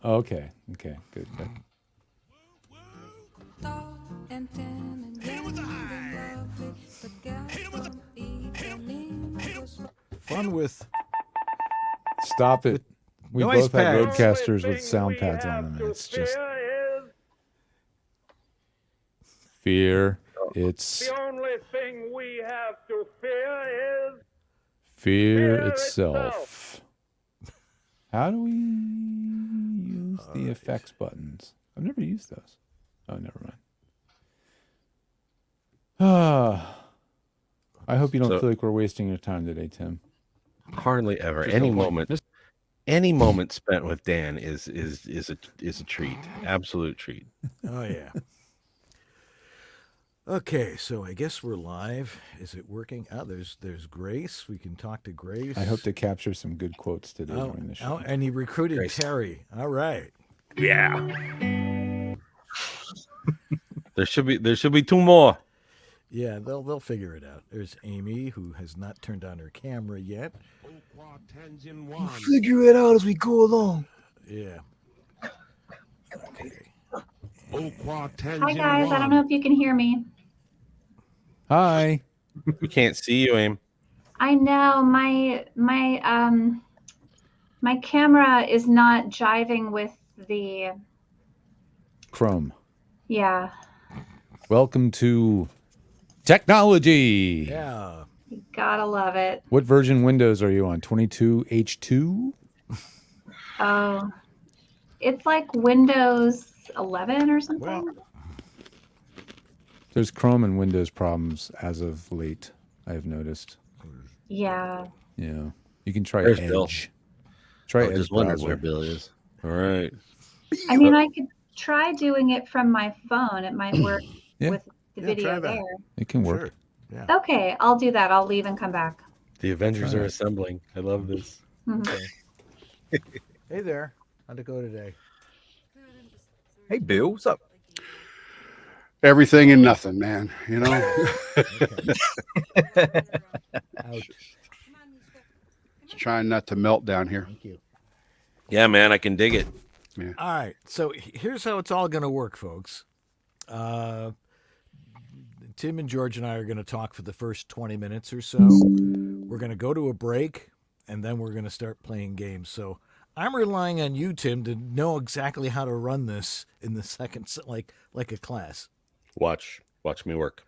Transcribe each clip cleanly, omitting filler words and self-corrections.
Okay. Okay. Good. Good. Fun with Stop it. We noise both have pads. roadcasters with sound pads on them, and it's just fear. It's the only thing we have to fear is fear itself. How do we use the effects buttons? I've never used those. Oh, never mind. I hope you don't feel like we're wasting your time today, Tim. Hardly ever. Any moment spent with Dan is a treat. Absolute treat. Oh yeah. Okay, so I guess we're live. Is it working? Oh, there's Grace. We can talk to Grace. I hope to capture some good quotes today during the show. Oh, and he recruited Terry. All right. Yeah. There should be two more. Yeah, they'll figure it out. There's Amy, who has not turned on her camera yet. We'll figure it out as we go along. Yeah. Okay. Hi guys, I don't know if you can hear me. Hi. We can't see you, Aim. I know my camera is not jiving with the Chrome. Yeah. Welcome to technology. Yeah. You gotta love it. What version Windows are you on? 22H2? Oh, it's like Windows 11 or something. Well, There's Chrome and Windows problems as of late, I've noticed. Yeah. Yeah. You can try There's Edge. Bill. Try I Edge just wondered browser. where Bill is. All right. I mean, I could try doing it from my phone. It might work Yeah. with the Yeah, video try that. there. It can work. sure. Yeah. Okay, I'll do that. I'll leave and come back. The Avengers All are right. assembling. I love this. Mhm. Hey there. How'd it go today? Hey, Bill, what's up? Everything and nothing, man. You know, Ouch. just trying not to melt down here. Thank you. Yeah, man, I can dig it. All right. So here's how it's all going to work, folks. Tim and George and I are going to talk for the first 20 minutes or so. We're going to go to a break, and then we're going to start playing games. So I'm relying on you, Tim, to know exactly how to run this in the second, like a class. Watch me work.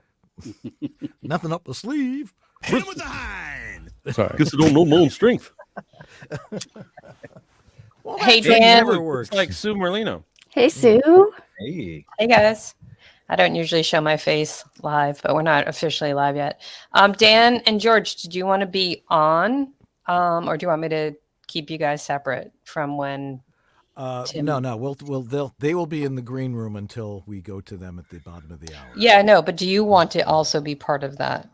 Nothing up the sleeve. Hit him with the hind. Sorry. Guess I don't know my own strength. Well, Hey, that Dan. never works. It's like Sue Merlino. Hey, Sue. Hey. Hey, guys. I don't usually show my face live, but we're not officially live yet. Dan and George, did you want to be on, or do you want me to keep you guys separate from when? Tim- No. They will be in the green room until we go to them at the bottom of the hour. Yeah, no, but do you want to also be part of that?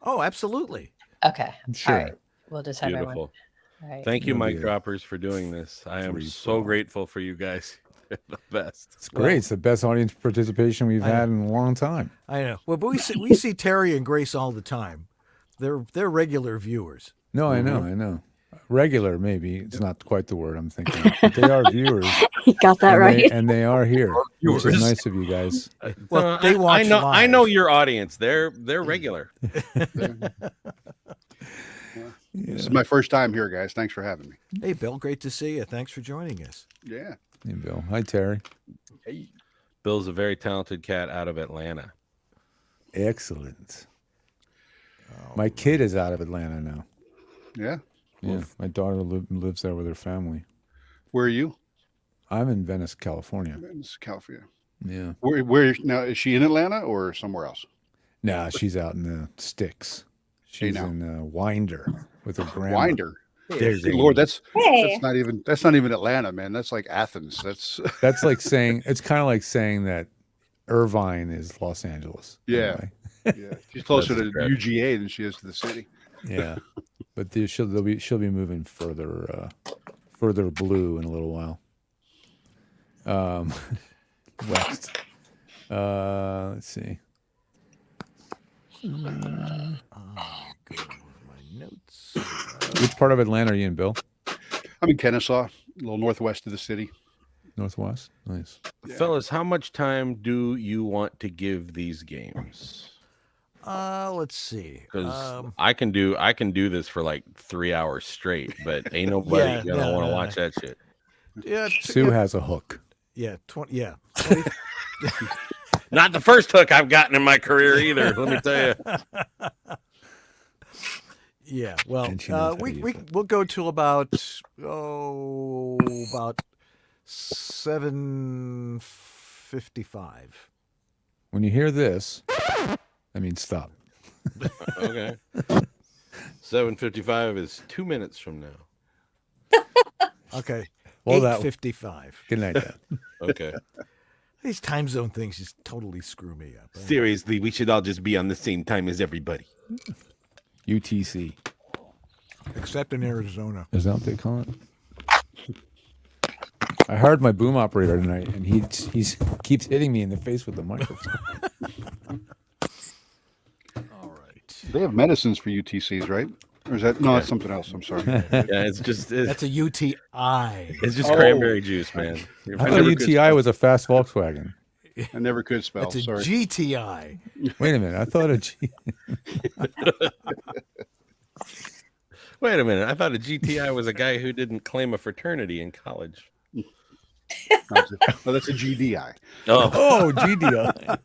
Oh, absolutely. Okay. Sure. All right. We'll just have everyone. Beautiful. All right. Thank you, It'll Mike be a Droppers, for doing this. I am free so fall. grateful for you guys. You're the best. It's great. It's the best audience participation we've had in a long time. I know. Well, but we see Terry and Grace all the time. They're regular viewers. No, I know. Regular, maybe. It's not quite the word I'm thinking of, but they are viewers. You got that And they are here, which is nice of you guys. Well, they watch I know live. your audience. They're regular. This is my first time here, guys. Thanks for having me. Hey, Bill, great to see you. Thanks for joining us. Yeah. Hey, Bill. Hi, Terry. Hey. Bill's a very talented cat out of Atlanta. Excellent. My kid is out of Atlanta now. Yeah. Yeah, my daughter lives there with her family. Where are you? I'm in Venice, California. It's California. Yeah. Where now? Is she in Atlanta or somewhere else? Nah, she's out in the sticks. She's now. in Winder with her grandma. Winder. There's Good Lord, that's Hey. not even Atlanta, man. That's like Athens. That's like saying, it's kind of like saying that Irvine is Los Angeles. in a Yeah. way. Yeah. She's closer That's to correct. UGA than she is to the city. Yeah. But she'll be moving further blue in a little while. West. Let's see. Go with my notes. Which part of Atlanta are you in, Bill? I'm in Kennesaw, a little northwest of the city. Northwest. Nice. Fellas, how much time do you want to give these games? Let's see. Because I can do this for like 3 hours straight, but ain't nobody gonna want to watch that shit. Yeah, Sue has a hook. Yeah, 20. Yeah, Not the first hook I've gotten in my career either. Let me tell you. Yeah. Well, And she knows how to use we'll go till about 7:55. When you hear this, I mean stop. Okay. 7:55 is 2 minutes from now. Okay. Well, that 8:55. good night, Dad. Okay. These time zone things just totally screw me up. Seriously, we should all just be on the same time as everybody. UTC. Except in Arizona. Is that what they call it? I hired my boom operator tonight, and he keeps hitting me in the face with the microphone. All right. They have medicines for UTCs, right? Or is that no? It's something else. I'm sorry. Yeah, That's a UTI. it's just cranberry juice, man. I thought UTI was a fast Volkswagen. I never could spell. That's a Sorry. GTI. Wait a minute. I thought a G. Wait a minute. I thought a GTI was a guy who didn't claim a fraternity in college. No, that's a GDI. Oh, Oh, GDI.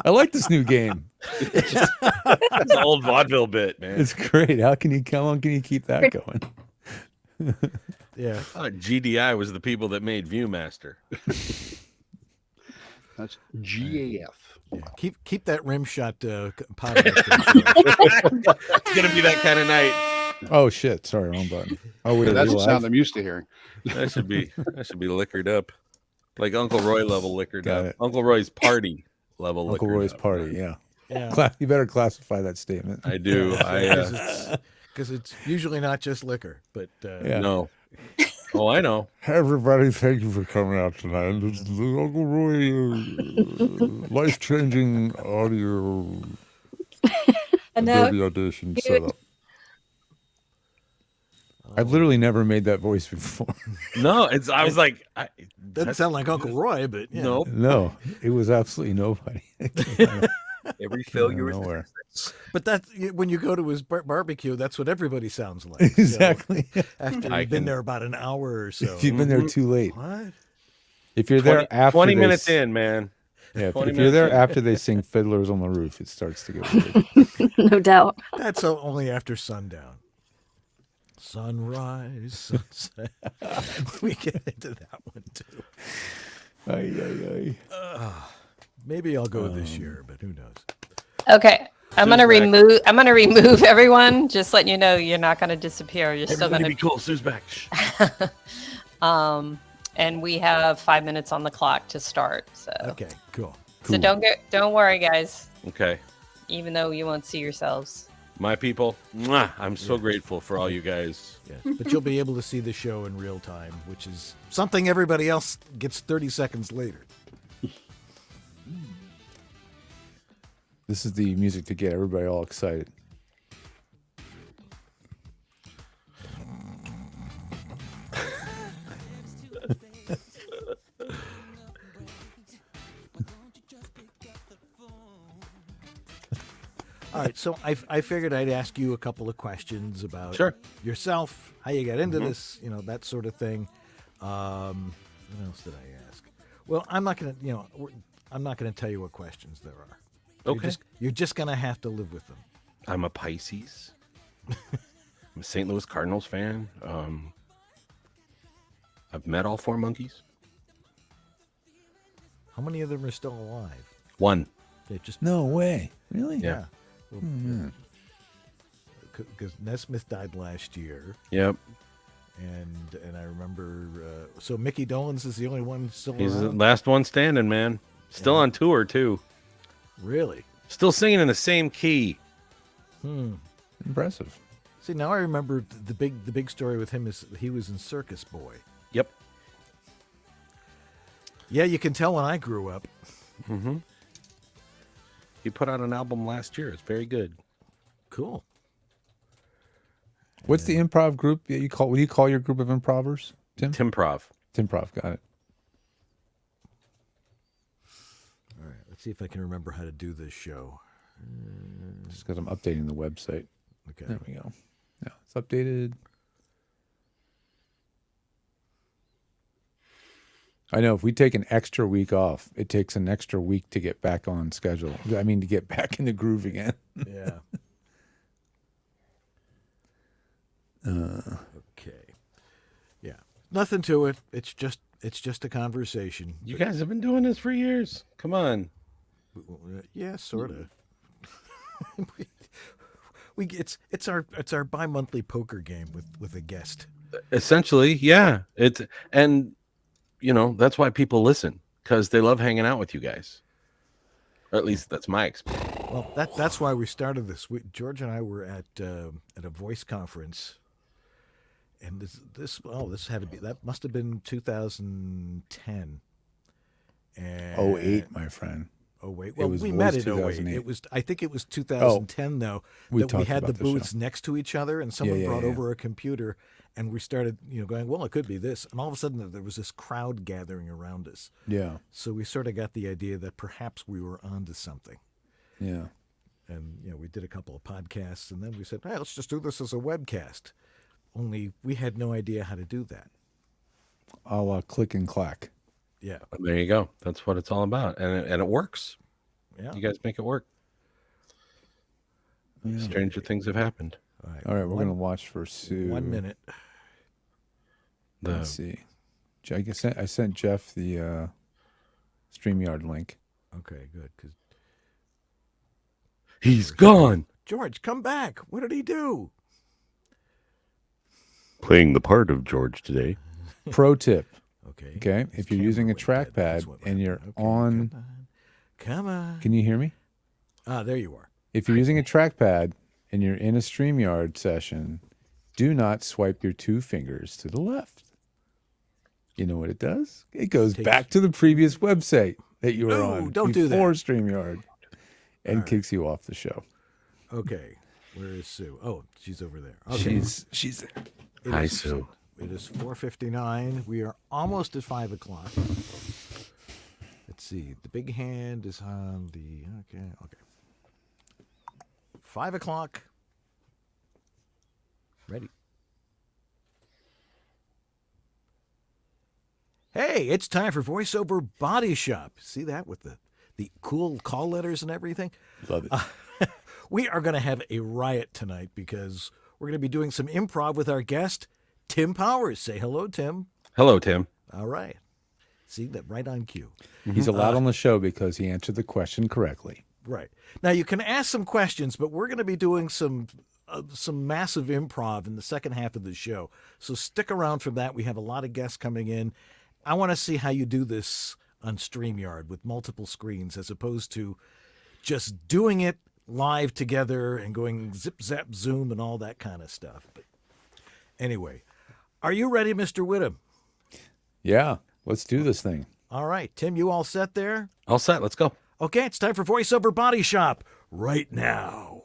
I like this new game. it's an old vaudeville bit, man. It's great. How long can you keep that going? Yeah. I thought GDI was the people that made Viewmaster. That's GAF. Yeah. Keep that rim shot podcast. It's gonna be that kind of night. Oh shit! Sorry, wrong button. Oh, wait, That's are we the sound live? I'm used to hearing. That should be liquored up, like Uncle Roy level liquored Got up. it. Uncle Roy's party level. Uncle liquored Roy's up. party. Yeah. Yeah. You better classify that statement. I do. Because it's usually not just liquor, but Yeah. No. Oh, I know. Everybody, thank you for coming out tonight. This is the Uncle Roy life-changing audio And now Adobe Audition setup. I've literally never made that voice before. No, I was like, doesn't sound like Uncle Roy, but yeah. nope. No, it was absolutely nobody. Every failure is nowhere. But that's when you go to his barbecue. That's what everybody sounds like. Exactly. So, after I you've been can- there about an hour or so. If you've been there too late. What? If you're there after 20 they minutes s- in, man. Yeah, if 20 you're there minutes in. after they sing Fiddlers on the Roof, it starts to get weird. no doubt. That's only after sundown. Sunrise, sunset. We get into that one too. Ay, ay, ay. Maybe I'll go this year, but who knows? Okay. I'm Sue's gonna back. remove everyone. Just letting you know you're not gonna disappear. You're still Everybody gonna be cool. Sue's back. Shh. and we have 5 minutes on the clock to start. So Okay, cool. so don't worry, guys. Okay. Even though you won't see yourselves. My people, mwah, I'm so grateful for all you guys. Yes, but you'll be able to see the show in real time, which is something everybody else gets 30 seconds later. This is the music to get everybody all excited. All right, so I figured I'd ask you a couple of questions about Sure. yourself, how you got into this, that sort of thing. What else did I ask? Well, I'm not gonna, I'm not gonna tell you what questions there are. Okay. You're just gonna have to live with them. I'm a Pisces. I'm a St. Louis Cardinals fan. I've met all four monkeys. How many of them are still alive? One. They just No way. Really? Yeah. Because Nesmith died last year, Yep. and I remember. So Mickey Dolenz is the only one still He's the around. last one standing, man. Still on tour too. Really? Still singing in the same key. Impressive. See, now I remember the big story with him is he was in Circus Boy. Yep. Yeah, you can tell when I grew up. Mm-hmm. He put out an album last year. It's very good. Cool. What's the improv group that you call? What do you call your group of improvers, Tim? Timprov. Timprov. Got it. Let's see if I can remember how to do this show. Just because I'm updating the website. Okay. There we go. Yeah, it's updated. I know if we take an extra week off, it takes an extra week to get back on schedule. I mean, to get back in the groove again. Yeah. Okay. Yeah. Nothing to it. It's just a conversation. You guys have been doing this for years. Come on. Yeah, sort of. It's our bi-monthly poker game with a guest. Essentially, yeah. That's why people listen, because they love hanging out with you guys. Or at least that's my experience. Well, that's why we started this. George and I were at a voice conference, and that must have been 2010. And 08, my friend. Oh wait, well we met in 08. I think it was 2010 though that we had the booths next to each other, and someone brought over a computer, and we started going, well, it could be this, and all of a sudden there was this crowd gathering around us. Yeah. So we sort of got the idea that perhaps we were onto something. Yeah. And we did a couple of podcasts, and then we said, hey, let's just do this as a webcast. Only we had no idea how to do that. I'll click and clack. Yeah. There you go. That's what it's all about. And it works. Yeah. You guys make it work. Yeah. Stranger things have happened. All right, we're going to watch for Sue. 1 minute. Let's see. I sent Jeff the StreamYard link. Okay, good. 'Cause he's gone. George, come back. What did he do? Playing the part of George today. Pro tip. Okay. If you're using a trackpad and you're on. Come on. Can you hear me? There you are. If you're using a trackpad and you're in a StreamYard session, do not swipe your two fingers to the left. You know what it does? It goes back to the previous website that you were on don't do that. before StreamYard and kicks you off the show. Okay. Where is Sue? Oh, she's over there. Okay. She's there. Hi, Sue. It is 4:59. We are almost at 5 o'clock. Let's see. The big hand is on the... Okay. 5 o'clock. Ready. Hey, it's time for VoiceOver Body Shop. See that with the cool call letters and everything? Love it. We are going to have a riot tonight because we're going to be doing some improv with our guest, Tim Powers. Say hello, Tim. Hello, Tim. All right. See, that right on cue. He's allowed on the show because he answered the question correctly. Right. Now, you can ask some questions, but we're going to be doing some massive improv in the second half of the show. So stick around for that. We have a lot of guests coming in. I want to see how you do this on StreamYard with multiple screens as opposed to just doing it live together and going zip, zap, zoom and all that kind of stuff. But anyway, are you ready, Mr. Whittam? Yeah, let's do this thing. All right. Tim, you all set there? All set. Let's go. Okay, it's time for VoiceOver Body Shop right now.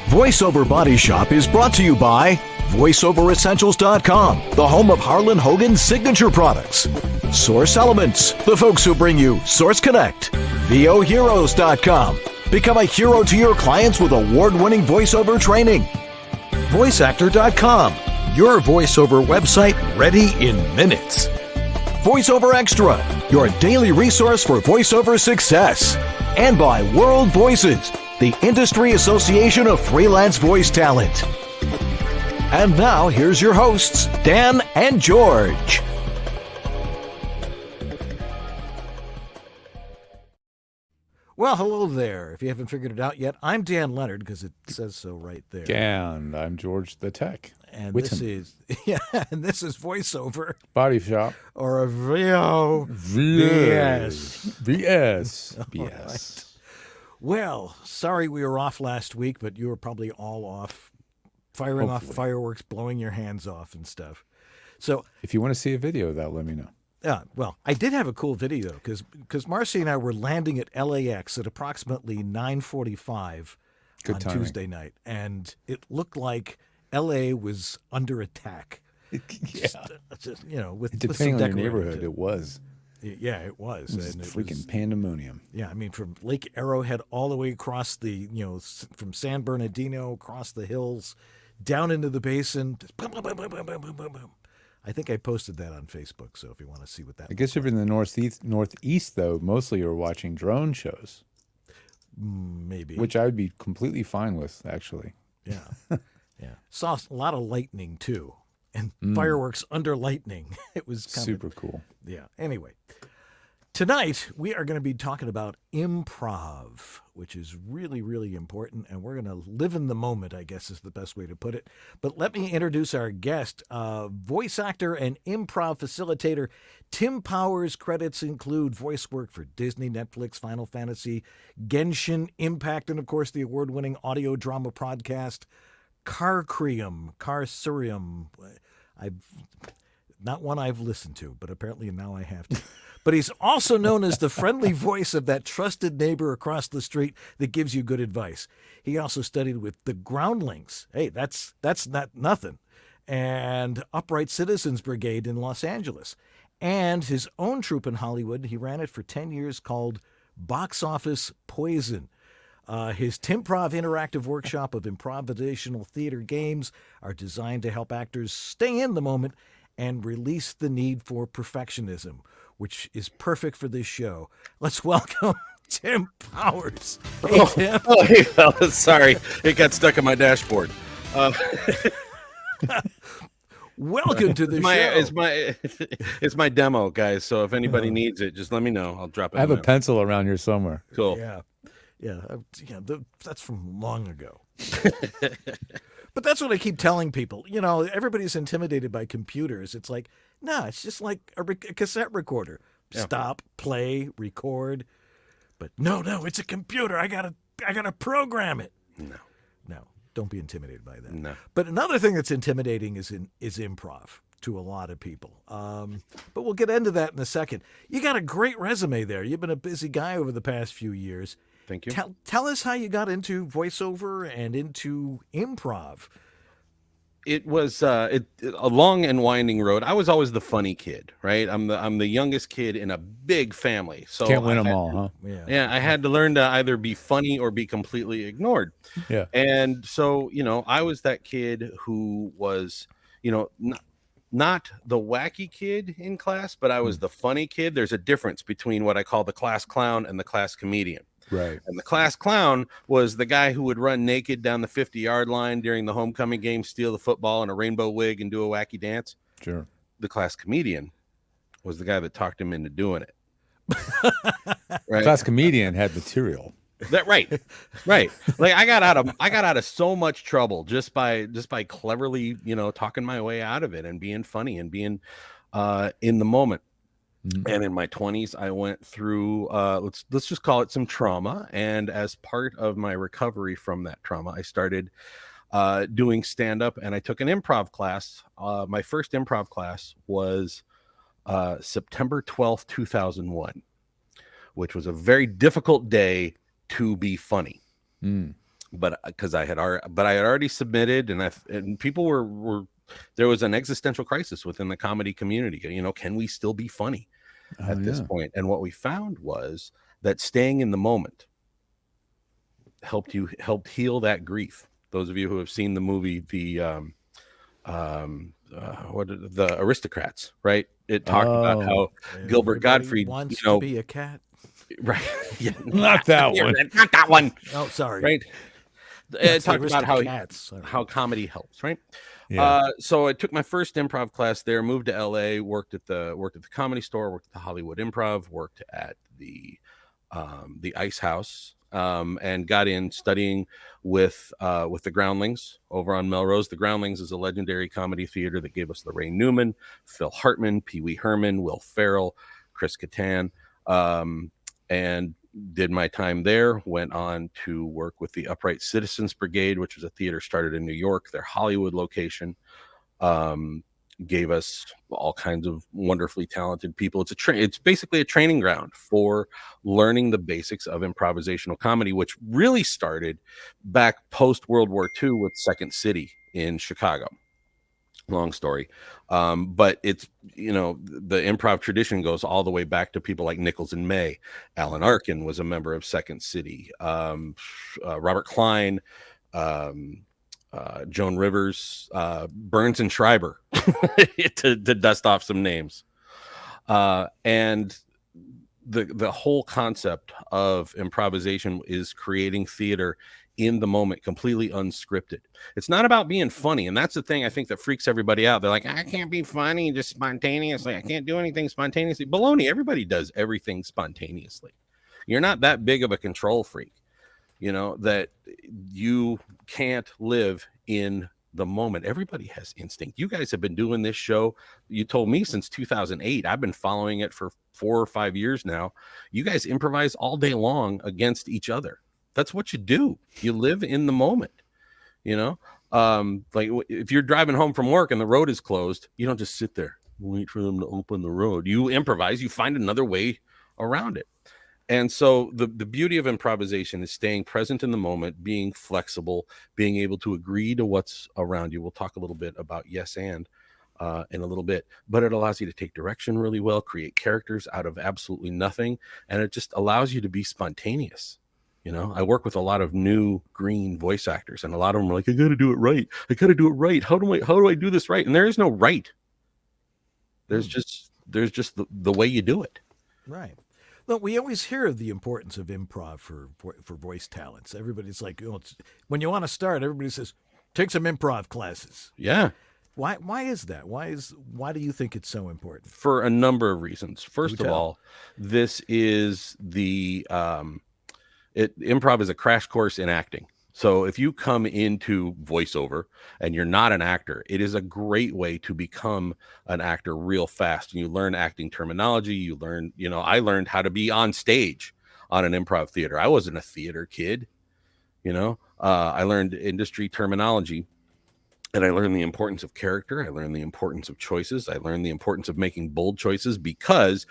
VoiceOver Body Shop is brought to you by VoiceOverEssentials.com, the home of Harlan Hogan's signature products. Source Elements, the folks who bring you Source Connect. VOHeroes.com, become a hero to your clients with award-winning voiceover training. VoiceActor.com, your voiceover website ready in minutes. VoiceOver Extra, your daily resource for voiceover success. And by World Voices, the Industry Association of Freelance Voice Talent. And now, here's your hosts, Dan and George. Well, hello there. If you haven't figured it out yet, I'm Dan Leonard, because it says so right there. And I'm George the Tech. And Whittam. this is VoiceOver. Body Shop. Or a VO. VS. Right. Well, sorry we were off last week, but you were probably all off, firing off fireworks, blowing your hands off and stuff. So if you want to see a video of that, let me know. Yeah, well, I did have a cool video because Marcy and I were landing at LAX at approximately 9:45 Good on timing. Tuesday night, and it looked like LA was under attack. Just, you know, with Depending some on your decorating neighborhood, too. it was. Yeah, it was. It was and it freaking was- pandemonium. Yeah, I mean, from Lake Arrowhead all the way across the, from San Bernardino across the hills, down into the basin. Just boom, boom, boom, boom, boom, boom, boom, boom, boom. I think I posted that on Facebook, so if you want to see what that I guess if you're in the northeast, though, mostly you're watching drone shows, maybe. which I would be completely fine with, actually. Yeah. Yeah. Saw a lot of lightning, too, and fireworks under lightning. It was kind Super cool. Yeah. Anyway, tonight we are going to be talking about improv, which is really, really important. And we're going to live in the moment, I guess is the best way to put it. But let me introduce our guest, voice actor and improv facilitator, Tim Powers. Credits include voice work for Disney, Netflix, Final Fantasy, Genshin Impact, and of course the award-winning audio drama podcast, Carcurium. Not one I've listened to, but apparently now I have to. But he's also known as the friendly voice of that trusted neighbor across the street that gives you good advice. He also studied with the Groundlings. Hey, that's not nothing. And Upright Citizens Brigade in Los Angeles. And his own troupe in Hollywood. He ran it for 10 years called Box Office Poison. His Timprov interactive workshop of improvisational theater games are designed to help actors stay in the moment and release the need for perfectionism, which is perfect for this show. Let's welcome Tim Powers. Hey, Tim. Oh, hey, fellas. Sorry, it got stuck on my dashboard. Welcome to the show. It's my demo, guys. So if anybody needs it, just let me know. I'll drop it. I have in a there. pencil around here somewhere. Cool. Yeah, that's from long ago. But that's what I keep telling people. Everybody's intimidated by computers. It's like, no, it's just like a cassette recorder. Yeah. Stop, play, record. But no, it's a computer. I gotta program it. No, don't be intimidated by that. No. But another thing that's intimidating is improv to a lot of people. But we'll get into that in a second. You got a great resume there. You've been a busy guy over the past few years. Thank you. Tell us how you got into voiceover and into improv. It was a long and winding road. I was always the funny kid, right? I'm the youngest kid in a big family, so Can't win them all, huh? Yeah. I had to learn to either be funny or be completely ignored. Yeah. And so, I was that kid who was, not the wacky kid in class, but I was the funny kid. There's a difference between what I call the class clown and the class comedian. Right. And the class clown was the guy who would run naked down the 50-yard line during the homecoming game, steal the football in a rainbow wig, and do a wacky dance. Sure. The class comedian was the guy that talked him into doing it. Right. Class comedian had material. That right. Like I got out of so much trouble just by cleverly, talking my way out of it and being funny and being in the moment. Mm-hmm. And in my 20s, I went through let's just call it some trauma. And as part of my recovery from that trauma, I started doing stand-up, and I took an improv class. My first improv class was September 12th, 2001, which was a very difficult day to be funny. But because I had already submitted, and people were there was an existential crisis within the comedy community. Can we still be funny at this point? And what we found was that staying in the moment helped heal that grief. Those of you who have seen the movie, the Aristocrats, right? It talked about how Gilbert Gottfried wants to be a cat. Right. Yeah. Not that one. Not that one. Oh, sorry. Right. It talked about Aristocats. how comedy helps, right? Yeah. So I took my first improv class there, moved to LA, worked at the Comedy Store, worked at the Hollywood Improv, worked at the Ice House, and got in studying with the Groundlings over on Melrose. The Groundlings is a legendary comedy theater that gave us Lorraine Newman, Phil Hartman, Pee Wee Herman, Will Ferrell, Chris Kattan, and did my time there. Went on to work with the Upright Citizens Brigade, which was a theater started in New York, their Hollywood location. gave us all kinds of wonderfully talented people. It's basically a training ground for learning the basics of improvisational comedy, which really started back post World War II with Second City in Chicago. Long story, but it's, the improv tradition goes all the way back to people like Nichols and May. Alan Arkin was a member of Second City. Robert Klein, Joan Rivers, Burns and Schreiber, to dust off some names. And the whole concept of improvisation is creating theater in the moment, completely unscripted. It's not about being funny, and that's the thing I think that freaks everybody out. They're like, I can't be funny just spontaneously. I can't do anything spontaneously. Baloney. Everybody does everything spontaneously. You're not that big of a control freak, that you can't live in the moment. Everybody has instinct. You guys have been doing this show, you told me, since 2008. I've been following it for 4 or 5 years now. You guys improvise all day long against each other. That's what you do. You live in the moment, like if you're driving home from work and the road is closed, you don't just sit there, wait for them to open the road. You improvise, you find another way around it. And so the beauty of improvisation is staying present in the moment, being flexible, being able to agree to what's around you. We'll talk a little bit about yes and in a little bit, but it allows you to take direction really well, create characters out of absolutely nothing, and it just allows you to be spontaneous. I work with a lot of new green voice actors, and a lot of them are like, I got to do it right. I got to do it right. How do I do this right? And there is no right. There's just the way you do it. Right. Well, we always hear of the importance of improv for voice talents. Everybody's like, when you want to start, everybody says, take some improv classes. Yeah. Why is that? Why do you think it's so important? For a number of reasons. First of all, this is the improv is a crash course in acting. So if you come into voiceover and you're not an actor, it is a great way to become an actor real fast. And you learn acting terminology. You learn, I learned how to be on stage on an improv theater. I wasn't a theater kid, I learned industry terminology, and I learned the importance of character. I learned the importance of choices. I learned the importance of making bold choices, because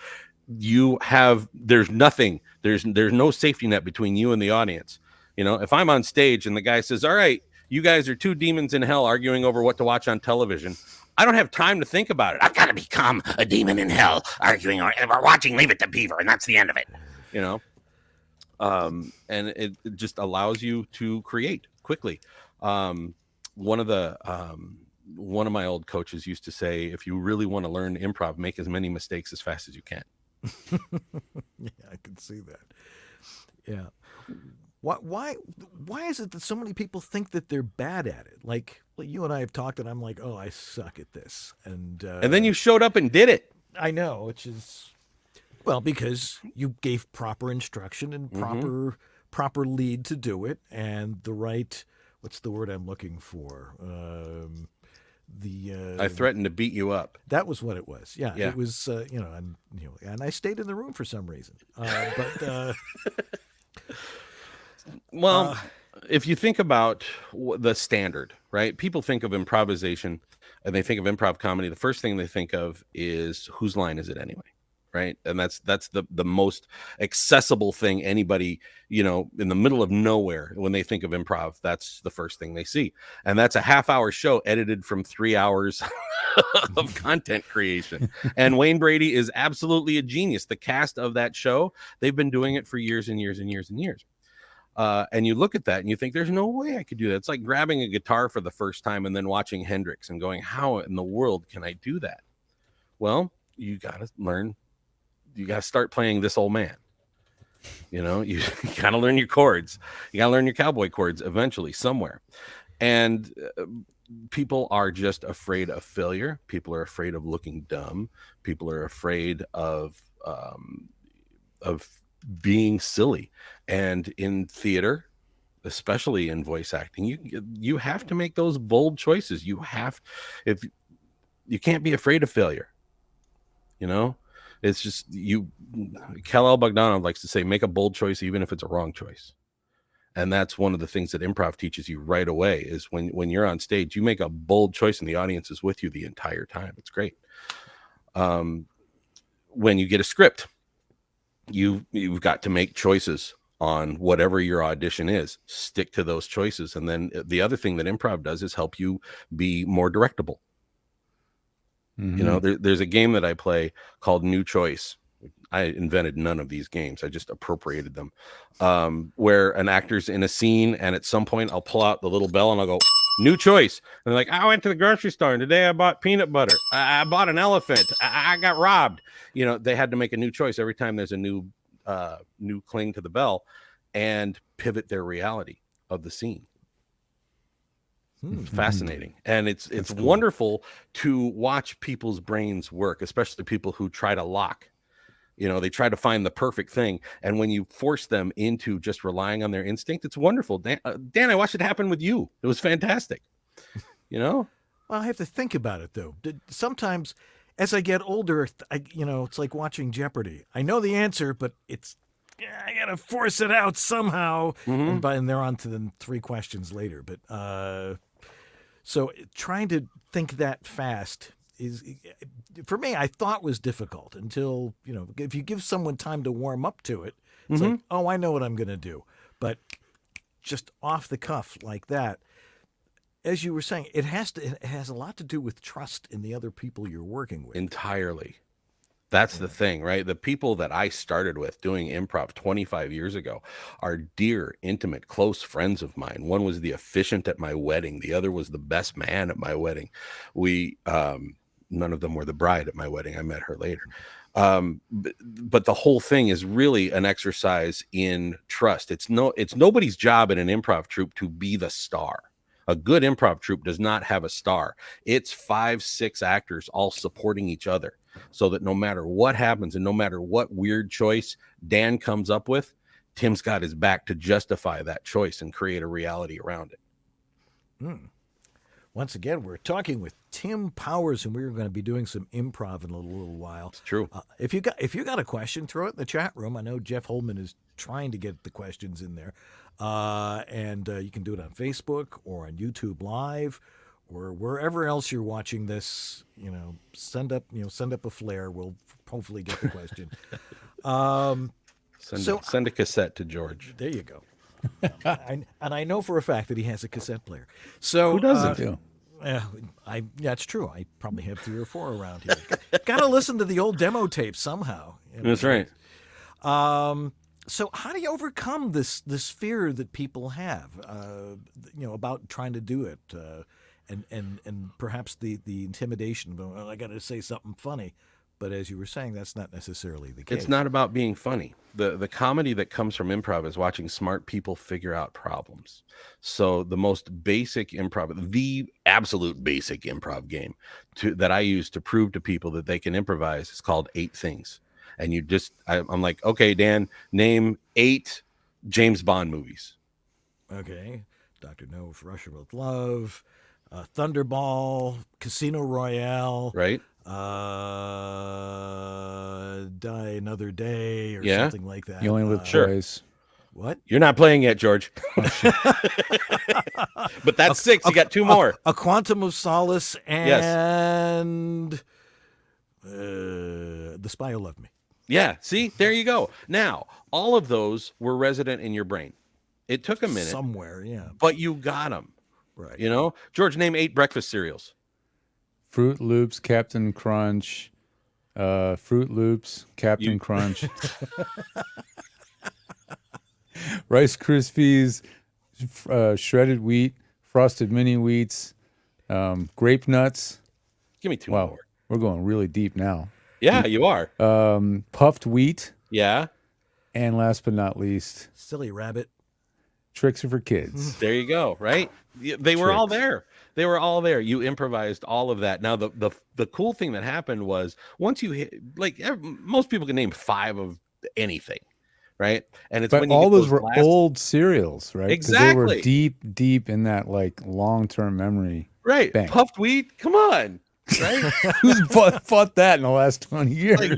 there's no safety net between you and the audience. If I'm on stage and the guy says, all right, you guys are two demons in hell arguing over what to watch on television, I don't have time to think about it. I've got to become a demon in hell arguing, or we're watching Leave It to Beaver, and that's the end of it. And it just allows you to create quickly. One of my old coaches used to say, if you really want to learn improv, make as many mistakes as fast as you can. Yeah, I can see that. Yeah. Why is it that so many people think that they're bad at it? Like you and I have talked, and I'm like, oh, I suck at this. And then you showed up and did it. I know, which is, well, because you gave proper instruction and proper lead to do it, and the right, what's the word I'm looking for? I threatened to beat you up. That was what it was. Yeah. It was, and I stayed in the room for some reason. Well, if you think about the standard, right? People think of improvisation and they think of improv comedy. The first thing they think of is, whose line is it anyway? Right. And that's the most accessible thing anybody, in the middle of nowhere, when they think of improv, that's the first thing they see. And that's a half-hour show edited from 3 hours of content creation. And Wayne Brady is absolutely a genius. The cast of that show, they've been doing it for years and years and years and years. And you look at that and you think, there's no way I could do that. It's like grabbing a guitar for the first time and then watching Hendrix and going, how in the world can I do that? Well, you got to learn. You got to start playing This Old Man. You got to learn your chords. You got to learn your cowboy chords eventually somewhere. And people are just afraid of failure. People are afraid of looking dumb. People are afraid of being silly. And in theater, especially in voice acting, you have to make those bold choices. You can't be afraid of failure. It's just Kel L. Bogdanov likes to say, make a bold choice even if it's a wrong choice. And that's one of the things that improv teaches you right away is when you're on stage, you make a bold choice and the audience is with you the entire time. It's great. When you get a script, you've got to make choices on whatever your audition is. Stick to those choices. And then the other thing that improv does is help you be more directable. Mhm. You know, there's a game that I play called New Choice. I invented none of these games. I just appropriated them, where an actor's in a scene, and at some point I'll pull out the little bell and I'll go, new choice. And they're like, I went to the grocery store and today I bought peanut butter. I bought an elephant. I got robbed. You know, they had to make a new choice every time there's a new cling to the bell and pivot their reality of the scene. It's fascinating. And it's cool. wonderful to watch people's brains work, especially people who try to lock. You know, they try to find the perfect thing. And when you force them into just relying on their instinct, it's wonderful. Dan, I watched it happen with you. It was fantastic. You know? Well, I have to think about it, though. Sometimes as I get older, it's like watching Jeopardy. I know the answer, but I got to force it out somehow. Mm-hmm. And they're on to the 3 questions later. But so trying to think that fast is, for me, I thought was difficult until, if you give someone time to warm up to it, it's like, oh, I know what I'm going to do. But just off the cuff like that, as you were saying, it has a lot to do with trust in the other people you're working with. Entirely. That's the thing, right? The people that I started with doing improv 25 years ago are dear, intimate, close friends of mine. One was the officiant at my wedding. The other was the best man at my wedding. We, none of them were the bride at my wedding. I met her later. But the whole thing is really an exercise in trust. It's nobody's job in an improv troupe to be the star. A good improv troupe does not have a star. It's 5, 6 actors all supporting each other so that no matter what happens and no matter what weird choice Dan comes up with, Tim's got his back to justify that choice and create a reality around it. Once again, we're talking with Tim Powers, and we're going to be doing some improv in a little while. It's true. If you got a question, throw it in the chat room. I know Jeff Holman is trying to get the questions in there, and you can do it on Facebook or on YouTube Live or wherever else you're watching this. Send up a flare. We'll hopefully get the question. Send a cassette to George. There you go. And I know for a fact that he has a cassette player. So Who doesn't do? That's true. I probably have 3 or 4 around here. Got to listen to the old demo tapes somehow. That's right. So how do you overcome this fear that people have, about trying to do it, and perhaps the intimidation? Well, I got to say something funny. But as you were saying, that's not necessarily the case. It's not about being funny. The comedy that comes from improv is watching smart people figure out problems. So the most basic improv, the absolute basic improv game that I use to prove to people that they can improvise is called 8 Things. And I'm like, okay, Dan, name 8 James Bond movies. Okay. Dr. No, Russia with Love, Thunderball, Casino Royale. Right. Die Another Day or Yeah. something like that. You only live Sure. twice. What? You're not playing yet, George. But that's 6. You got 2 more. A Quantum of Solace and The Spy Who Loved Me. Yeah. See, there you go. Now, all of those were resident in your brain. It took a minute. Somewhere, yeah. But you got them. Right. George, name 8 breakfast cereals. Fruit Loops, Captain Crunch, Fruit Loops, Captain Crunch, Rice Krispies, shredded wheat, frosted mini wheats, grape nuts. Give me 2 Wow, more. we're going really deep now. Yeah, you are. Puffed wheat, Yeah. and last but not least, Silly Rabbit. Tricks are for kids. There you go. Right. They were all there. They were all there. You improvised all of that. Now, the cool thing that happened was once you hit, most people can name 5 of anything, right? And it's But when you all get those were last- old cereals, right? 'Cause they were Exactly. deep in that long-term memory. Right. bank. Puffed wheat. Come on. right? Who's fought that in the last 20 years? Like,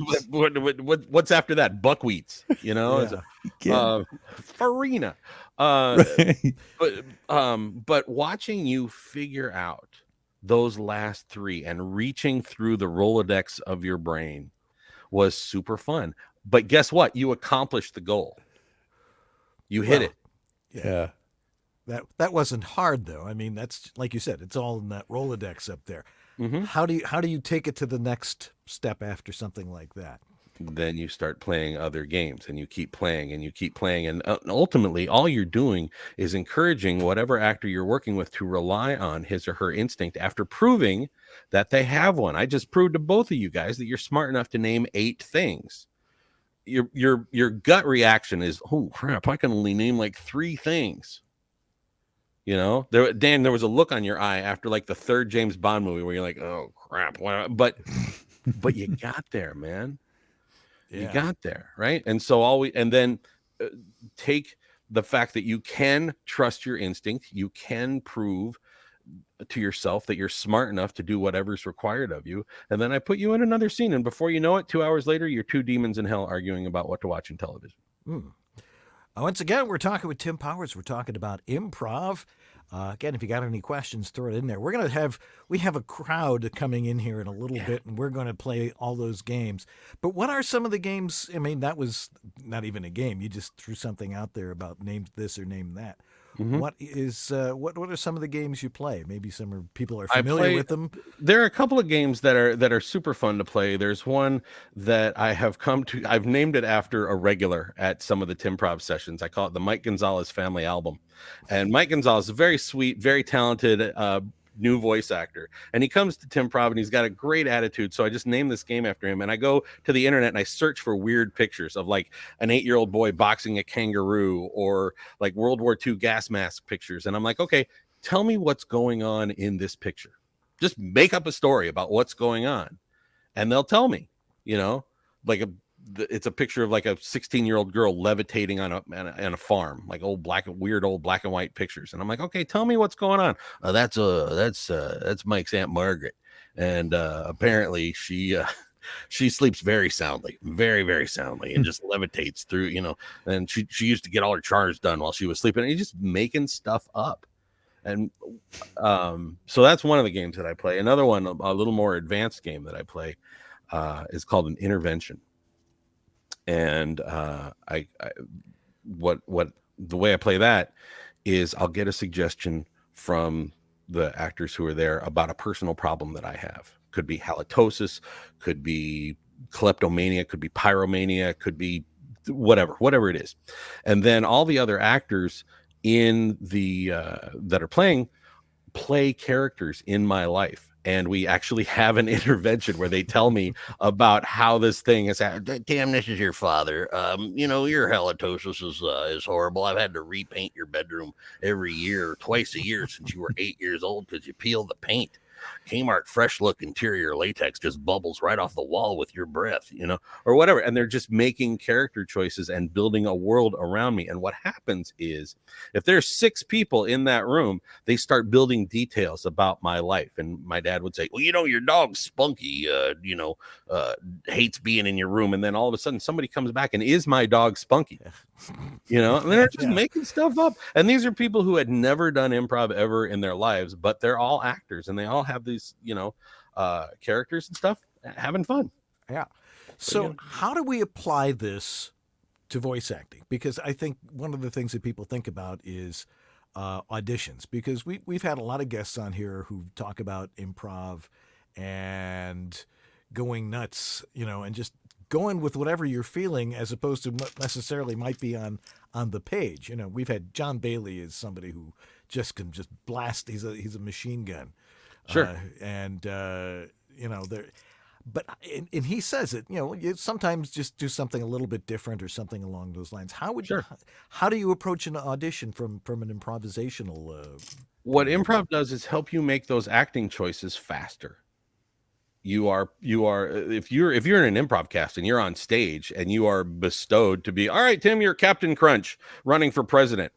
what's after that? Buckwheats, you know? Yeah. It's a- Yeah. Farina. Right. But watching you figure out those last three and reaching through the Rolodex of your brain was super fun. But guess what? You accomplished the goal. You hit Well, it. Yeah. That wasn't hard though. I mean, that's like you said, it's all in that Rolodex up there. How do you take it to the next step after something like that? Then you start playing other games and you keep playing and you keep playing. And ultimately, all you're doing is encouraging whatever actor you're working with to rely on his or her instinct after proving that they have one. I just proved to both of you guys that you're smart enough to name 8 things. Your gut reaction is, oh crap, I can only name like 3 things. You know, Dan, there was a look on your eye after like the 3rd James Bond movie where you're like, oh crap, but you got there, man. You got there, right? And so then take the fact that you can trust your instinct, you can prove to yourself that you're smart enough to do whatever's required of you, and then I put you in another scene, and before you know it, 2 hours later, you're 2 demons in hell arguing about what to watch in television. Once again, we're talking with Tim Powers. We're talking about improv. Again, if you got any questions, throw it in there. We have a crowd coming in here in a little bit, and we're going to play all those games. But what are some of the games? I mean, that was not even a game. You just threw something out there about name this or name that. What are some of the games you play? Maybe people are familiar with them. There are a couple of games that are super fun to play. There's one that I've named it after a regular at some of the Timprov sessions. I call it the Mike Gonzalez Family Album. And Mike Gonzalez is a very sweet, very talented new voice actor, and he comes to Timprov and he's got a great attitude, so I just named this game after him. And I go to the internet and I search for weird pictures of like an 8-year-old boy boxing a kangaroo or like World War II gas mask pictures, and I'm like, okay, tell me what's going on in this picture. Just make up a story about what's going on, and they'll tell me, you know, like it's a picture of like a 16-year-old girl levitating on a farm, like weird old black and white pictures. And I'm like, okay, tell me what's going on. That's Mike's Aunt Margaret. And apparently she sleeps very soundly, very, very soundly, and just levitates through, you know, and she used to get all her chores done while she was sleeping. And he's just making stuff up. And so that's one of the games that I play. Another one, a little more advanced game that I play is called an intervention. And what the way I play that is I'll get a suggestion from the actors who are there about a personal problem that I have. Could be halitosis, could be kleptomania, could be pyromania, could be whatever it is. And then all the other actors in the that are play characters in my life. And we actually have an intervention where they tell me about how this thing is. Damn, this is your father. You know, your halitosis is horrible. I've had to repaint your bedroom every year, twice a year since you were 8 years old because you peel the paint. Kmart fresh look interior latex just bubbles right off the wall with your breath, you know, or whatever. And they're just making character choices and building a world around me. And what happens is if there's 6 people in that room, they start building details about my life. And my dad would say, well, you know, your dog's spunky, hates being in your room. And then all of a sudden somebody comes back and is my dog spunky, you know, and they're just making stuff up. And these are people who had never done improv ever in their lives, but they're all actors and they all have these, you know, characters and stuff, having fun. Yeah. So how do we apply this to voice acting? Because I think one of the things that people think about is auditions, because we've had a lot of guests on here who talk about improv and going nuts, you know, and just going with whatever you're feeling as opposed to what necessarily might be on the page. You know, we've had John Bailey is somebody who just can just blast. He's a machine gun. Sure. You know, but he says it, you know, you sometimes just do something a little bit different or something along those lines. How do you approach an audition from an improvisational? What improv does is help you make those acting choices faster. You are if you're in an improv cast and you're on stage and you are bestowed to be, all right, Tim, you're Captain Crunch running for president.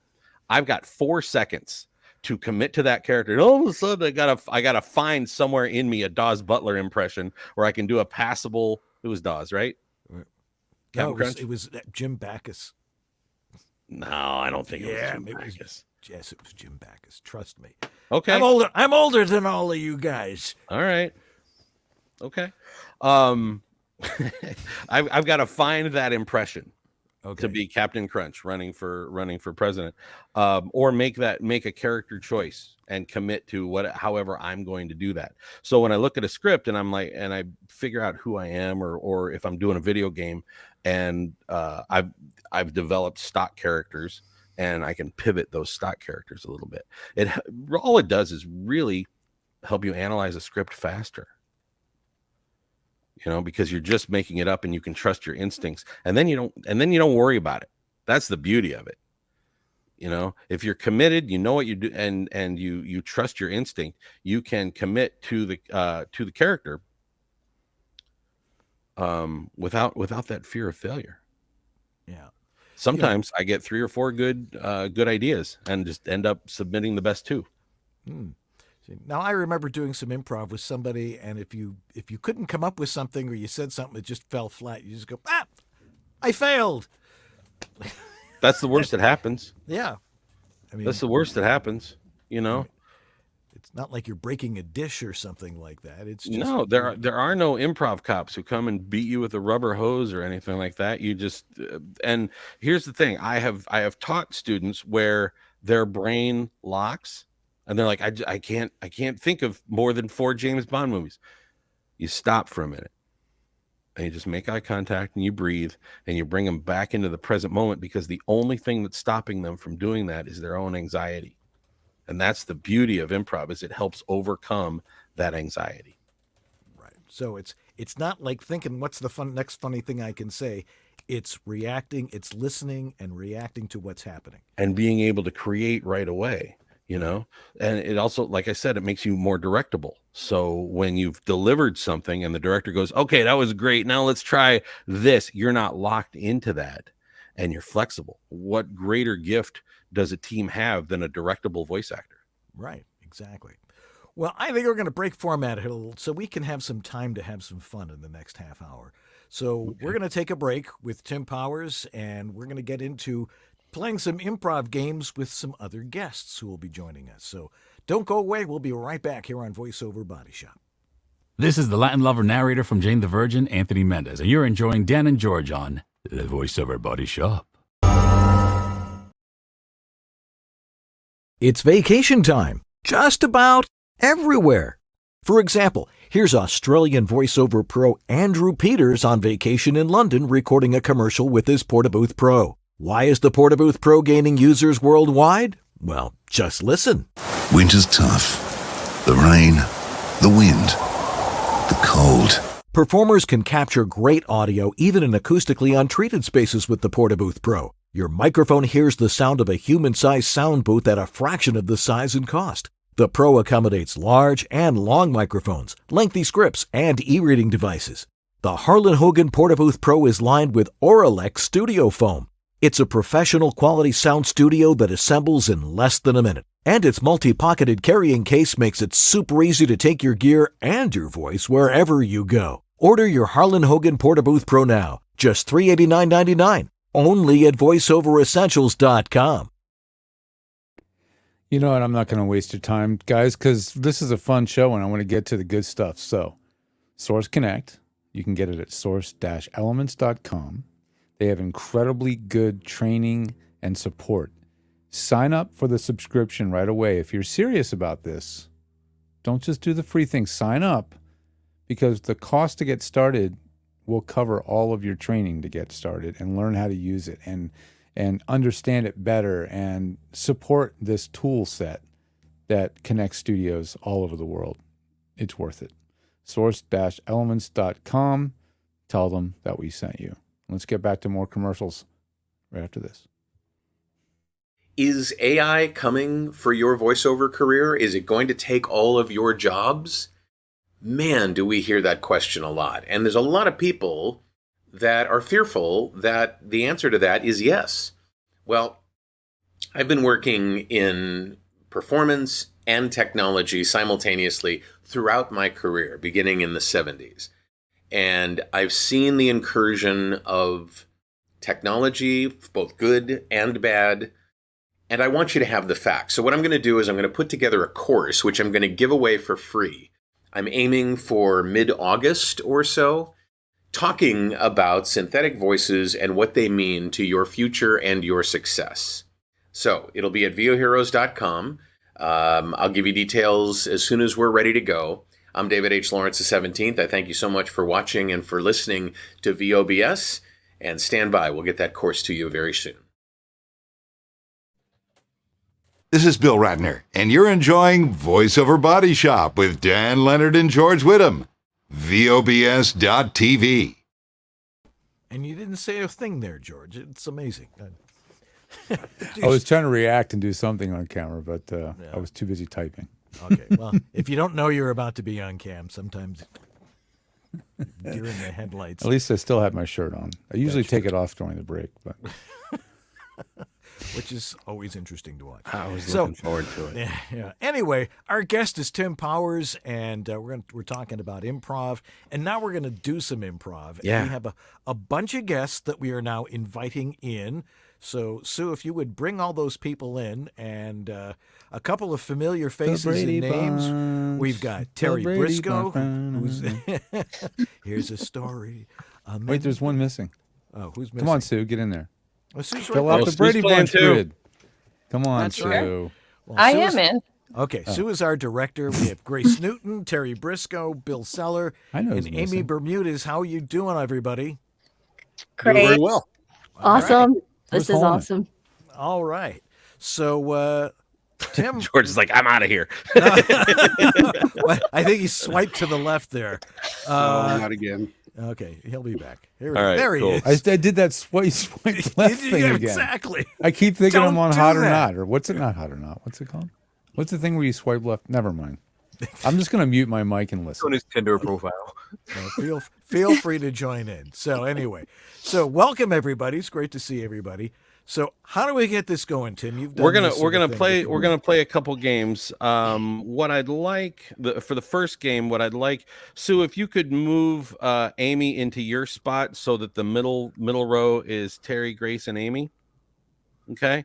I've got 4 seconds to commit to that character. And all of a sudden, I gotta find somewhere in me a Dawes Butler impression where I can do a passable. It was Dawes, right? No, Captain Crunch? it was Jim Backus. No, I don't think it was Yeah, Jim it was. Backus. Yes, it was Jim Backus. Trust me. Okay. I'm older than all of you guys. All right. Okay. I've got to find that impression to be Captain Crunch running for president, or make a character choice and commit to however I'm going to do that. So when I look at a script and I figure out who I am, or if I'm doing a video game and I've developed stock characters and I can pivot those stock characters a little bit. All it does is really help you analyze a script faster. Because you're just making it up and you can trust your instincts, and then you don't worry about it. That's the beauty of it. If you're committed, you know what you do, and you trust your instinct, you can commit to the character without that fear of failure. Yeah. Sometimes I get 3 or 4 good ideas and just end up submitting the best 2. Now, I remember doing some improv with somebody, and if you couldn't come up with something, or you said something that just fell flat, you just go, I failed. That's the worst that happens. Yeah. I mean, that's the worst that happens, It's not like you're breaking a dish or something like that. It's just, no, there are no improv cops who come and beat you with a rubber hose or anything like that. You just and here's the thing. I have taught students where their brain locks. And they're like, I can't think of more than 4 James Bond movies. You stop for a minute and you just make eye contact and you breathe and you bring them back into the present moment, because the only thing that's stopping them from doing that is their own anxiety. And that's the beauty of improv, is it helps overcome that anxiety. Right. So it's not like thinking, what's the next funny thing I can say? It's reacting, it's listening and reacting to what's happening. And being able to create right away. And it also, like I said, it makes you more directable. So when you've delivered something and the director goes, okay, that was great, now let's try this, you're not locked into that and you're flexible. What greater gift does a team have than a directable voice actor? Right, exactly. Well, I think we're going to break format a little so we can have some time to have some fun in the next half hour. So we're going to take a break with Tim Powers, and we're going to get into playing some improv games with some other guests who will be joining us. So don't go away. We'll be right back here on VoiceOver Body Shop. This is the Latin lover narrator from Jane the Virgin, Anthony Mendez, and you're enjoying Dan and George on the VoiceOver Body Shop. It's vacation time, just about everywhere. For example, here's Australian voiceover pro Andrew Peters on vacation in London recording a commercial with his Portabooth Pro. Why is the Portabooth Pro gaining users worldwide? Well, just listen. Winter's tough. The rain, the wind, the cold. Performers can capture great audio even in acoustically untreated spaces with the Portabooth Pro. Your microphone hears the sound of a human-sized sound booth at a fraction of the size and cost. The Pro accommodates large and long microphones, lengthy scripts, and e-reading devices. The Harlan Hogan Portabooth Pro is lined with Auralex studio foam. It's a professional quality sound studio that assembles in less than a minute. And its multi-pocketed carrying case makes it super easy to take your gear and your voice wherever you go. Order your Harlan Hogan Portabooth Pro now, just $389.99, only at voiceoveressentials.com. You know what? I'm not going to waste your time, guys, because this is a fun show and I want to get to the good stuff. So, Source Connect, you can get it at source-elements.com. They have incredibly good training and support. Sign up for the subscription right away. If you're serious about this, don't just do the free thing. Sign up, because the cost to get started will cover all of your training to get started and learn how to use it and understand it better and support this tool set that connects studios all over the world. It's worth it. Source-elements.com. Tell them that we sent you. Let's get back to more commercials right after this. Is AI coming for your voiceover career? Is it going to take all of your jobs? Man, do we hear that question a lot. And there's a lot of people that are fearful that the answer to that is yes. Well, I've been working in performance and technology simultaneously throughout my career, beginning in the 70s. And I've seen the incursion of technology, both good and bad, and I want you to have the facts. So what I'm going to do is I'm going to put together a course, which I'm going to give away for free. I'm aiming for mid-August or so, talking about synthetic voices and what they mean to your future and your success. So it'll be at voheroes.com. I'll give you details as soon as we're ready to go. I'm David H. Lawrence the 17th. I thank you so much for watching and for listening to VOBS. And stand by. We'll get that course to you very soon. This is Bill Ratner, and you're enjoying VoiceOver Body Shop with Dan Leonard and George Whittam. VOBS.TV. And you didn't say a thing there, George. It's amazing. I was trying to react and do something on camera, but I was too busy typing. Okay, well, if you don't know you're about to be on cam, sometimes you're in the headlights. At least I still have my shirt on. I usually take it off during the break, but which is always interesting to watch. I was looking forward to it. Yeah. Anyway, our guest is Tim Powers, and we're talking about improv, and now we're gonna do some improv. Yeah. And we have a bunch of guests that we are now inviting in. So, Sue, if you would bring all those people in, and a couple of familiar faces and names. We've got Terry Briscoe, who's here's a story. Wait, there's one missing. Oh, who's missing? Come on, Sue, get in there. Oh, Sue's Fill right out there. the Brady Bunch too. grid. Come on, That's Sue. right. Well, I Sue am is- in. Okay, Sue is our director. We have Grace Newton, Terry Briscoe, Bill Seller, I know and who's Amy missing. Bermudez. How are you doing, everybody? Doing very Great. well. Awesome. Who's This is holding it? awesome. All right. So, Tim, George is like, I'm out of here. Well, I think he swiped to the left there. Not again. Okay, he'll be back. Here, All right, there he cool. is. I did that swipe left thing again. Exactly. I keep thinking Don't I'm on do hot or that. not, or what's it not hot or not? What's it called? What's the thing where you swipe left? Never mind. I'm just gonna mute my mic and listen. On his Tinder profile. Feel free to join in. So anyway, welcome everybody. It's great to see everybody. So how do we get this going, Tim? You've done We're gonna this sort of thing play before. a couple games. What I'd like for the first game, Sue, if you could move Amy into your spot so that the middle row is Terry, Grace, and Amy. Okay.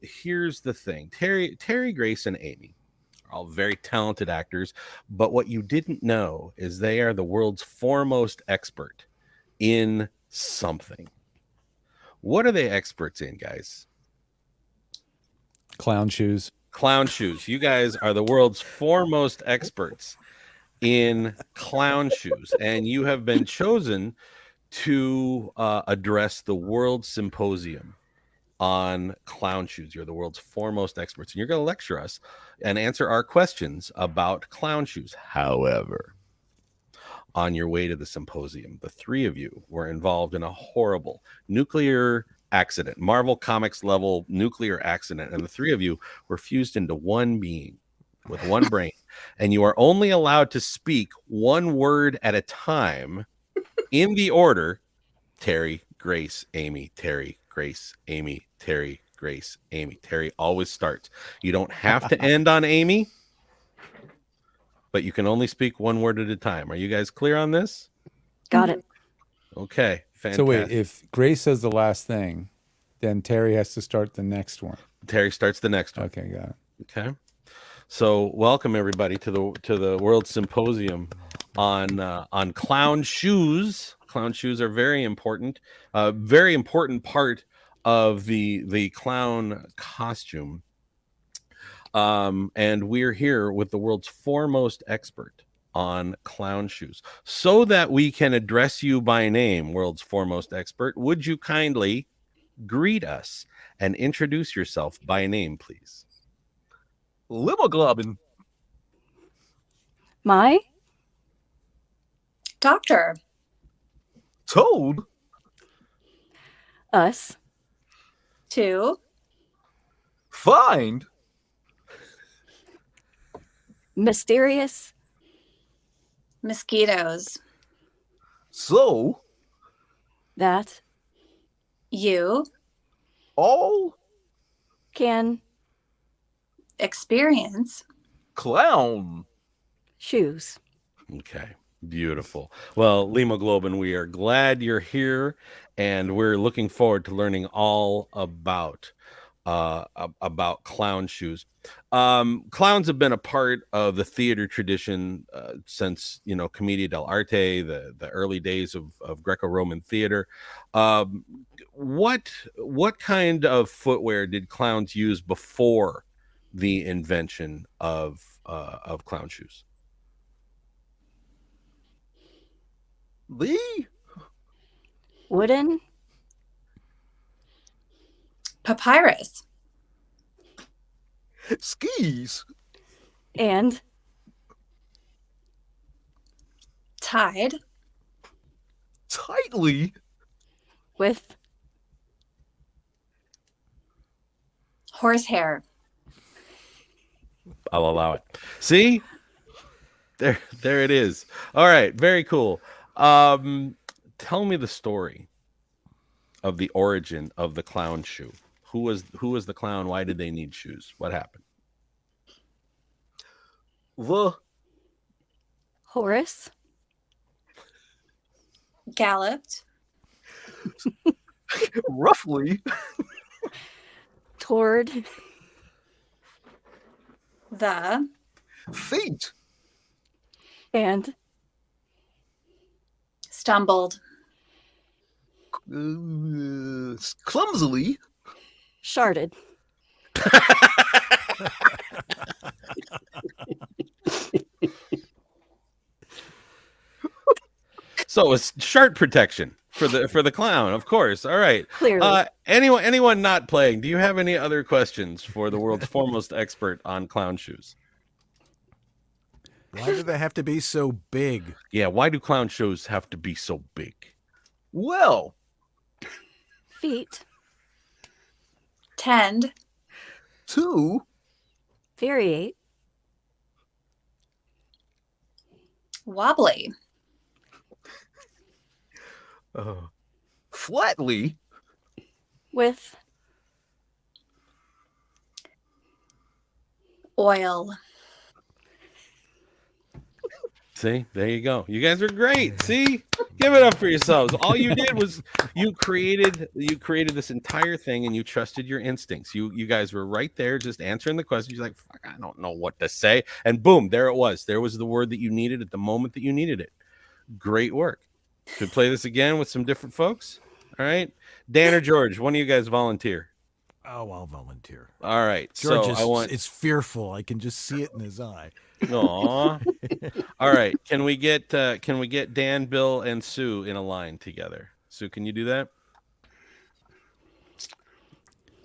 Here's the thing: Terry, Grace, and Amy are all very talented actors, but what you didn't know is they are the world's foremost expert in something. What are they experts in, guys? Clown shoes. Clown shoes. You guys are the world's foremost experts in clown shoes, and you have been chosen to address the World Symposium on clown shoes. You're the world's foremost experts, and you're going to lecture us and answer our questions about clown shoes. However, on your way to the symposium, the three of you were involved in a horrible nuclear accident, Marvel Comics level nuclear accident, and the three of you were fused into one being with one brain, and you are only allowed to speak one word at a time in the order Terry, Grace, Amy, Terry, Grace, Amy, Terry, Grace, Amy. Terry always starts. You don't have to end on Amy, but you can only speak one word at a time. Are you guys clear on this? Got it. Okay, fantastic. So wait, if Grace says the last thing, then Terry has to start the next one. Terry starts the next one. Okay, got it. Okay. So welcome everybody to the World Symposium on clown shoes. Clown shoes are very important part of the clown costume. And we're here with the world's foremost expert on clown shoes. So that we can address you by name, world's foremost expert, would you kindly greet us and introduce yourself by name, please? Limoglobbin. My Doctor. Toad. us 2. Find. mysterious Mosquitoes. So that You. all can Experience. Clown. Shoes. Okay, beautiful. Well, Lemoglobin, we are glad you're here, and we're looking forward to learning all about clown shoes. Clowns have been a part of the theater tradition since, Commedia dell'arte, the early days of Greco-Roman theater. What kind of footwear did clowns use before the invention of clown shoes? Lee? Wooden. Papyrus. Skis. And Tied. Tightly. with Horsehair. I'll allow it. See? There it is. All right, very cool. Tell me the story of the origin of the clown shoe. Who was the clown? Why did they need shoes? What happened? Horace. Galloped. Roughly. Toward The Feet. and stumbled. Clumsily. sharded. So it's shark protection for the clown, of course. All right. Clearly. Anyone not playing, do you have any other questions for the world's foremost expert on clown shoes? Why do they have to be so big? Yeah, why do clown shoes have to be so big? Well, Feet. Tend. to Variate. Wobbly. flatly. With Oil. See, there you go. You guys are great. See, give it up for yourselves. All you did was you created this entire thing, and you trusted your instincts. You guys were right there, just answering the questions. You're like, fuck, I don't know what to say, and boom, there it was. There was the word that you needed at the moment that you needed it. Great work. Should play this again with some different folks. All right, Dan or George, one of you guys volunteer. Oh, I'll volunteer. All right, George so is fearful. I can just see it in his eye. Aw. All right. Can we get Dan, Bill, and Sue in a line together? Sue, can you do that?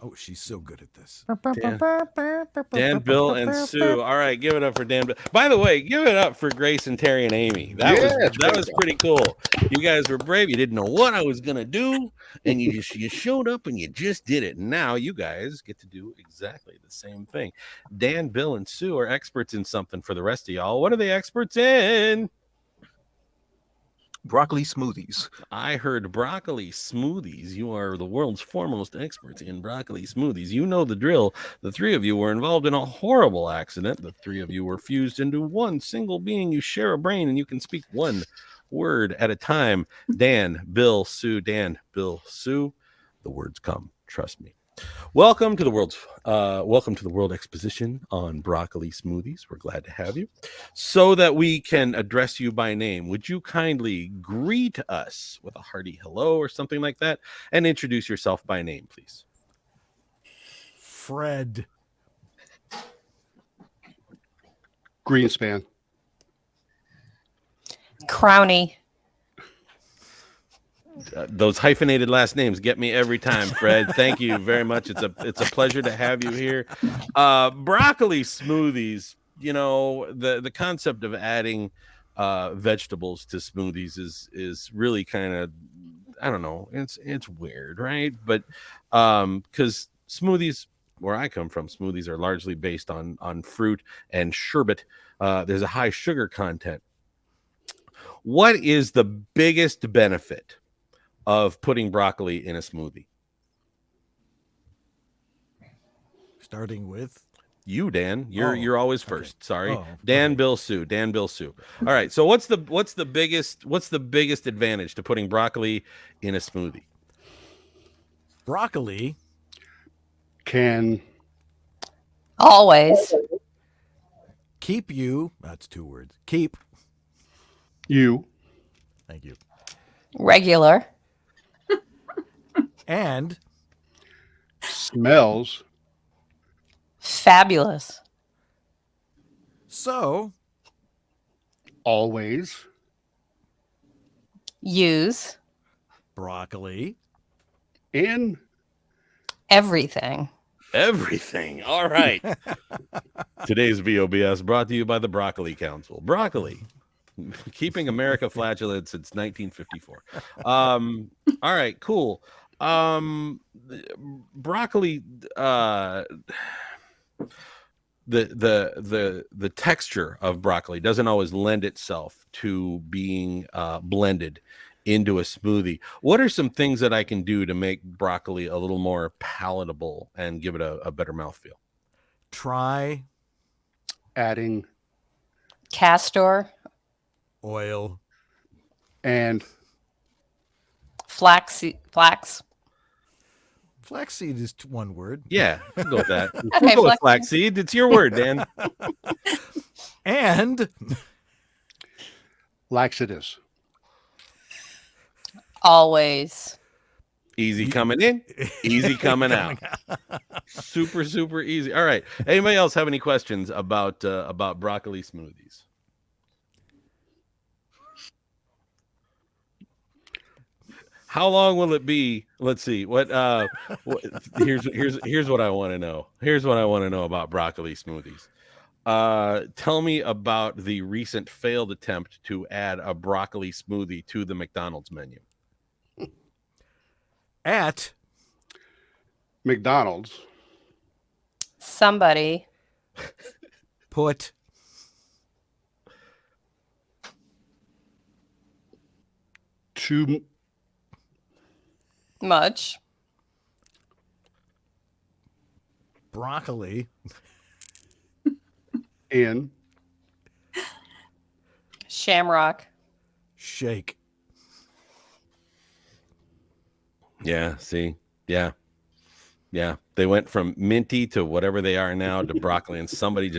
Oh, she's so good at this. Dan, Bill, and Sue. All right, give it up for Dan. By the way, give it up for Grace and Terry and Amy. That was pretty cool. You guys were brave. You didn't know what I was gonna do, and you showed up and you just did it. Now you guys get to do exactly the same thing. Dan, Bill, and Sue are experts in something. For the rest of y'all, what are they experts in? Broccoli smoothies. I heard broccoli smoothies. You are the world's foremost experts in broccoli smoothies. You know the drill. The three of you were involved in a horrible accident. The three of you were fused into one single being. You share a brain and you can speak one word at a time. Dan, Bill, Sue. Dan, Bill, Sue. The words come. Trust me. Welcome to the World Exposition on broccoli smoothies. We're glad to have you. So that we can address you by name, would you kindly greet us with a hearty hello or something like that, and introduce yourself by name, please? Fred. Greenspan. Crowny. Those hyphenated last names get me every time, Fred. Thank you very much. It's a pleasure to have you here. Broccoli smoothies. You know, the concept of adding vegetables to smoothies is really kind of, I don't know, it's weird, right? But because smoothies, where I come from, smoothies are largely based on fruit and sherbet. There's a high sugar content. What is the biggest benefit of putting broccoli in a smoothie? Starting with? You, Dan. You're always first. Sorry. Oh, Dan, okay. Bill, Sue. Dan, Bill, Sue. All right. So what's the biggest advantage to putting broccoli in a smoothie? Broccoli Can Always. keep you. That's 2 words. Keep. you Thank you. Regular. And smells Fabulous. so always Use broccoli. in everything. Everything. All right. Today's VOBS brought to you by the Broccoli Council. Broccoli, keeping America flatulent since 1954. All right, cool. Broccoli. The texture of broccoli doesn't always lend itself to being blended into a smoothie. What are some things that I can do to make broccoli a little more palatable and give it a better mouthfeel? Try adding Castor. oil. and Flax. Flaxseed is 1 word. Yeah, I'll go with that. Okay, We'll go with flaxseed. flaxseed. It's your word, Dan. And laxatives. Always. Easy coming in, easy coming out. Super, super easy. All right. Anybody else have any questions about broccoli smoothies? How long will it be? Let's see. Here's what I want to know. Here's what I want to know about broccoli smoothies. Tell me about the recent failed attempt to add a broccoli smoothie to the McDonald's menu. at McDonald's Somebody. put too Much. broccoli in Shamrock. shake. Yeah, see? Yeah. They went from minty to whatever they are now to broccoli, and somebody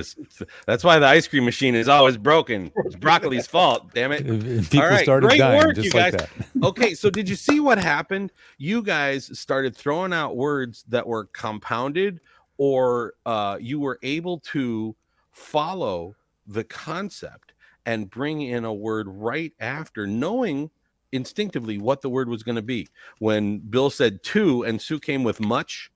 that's why the ice cream machine is always broken. It's broccoli's fault, damn it. People All right, started great dying work, just you like guys. that. Okay, so did you see what happened? You guys started throwing out words that were compounded, or you were able to follow the concept and bring in a word right after, knowing instinctively what the word was going to be. When Bill said to and Sue came with much,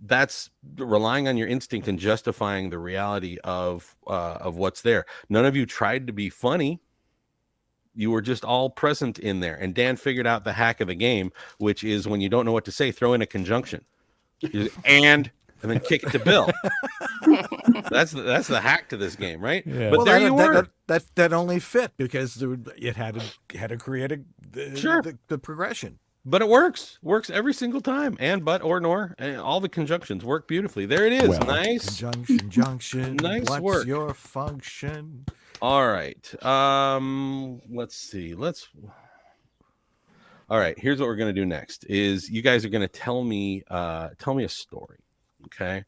that's relying on your instinct and justifying the reality of what's there. None of you tried to be funny. You were just all present in there. And Dan figured out the hack of the game, which is when you don't know what to say, throw in a conjunction. And then kick it to Bill. That's the hack to this game, right? Yeah. But there you were. That only fit because it had to create the progression. But it works every single time. And, but, or, nor, and all the conjunctions work beautifully. There it is. Well, nice. Conjunction, junction. Nice What's work. your function? All right. Let's see. All right. Here's what we're going to do next is you guys are going to tell me a story. Okay.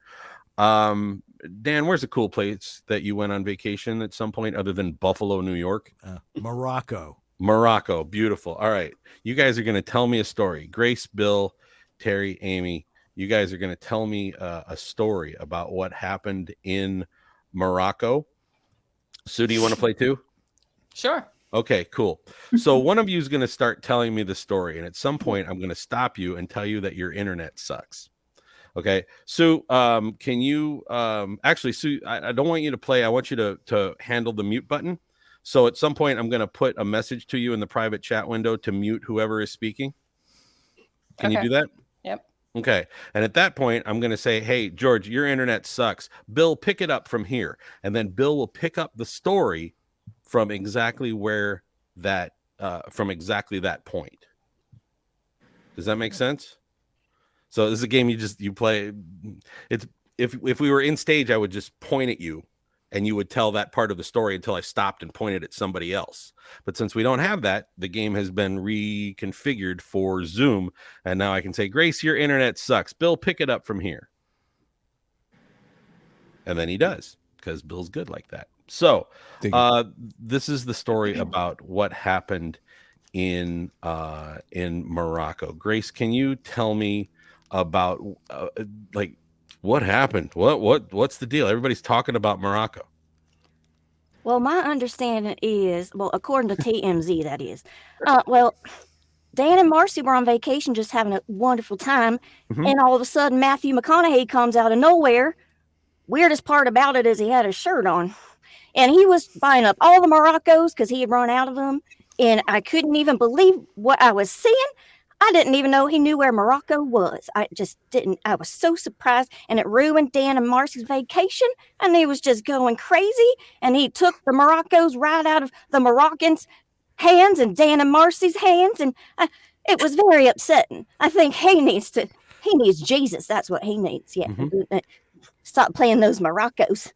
Dan, where's a cool place that you went on vacation at some point other than Buffalo, New York? Morocco. Morocco. Beautiful. All right. You guys are going to tell me a story. Grace, Bill, Terry, Amy, you guys are going to tell me a story about what happened in Morocco. Sue, do you want to play too? Sure. Okay, cool. So one of you is going to start telling me the story, and at some point I'm going to stop you and tell you that your internet sucks. Okay. Sue, can you actually, Sue, I don't want you to play. I want you to handle the mute button. So at some point, I'm going to put a message to you in the private chat window to mute whoever is speaking. Can you do that? Yep. Okay. And at that point, I'm going to say, hey, George, your internet sucks. Bill, pick it up from here. And then Bill will pick up the story from exactly where that, from exactly that point. Does that make sense? So this is a game you play. if we were in stage, I would just point at you and you would tell that part of the story until I stopped and pointed at somebody else. But since we don't have that, the game has been reconfigured for Zoom. And now I can say, Grace, your internet sucks. Bill, pick it up from here. And then he does, because Bill's good like that. So this is the story about what happened in Morocco. Grace, can you tell me about like what happened? What's the deal? Everybody's talking about Morocco. Well, my understanding is, well, according to TMZ, that is, well, Dan and Marcy were on vacation just having a wonderful time. Mhm. And all of a sudden, Matthew McConaughey comes out of nowhere. Weirdest part about it is he had his shirt on. And he was buying up all the Moroccos because he had run out of them. And I couldn't even believe what I was seeing. I didn't even know he knew where Morocco was. I just didn't. I was so surprised. And it ruined Dan and Marcy's vacation. And he was just going crazy. And he took the Moroccos right out of the Moroccans' hands and Dan and Marcy's hands. And it was very upsetting. I think he needs Jesus. That's what he needs. Yeah. Mhm. Stop playing those Moroccos.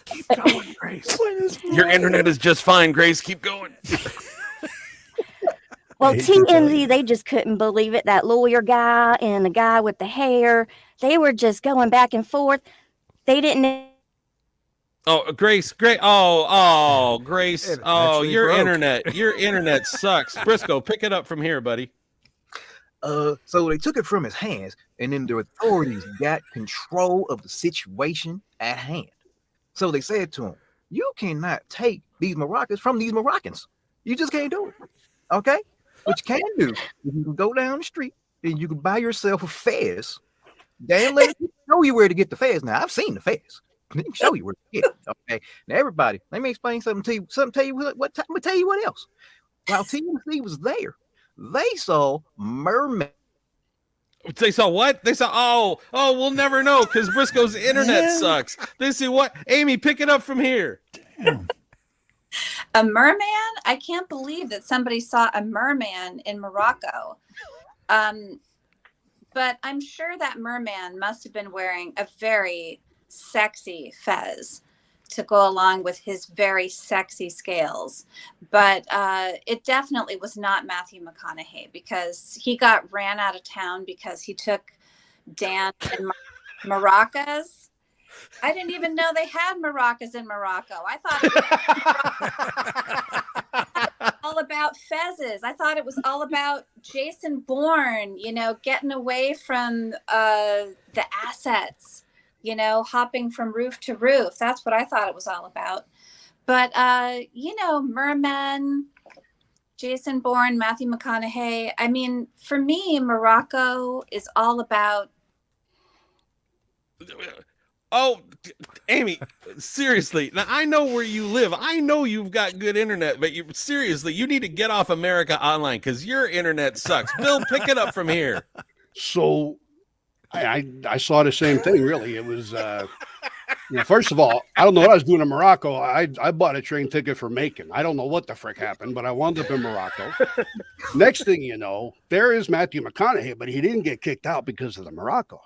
Keep going, Grace. Your internet is just fine, Grace. Keep going. Well, TMZ, they just couldn't believe it. That lawyer guy and the guy with the hair, they were just going back and forth. They didn't. Oh, Grace. Oh, Grace. It Oh, actually your broke. internet sucks. Briscoe, pick it up from here, buddy. So they took it from his hands, and then the authorities got control of the situation at hand. So they said to him, you cannot take these Moroccans from these Moroccans. You just can't do it. Okay? What you can do is you can go down the street and you can buy yourself a fez. Dan let me show you where to get the fez. Now, I've seen the fez. Let me show you where to get it. Okay. Now, everybody, let me explain something to you. I'm gonna tell you what else. While TMZ was there, they saw mermaids. They saw what? They saw, we'll never know because Briscoe's internet sucks. They see what? Amy, pick it up from here. Damn. A merman? I can't believe that somebody saw a merman in Morocco. But I'm sure that merman must have been wearing a very sexy fez to go along with his very sexy scales. But it definitely was not Matthew McConaughey because he got ran out of town because he took Dan and maracas. I didn't even know they had maracas in Morocco. I thought it was all about fezzes. I thought it was all about Jason Bourne, getting away from the assets, hopping from roof to roof. That's what I thought it was all about. But, mermen, Jason Bourne, Matthew McConaughey. I mean, for me, Morocco is all about. Oh, Amy, seriously. Now, I know where you live. I know you've got good internet, but you need to get off America Online because your internet sucks. Bill, pick it up from here. So I saw the same thing, really. It was, first of all, I don't know what I was doing in Morocco. I bought a train ticket for Macon. I don't know what the frick happened, but I wound up in Morocco. Next thing you know, there is Matthew McConaughey, but he didn't get kicked out because of the Moroccos.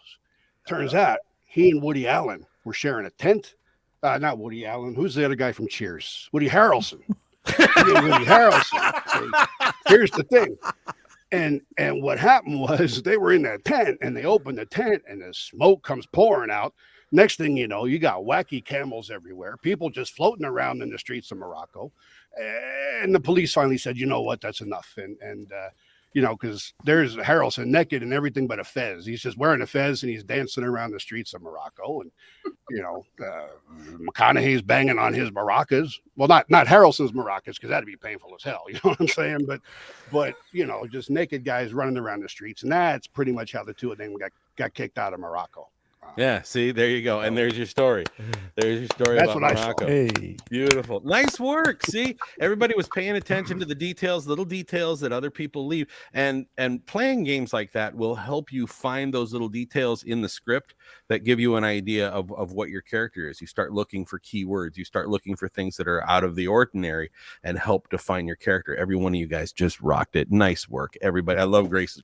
Turns out he and Woody Allen were sharing a tent. Not Woody Allen. Who's the other guy from Cheers? Woody Harrelson. He and Woody Harrelson. Here's the thing. And what happened was they were in that tent and they opened the tent and the smoke comes pouring out. Next thing you know, you got wacky camels everywhere, people just floating around in the streets of Morocco. And the police finally said, you know what, that's enough. And because there's Harrelson naked and everything but a fez. He's just wearing a fez and he's dancing around the streets of Morocco. And, McConaughey's banging on his maracas. Well, not Harrelson's maracas, because that'd be painful as hell. You know what I'm saying? But just naked guys running around the streets. And that's pretty much how the two of them got kicked out of Morocco. Yeah, see, there you go. And there's your story. There's your story That's about what I saw. Morocco. Hey, Beautiful. Nice work. See, everybody was paying attention to the details, little details that other people leave. And playing games like that will help you find those little details in the script that give you an idea of what your character is. You start looking for keywords. You start looking for things that are out of the ordinary and help define your character. Every one of you guys just rocked it. Nice work, everybody. I love Grace's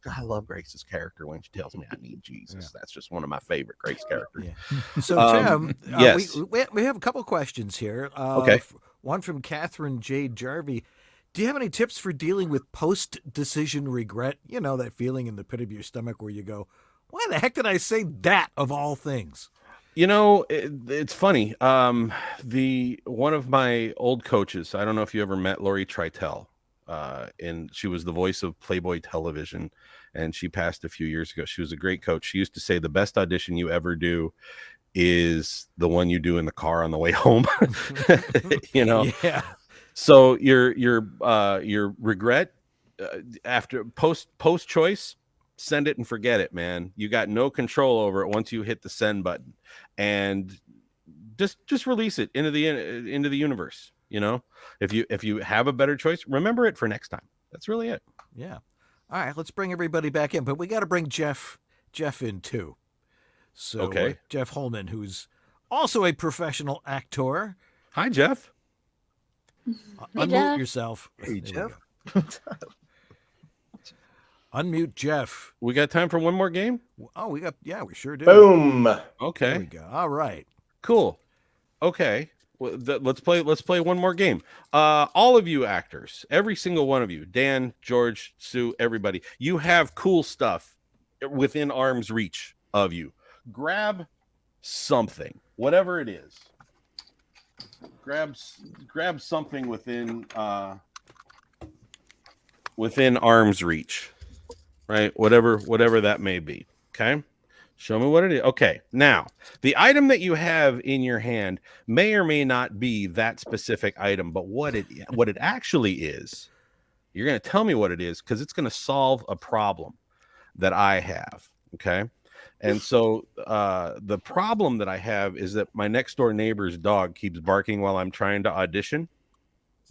character when she tells me I need Jesus. That's just one of my favorite Grace characters. Yeah. So, Tim, yes. we have a couple questions here. Okay. One from Catherine J. Jarvie. Do you have any tips for dealing with post-decision regret? You know, that feeling in the pit of your stomach where you go, why the heck did I say that of all things? You know, it's funny. One of my old coaches, I don't know if you ever met Lori Tritel, and she was the voice of Playboy Television, and she passed a few years ago. She was a great coach. She used to say the best audition you ever do is the one you do in the car on the way home. You know? Yeah. So your regret after post choice, send it and forget it, man. You got no control over it once you hit the send button, and just release it into the universe. You know, if you have a better choice, remember it for next time. That's really it. Yeah. All right, let's bring everybody back in, but we got to bring Jeff in too. So Okay. Jeff Holman, who's also a professional actor. Hi, Jeff. Unmute Jeff. yourself. Hey, There we Jeff. go. Unmute Jeff. We got time for one more game? Oh, we sure do. Boom. There Okay. we go. All right. Cool. Okay. Well, let's play one more game. All of you actors, every single one of you, Dan, George, Sue, everybody, you have cool stuff within arm's reach of you. Grab something, whatever it is. Grab something within arm's reach, right? Whatever that may be. Okay. Show me what it is. Okay. Now, the item that you have in your hand may or may not be that specific item, but what it actually is, you're going to tell me what it is because it's going to solve a problem that I have. Okay. And so the problem that I have is that my next door neighbor's dog keeps barking while I'm trying to audition.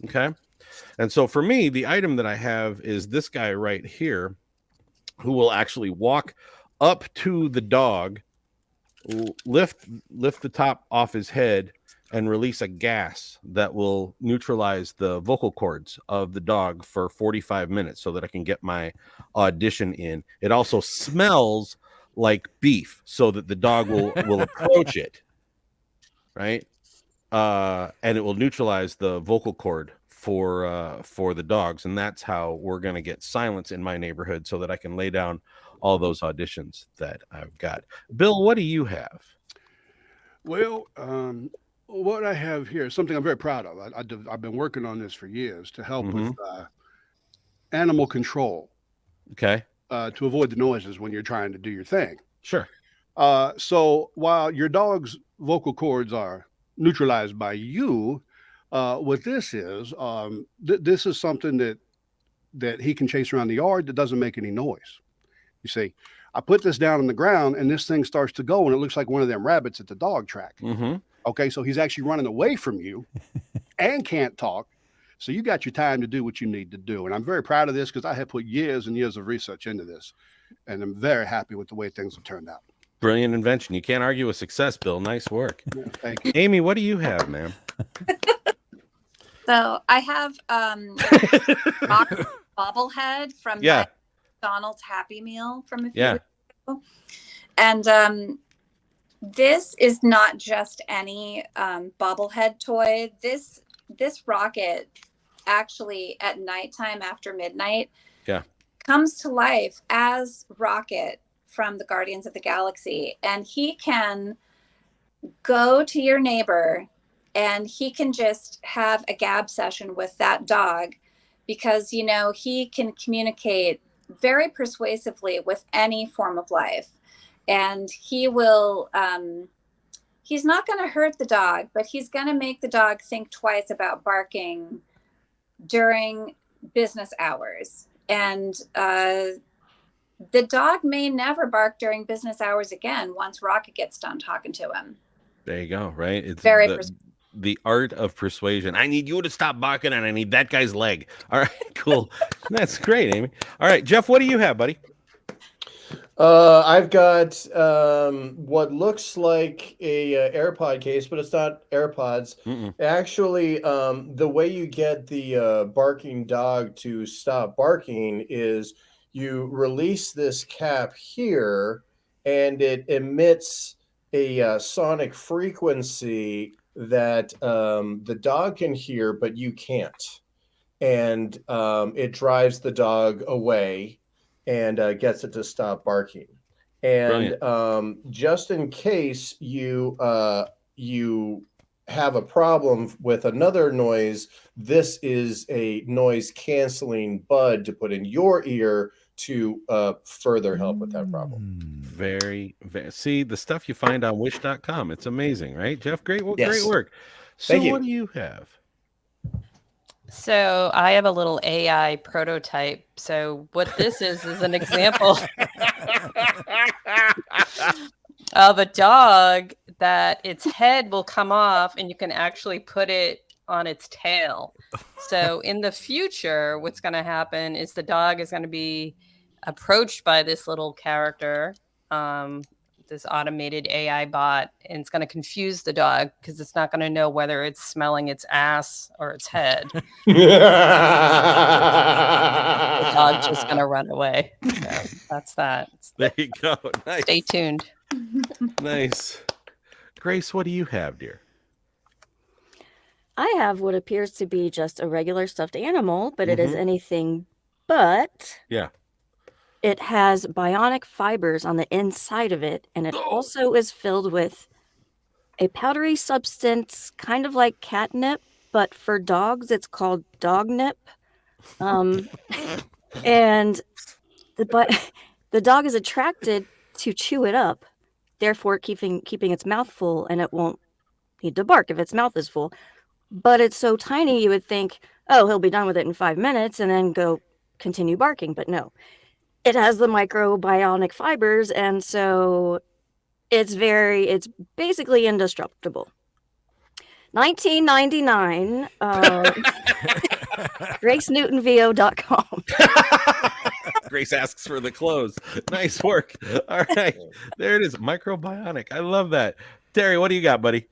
Okay. And so for me, the item that I have is this guy right here who will actually walk up to the dog, lift the top off his head, and release a gas that will neutralize the vocal cords of the dog for 45 minutes so that I can get my audition in. It also smells like beef so that the dog will approach it, right? And it will neutralize the vocal cord for the dogs. And that's how we're going to get silence in my neighborhood so that I can lay down all those auditions that I've got. Bill, what do you have? Well, what I have here is something I'm very proud of. I've been working on this for years to help with animal control. Okay. To avoid the noises when you're trying to do your thing. Sure. So while your dog's vocal cords are neutralized by you, what this is, this is something that he can chase around the yard that doesn't make any noise. You see, I put this down on the ground and this thing starts to go and it looks like one of them rabbits at the dog track. Mm-hmm. Okay, so he's actually running away from you and can't talk. So you got your time to do what you need to do. And I'm very proud of this because I have put years and years of research into this. And I'm very happy with the way things have turned out. Brilliant invention. You can't argue with success, Bill. Nice work. Yeah, thank you. Amy, what do you have, ma'am? So I have bobblehead from the McDonald's Happy Meal from a few weeks ago. And this is not just any bobblehead toy. This rocket actually at nighttime after midnight comes to life as Rocket from the Guardians of the Galaxy. And he can go to your neighbor and he can just have a gab session with that dog because, you know, he can communicate very persuasively with any form of life. And he will, he's not going to hurt the dog, but he's going to make the dog think twice about barking during business hours. And the dog may never bark during business hours again once Rocket gets done talking to him. There you go. Right. It's Very the art of persuasion. I need you to stop barking and I need that guy's leg. All right, cool. That's great, Amy. All right, Jeff, what do you have, buddy? I've got what looks like a AirPod case, but it's not AirPods. Actually, the way you get the barking dog to stop barking is you release this cap here, and it emits a sonic frequency that the dog can hear, but you can't. And it drives the dog away and gets it to stop barking. And just in case you have a problem with another noise, this is a noise canceling bud to put in your ear to further help with that problem. Very, very. See the stuff you find on wish.com. It's amazing, right, Jeff? Great Yes. Great work. So Thank you. what do you have? So I have a little AI prototype. So what this is an example of a dog that its head will come off and you can actually put it on its tail. So in the future, what's going to happen is the dog is going to be approached by this little character, this automated AI bot, and it's going to confuse the dog because it's not going to know whether it's smelling its ass or its head. The dog's just going to run away. So that's that. There you go. Nice. Stay tuned. Nice. Grace, what do you have, dear? I have what appears to be just a regular stuffed animal, but it is anything but. Yeah. It has bionic fibers on the inside of it, and it also is filled with a powdery substance, kind of like catnip, but for dogs, it's called dog nip. And the dog is attracted to chew it up, therefore keeping its mouth full, and it won't need to bark if its mouth is full. But it's so tiny, you would think, oh, he'll be done with it in 5 minutes and then go continue barking. But no, it has the microbionic fibers, and so it's basically indestructible. 1999, GraceNewtonVO.com. Grace asks for the clothes. Nice work. All right. There it is. Microbionic. I love that. Terry, what do you got, buddy?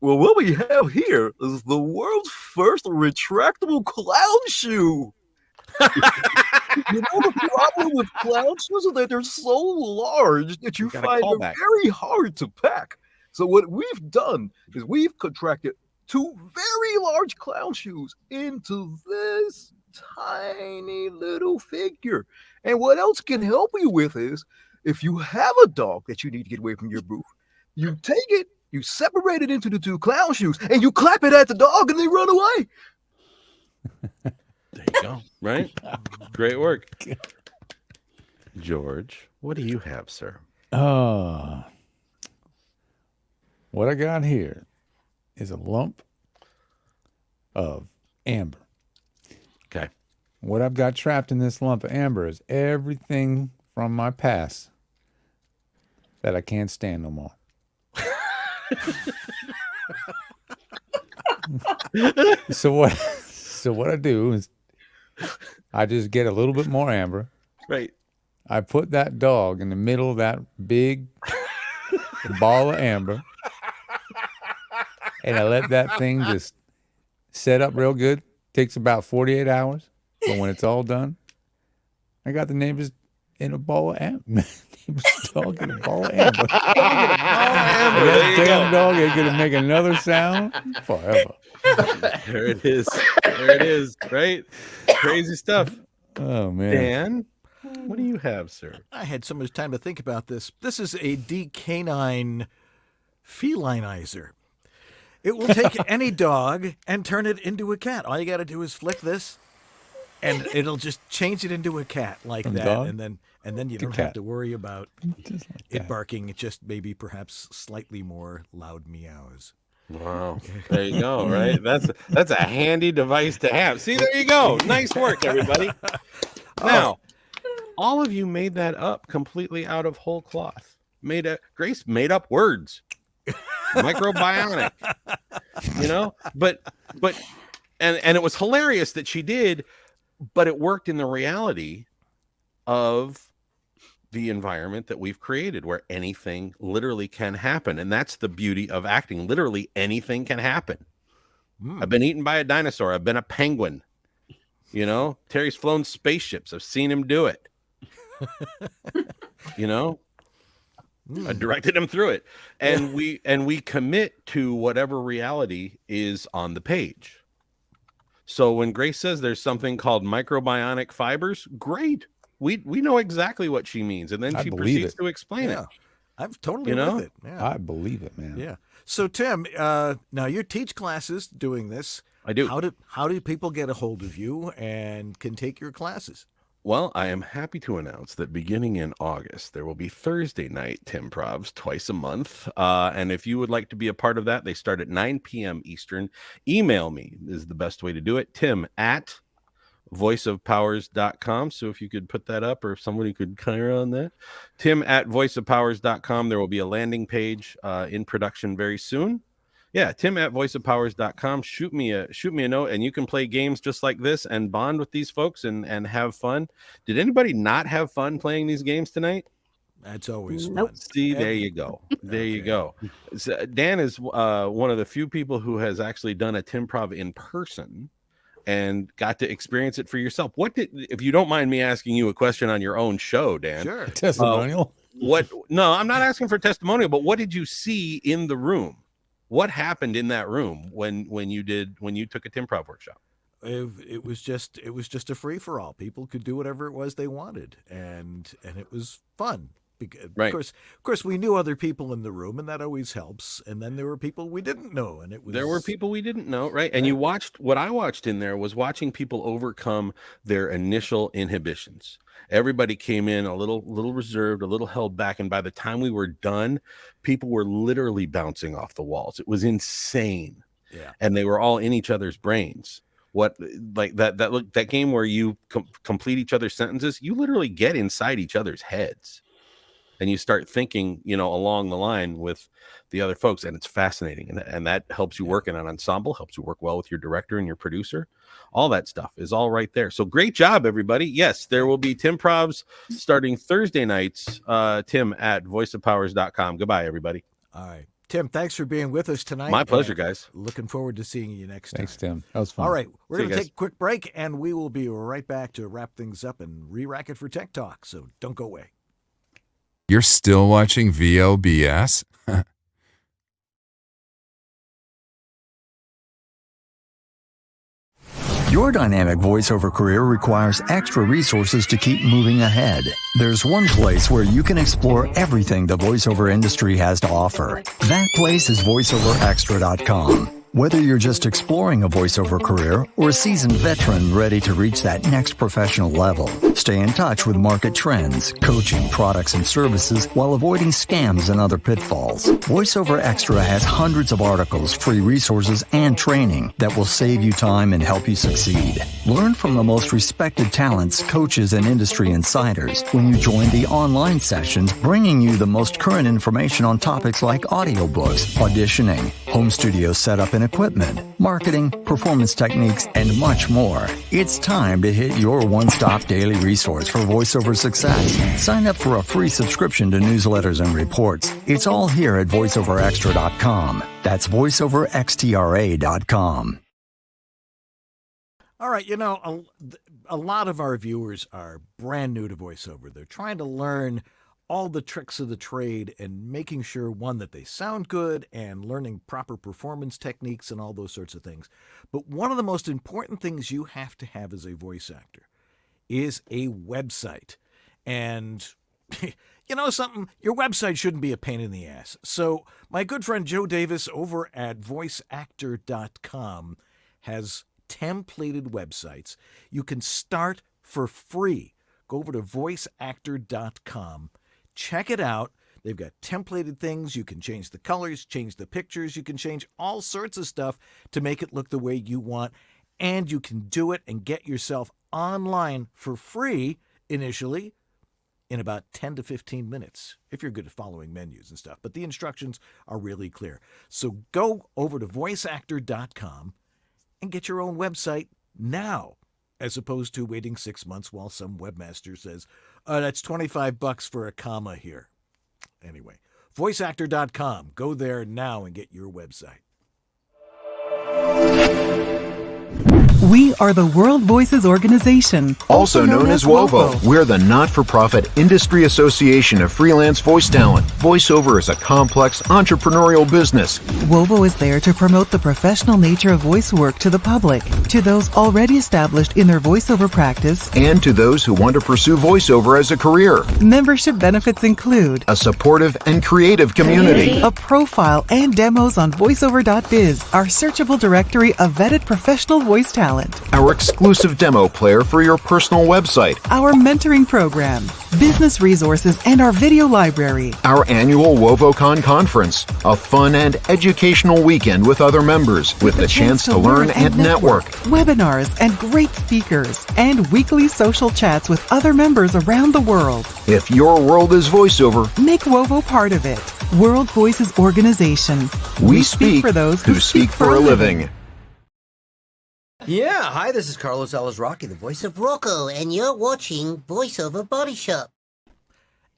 Well, what we have here is the world's first retractable clown shoe. You know the problem with clown shoes is that they're so large that you find them very hard to pack. So what we've done is we've contracted 2 very large clown shoes into this tiny little figure. And what else can help you with is if you have a dog that you need to get away from your booth, you take it, you separate it into the 2 clown shoes, and you clap it at the dog and they run away. There you go. Right? Great work. George, what do you have, sir? What I got here is a lump of amber. Okay. What I've got trapped in this lump of amber is everything from my past that I can't stand no more. So what I do is I just get a little bit more amber. Right. I put that dog in the middle of that big ball of amber, and I let that thing just set up real good. Takes about 48 hours, but when it's all done, I got the neighbors in a ball of amber. Neighbor's dog in a ball of amber. That damn dog ain't gonna make another sound forever. There it is. There it is. Right? Crazy stuff. Oh man. Dan, what do you have, sir? I had so much time to think about this. This is a decanine felinizer. It will take any dog and turn it into a cat. All you got to do is flick this, and it'll just change it into a cat like From that. dog And then you don't cat. have to worry about Just like it that. barking. It just maybe perhaps slightly more loud meows. Wow. There you go, right? That's a handy device to have. See, there you go. Nice work, everybody. Now, all of you made that up completely out of whole cloth. Grace made up words. Microbionic. But it was hilarious that she did, but it worked in the reality of the environment that we've created, where anything literally can happen. And that's the beauty of acting. Literally anything can happen. I've been eaten by a dinosaur. I've been a penguin. Terry's flown spaceships. I've seen him do it. I directed him through it. And we commit to whatever reality is on the page. So when Grace says there's something called microbionic fibers, great. We know exactly what she means. And then she proceeds to explain it. I'm totally with it. Yeah. I believe it, man. Yeah. So Tim, now you teach classes doing this. I do. How do people get a hold of you and can take your classes? Well, I am happy to announce that beginning in August, there will be Thursday night Timprovs twice a month. And if you would like to be a part of that, they start at 9 p.m. Eastern. Email me is the best way to do it. Tim@voiceofpowers.com. So if you could put that up, or if somebody could clear on that. Tim@voiceofpowers.com. There will be a landing page in production very soon. Yeah, Tim@voiceofpowers.com. Shoot me a note, and you can play games just like this and bond with these folks and have fun. Did anybody not have fun playing these games tonight? That's always Nope. fun. See, there you go. There you go. So Dan is one of the few people who has actually done a Timprov in person and got to experience it for yourself. If you don't mind me asking you a question on your own show, Dan? Sure. Testimonial. No, I'm not asking for testimonial, but what did you see in the room? What happened in that room when you took a Timprov workshop? It was just a free for all. People could do whatever it was they wanted, and it was fun. Right. Of course, we knew other people in the room, and that always helps. And then there were people we didn't know, and there were people we didn't know, right? And you watched what I watched in there was watching people overcome their initial inhibitions. Everybody came in a little reserved, a little held back, and by the time we were done, people were literally bouncing off the walls. It was insane. Yeah. And they were all in each other's brains. That game where you complete each other's sentences, you literally get inside each other's heads. And you start thinking, along the line with the other folks, and it's fascinating. And that helps you work in an ensemble, helps you work well with your director and your producer. All that stuff is all right there. So great job, everybody. Yes, there will be Timprovs starting Thursday nights. Tim@voiceofpowers.com. Goodbye, everybody. All right. Tim, thanks for being with us tonight. My pleasure, guys. Looking forward to seeing you next time. Thanks, Tim. That was fun. All right. We're going to guys. take a quick break, and we will be right back to wrap things up and re-rack it for Tech Talk. So don't go away. You're still watching VOBS? Your dynamic voiceover career requires extra resources to keep moving ahead. There's one place where you can explore everything the voiceover industry has to offer. That place is voiceoverextra.com. Whether you're just exploring a voiceover career or a seasoned veteran ready to reach that next professional level, stay in touch with market trends, coaching, products, and services while avoiding scams and other pitfalls. VoiceOver Extra has hundreds of articles, free resources, and training that will save you time and help you succeed. Learn from the most respected talents, coaches, and industry insiders when you join the online sessions, bringing you the most current information on topics like audiobooks, auditioning, home studio setup and equipment, marketing, performance techniques, and much more. It's time to hit your one-stop daily resource for voiceover success. Sign up for a free subscription to newsletters and reports. It's all here at voiceoverextra.com. That's voiceoverextra.com. All right, a lot of our viewers are brand new to voiceover. They're trying to learn all the tricks of the trade and making sure, one, that they sound good and learning proper performance techniques and all those sorts of things. But one of the most important things you have to have as a voice actor is a website. And something, your website shouldn't be a pain in the ass. So my good friend Joe Davis over at voiceactor.com has templated websites. You can start for free. Go over to voiceactor.com. Check it out. They've got templated things. You can change the colors, change the pictures. You can change all sorts of stuff to make it look the way you want. And you can do it and get yourself online for free initially in about 10 to 15 minutes, if you're good at following menus and stuff. But the instructions are really clear. So go over to voiceactor.com and get your own website now, as opposed to waiting 6 months while some webmaster says, that's $25 for a comma here. Anyway, voiceactor.com. Go there now and get your website. We are the World Voices Organization, also known as WOVO. We're the not-for-profit industry association of freelance voice talent. Voiceover is a complex entrepreneurial business. WOVO is there to promote the professional nature of voice work to the public, to those already established in their voiceover practice, and to those who want to pursue voiceover as a career. Membership benefits include a supportive and creative community, a profile and demos on voiceover.biz, our searchable directory of vetted professional voice talent, our exclusive demo player for your personal website, our mentoring program, business resources, and our video library, our annual WOVOCon conference, a fun and educational weekend with other members with the chance to learn and network, webinars and great speakers, and weekly social chats with other members around the world. If your world is voiceover, make WOVO part of it. World Voices Organization. We speak for those who speak for a living. Yeah, hi, this is Carlos Alazraki, the voice of Rocco, and you're watching Voiceover Body Shop.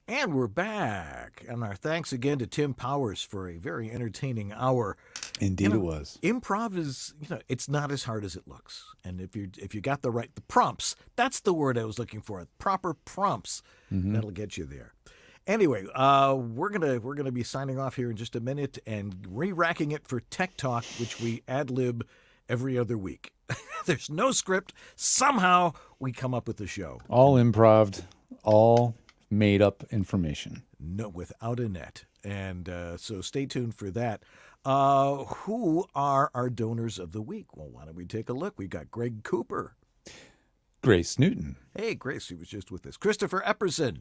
And we're back. And our thanks again to Tim Powers for a very entertaining hour. Indeed it was. Improv is, it's not as hard as it looks. And if you got the prompts, that's the word I was looking for. Proper prompts. That'll get you there. Anyway, we're gonna be signing off here in just a minute and re-racking it for Tech Talk, which we ad-lib every other week. There's no script. Somehow we come up with the show. All improv, all made up information. No, without a net. And so stay tuned for that. Who are our donors of the week? Well, why don't we take a look? We've got Greg Cooper. Grace Newton. Hey, Grace, he was just with us. Christopher Epperson.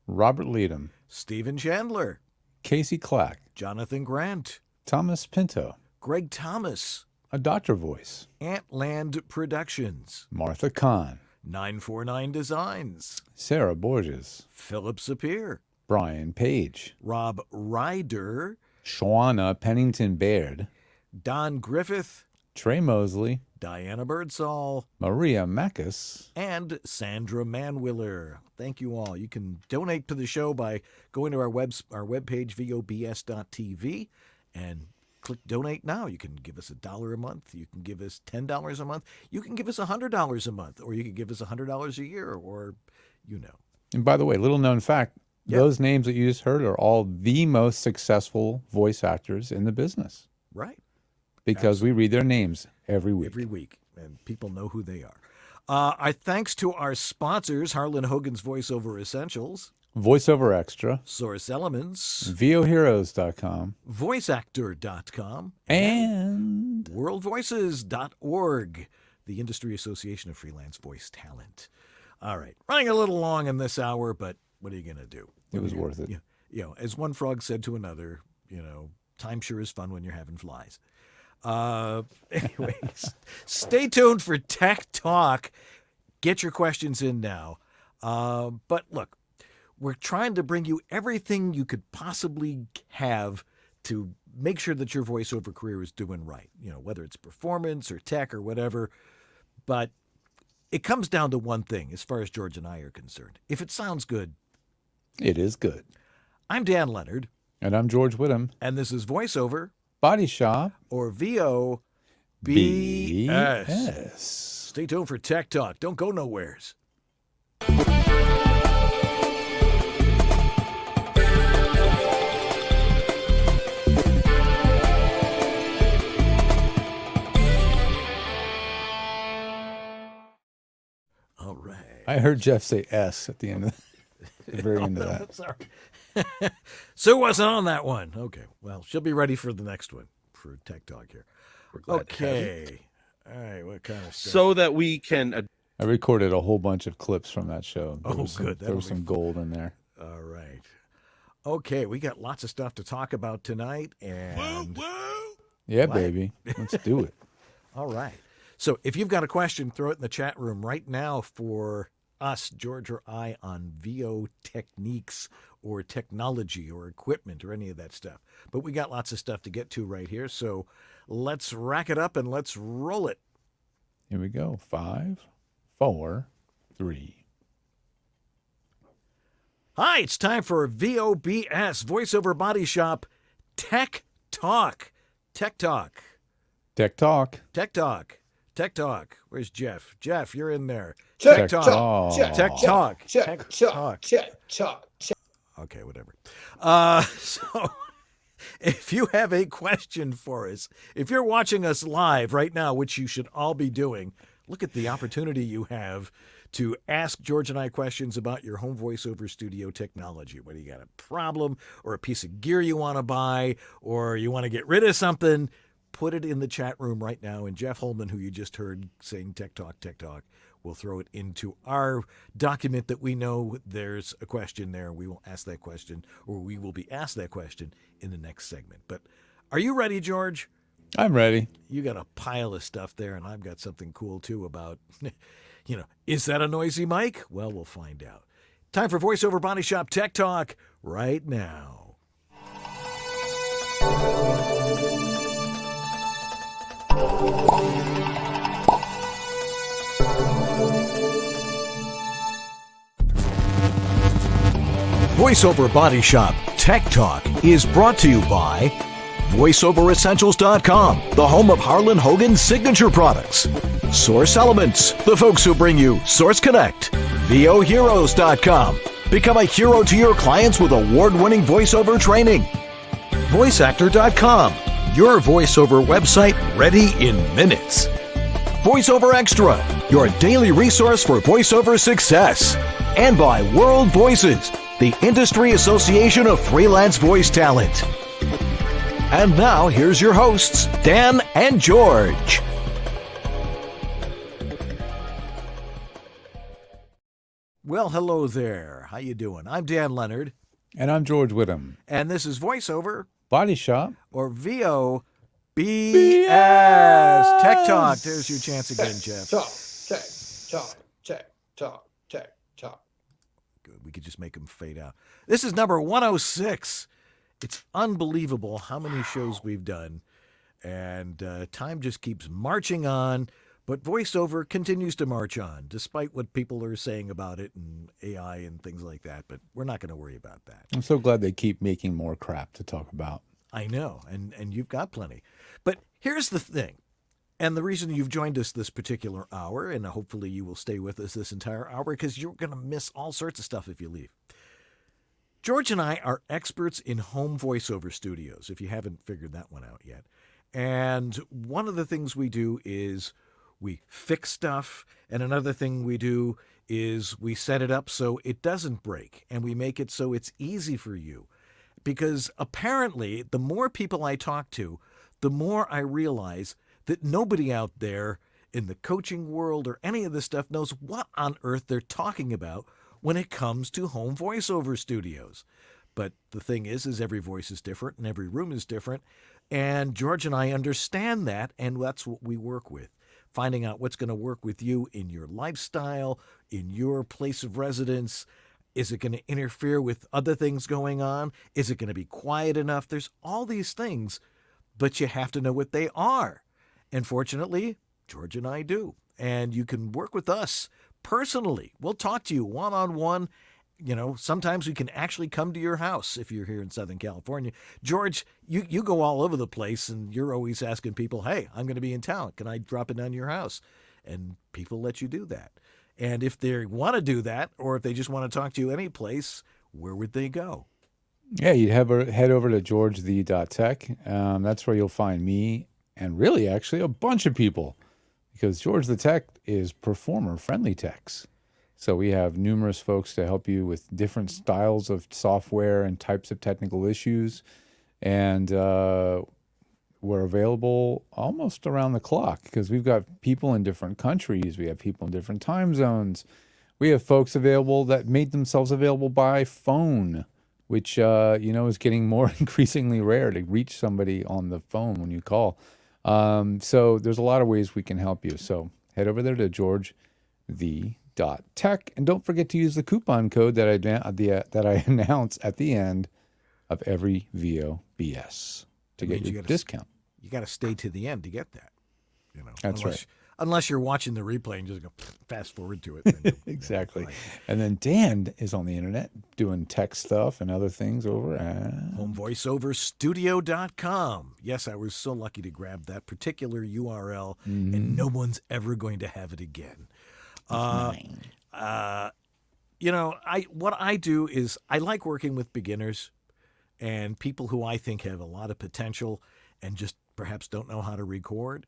Robert Leadham. Stephen Chandler. Casey Clack. Jonathan Grant. Thomas Pinto. Greg Thomas. A Doctor Voice. Antland Productions. Martha Kahn. 949 Designs. Sarah Borges. Philip Sapir. Brian Page. Rob Ryder. Shawana Pennington Baird. Don Griffith. Trey Mosley. Diana Birdsall. Maria Mackis. And Sandra Manwiller. Thank you all. You can donate to the show by going to our webpage, VOBS.tv, and click donate now. You can give us $1 a month. You can give us $10 a month. You can give us $100 a month, or you can give us $100 a year, or And by the way, little known fact, those names that you just heard are all the most successful voice actors in the business. Right. Because we read their names every week. Every week, and people know who they are. Our thanks to our sponsors, Harlan Hogan's Voiceover Essentials. VoiceOver Extra. Source Elements. VOHeroes.com. VoiceActor.com. And WorldVoices.org, the Industry Association of Freelance Voice Talent. All right. Running a little long in this hour, but what are you going to do? It was worth it. As one frog said to another, time sure is fun when you're having flies. Anyways, stay tuned for Tech Talk. Get your questions in now. But look, we're trying to bring you everything you could possibly have to make sure that your voiceover career is doing right, whether it's performance or tech or whatever. But it comes down to one thing as far as George and I are concerned. If it sounds good, it is good. I'm Dan Leonard. And I'm George Whittam. And this is Voiceover Body Shop, or VOBS. Stay tuned for Tech Talk. Don't go nowheres. All right. I heard Jeff say S at the end of the very end of that. Sorry. Sue wasn't on that one. Okay. Well, she'll be ready for the next one for Tech Talk here. We're glad to have you. All right. What kind of stuff? So that we can. I recorded a whole bunch of clips from that show. Good. There was some gold in there. All right. Okay. We got lots of stuff to talk about tonight. And yeah, baby. Let's do it. All right. So if you've got a question, throw it in the chat room right now for us, George or I, on VO techniques or technology or equipment or any of that stuff. But we got lots of stuff to get to right here. So let's rack it up and let's roll it. Here we go. 5, 4, 3. Hi, it's time for VOBS, Voiceover Body Shop, Tech Talk. Tech Talk. Tech Talk. Tech Talk. Tech Talk. Where's Jeff? Jeff, you're in there. Tech Talk. Tech Talk. Check, Talk. check. Okay, whatever. So if you have a question for us, if you're watching us live right now, which you should all be doing, look at the opportunity you have to ask George and I questions about your home voiceover studio technology. Whether you got a problem or a piece of gear you want to buy or you want to get rid of something, put it in the chat room right now. And Jeff Holman, who you just heard saying Tech Talk, will throw it into our document that we know there's a question there. We will ask that question, or we will be asked that question in the next segment. But are you ready, George? I'm ready. You got a pile of stuff there, and I've got something cool, too, about, is that a noisy mic? Well, we'll find out. Time for VoiceOver Body Shop Tech Talk right now. VoiceOver Body Shop Tech Talk is brought to you by VoiceOverEssentials.com, the home of Harlan Hogan's signature products. Source Elements, the folks who bring you Source Connect. VOHeroes.com, become a hero to your clients with award-winning voiceover training. VoiceActor.com, your voiceover website ready in minutes. VoiceOver Extra, your daily resource for voiceover success. And by World Voices, the Industry Association of Freelance Voice Talent. And now, here's your hosts, Dan and George. Well, hello there. How you doing? I'm Dan Leonard. And I'm George Whittam. And this is VoiceOver Body Shop. Or VOBS. Tech Talk. There's your chance again, Jeff. Talk. Good. We could just make them fade out. This is number 106. It's unbelievable how many shows we've done. And time just keeps marching on. But VoiceOver continues to march on, despite what people are saying about it and AI and things like that. But we're not going to worry about that. I'm so glad they keep making more crap to talk about. I know, and you've got plenty. But here's the thing, and the reason you've joined us this particular hour, and hopefully you will stay with us this entire hour, because you're going to miss all sorts of stuff if you leave. George and I are experts in home voiceover studios, if you haven't figured that one out yet. And one of the things we do is we fix stuff, and another thing we do is we set it up so it doesn't break, and we make it so it's easy for you. Because apparently, the more people I talk to, the more I realize that nobody out there in the coaching world or any of this stuff knows what on earth they're talking about when it comes to home voiceover studios. But the thing is every voice is different and every room is different. And George and I understand that, and that's what we work with. Finding out what's going to work with you in your lifestyle, in your place of residence. Is it going to interfere with other things going on? Is it going to be quiet enough? There's all these things, but you have to know what they are. And fortunately, George and I do. And you can work with us personally. We'll talk to you one-on-one. Sometimes we can actually come to your house if you're here in Southern California. George, you go all over the place, and you're always asking people, hey, I'm going to be in town. Can I drop it down to your house? And people let you do that. And if they want to do that, or if they just want to talk to you any place, where would they go? Yeah, you'd head over to georgethe.tech. That's where you'll find me and really actually a bunch of people, because George the Tech is performer-friendly techs. So we have numerous folks to help you with different styles of software and types of technical issues. And we're available almost around the clock because we've got people in different countries. We have people in different time zones. We have folks available that made themselves available by phone, which, is getting more increasingly rare to reach somebody on the phone when you call. So there's a lot of ways we can help you. So head over there to georgethe.tech. Tech, and don't forget to use the coupon code that I announce at the end of every VOBS to get your discount. You got to stay to the end to get that. You know, That's right. Unless you're watching the replay and just go fast forward to it. Exactly. And then Dan is on the internet doing tech stuff and other things over at homevoiceoverstudio.com. Yes, I was so lucky to grab that particular URL, and no one's ever going to have it again. You know, what I do is I like working with beginners and people who I think have a lot of potential and just perhaps don't know how to record.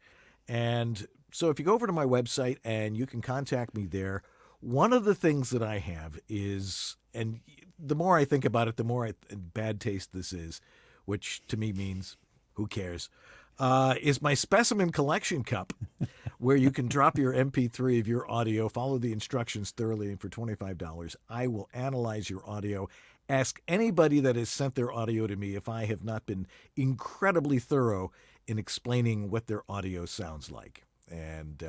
And so if you go over to my website and you can contact me there, one of the things that I have is, and the more I think about it, the more bad taste this is, which to me means who cares, is my specimen collection cup, where you can drop your MP3 of your audio, follow the instructions thoroughly, and for $25, I will analyze your audio. Ask anybody that has sent their audio to me if I have not been incredibly thorough in explaining what their audio sounds like. And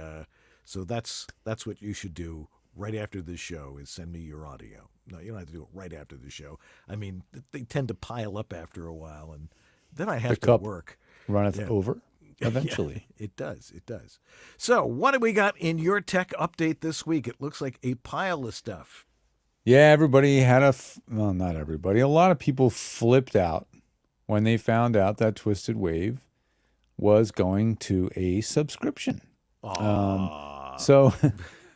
so that's what you should do right after this show, is send me your audio. No, you don't have to do it right after the show. I mean, they tend to pile up after a while, and then I have to work. Runneth over eventually. Yeah, it does. It does. So what do we got in your tech update this week? It looks like a pile of stuff. Yeah, everybody had well, not everybody. A lot of people flipped out when they found out that Twisted Wave was going to a subscription. So,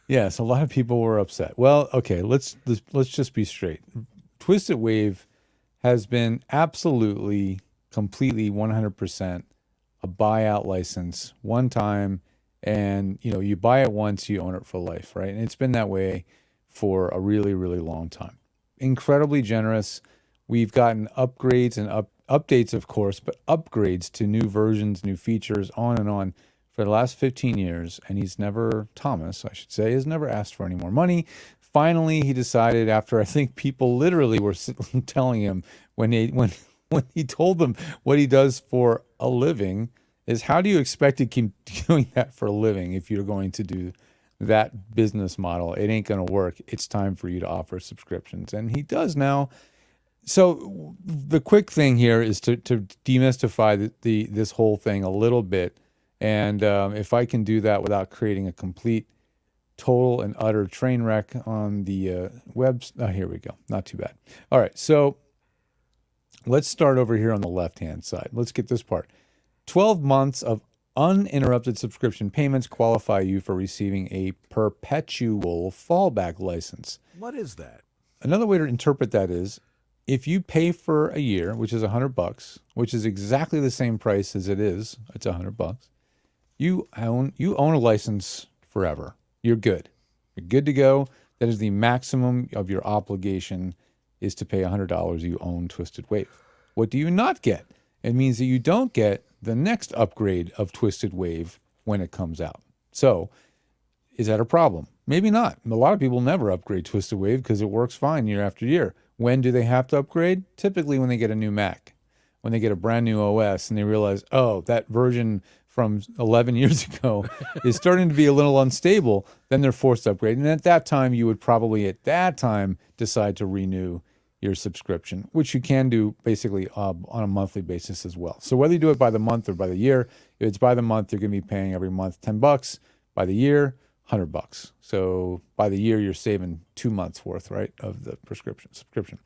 yes, a lot of people were upset. Well, okay, let's just be straight. Twisted Wave has been absolutely, completely, 100% a buyout license one time, and you buy it once, you own it for life, right? And it's been that way for a really, really long time. Incredibly generous. We've gotten upgrades and updates, of course, but upgrades to new versions, new features, on and on for the last 15 years. And Thomas, I should say, has never asked for any more money. Finally, he decided, after I think people literally were telling him when he told them what he does for a living, is how do you expect to keep doing that for a living if you're going to do that business model? It ain't going to work. It's time for you to offer subscriptions. And he does now. So the quick thing here is to demystify this whole thing a little bit. And if I can do that without creating a complete, total and utter train wreck on the web. Here we go. Not too bad. All right. So let's start over here on the left-hand side. Let's get this part. 12 months of uninterrupted subscription payments qualify you for receiving a perpetual fallback license. What is that? Another way to interpret that is, if you pay for a year, which is $100, which is exactly the same price as it is, it's $100. You own a license forever. You're good. You're good to go. That is the maximum of your obligation, is to pay $100. You own Twisted Wave. What do you not get? It means that you don't get the next upgrade of Twisted Wave when it comes out. So, is that a problem? Maybe not. A lot of people never upgrade Twisted Wave because it works fine year after year. When do they have to upgrade? Typically when they get a new Mac, when they get a brand new OS and they realize, oh, that version from 11 years ago is starting to be a little unstable, then they're forced to upgrade. And at that time, you would probably decide to renew your subscription, which you can do basically on a monthly basis as well. So whether you do it by the month or by the year, if it's by the month, you're going to be paying every month $10. By the year, $100. So by the year, you're saving 2 months worth, right, of the subscription.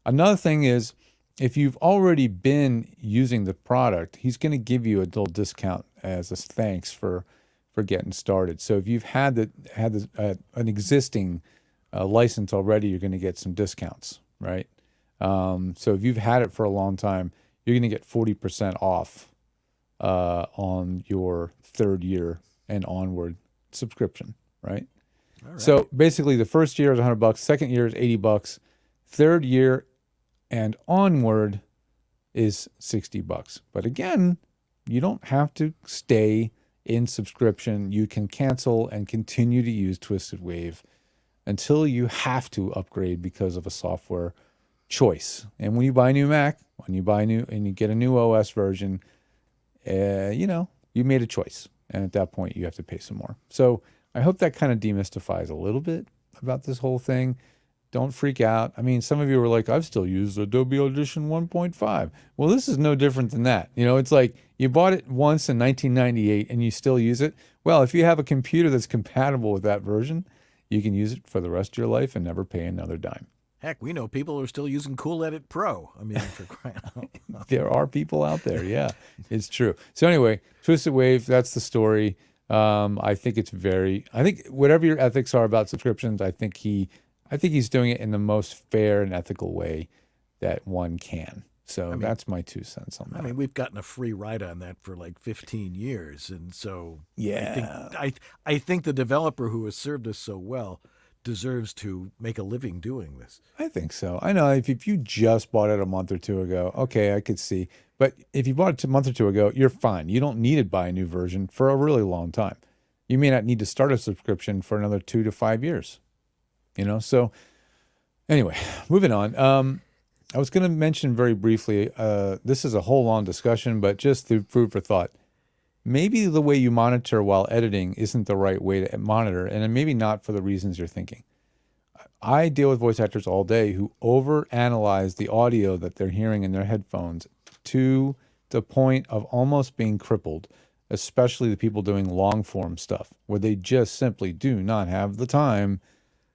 Another thing is, if you've already been using the product, he's going to give you a little discount as a thanks for getting started. So if you've had an existing license already, you're going to get some discounts, right? So if you've had it for a long time, you're going to get 40% off on your third year and onward subscription, right? All right. So basically, the first year is $100, second year is $80, third year and onward is $60. But again, you don't have to stay in subscription. You can cancel and continue to use Twisted Wave until you have to upgrade because of a software choice. And when you buy a new Mac, and you get a new OS version, you made a choice. And at that point, you have to pay some more. So I hope that kind of demystifies a little bit about this whole thing. Don't freak out. I mean, some of you were like, I've still used Adobe Audition 1.5. Well, this is no different than that. You know, it's like you bought it once in 1998 and you still use it. Well, if you have a loader that's compatible with that version, you can use it for the rest of your life and never pay another dime. Heck, we know people who are still using Cool Edit Pro. I mean, for crying out loud. There are people out there. Yeah, it's true. So anyway, Twisted Wave, that's the story. I think whatever your ethics are about subscriptions, I think he's doing it in the most fair and ethical way that one can. So that's my 2 cents on that. I mean, we've gotten a free ride on that for like 15 years. And so yeah, I think the developer who has served us so well deserves to make a living doing this. I think so. I know if you just bought it a month or two ago, okay, I could see. But if you bought it a month or two ago, you're fine. You don't need to buy a new version for a really long time. You may not need to start a subscription for another 2 to 5 years. You know, so anyway, moving on. I was going to mention very briefly, this is a whole long discussion, but just through food for thought. Maybe the way you monitor while editing isn't the right way to monitor, and maybe not for the reasons you're thinking. I deal with voice actors all day who overanalyze the audio that they're hearing in their headphones to the point of almost being crippled, especially the people doing long form stuff, where they just simply do not have the time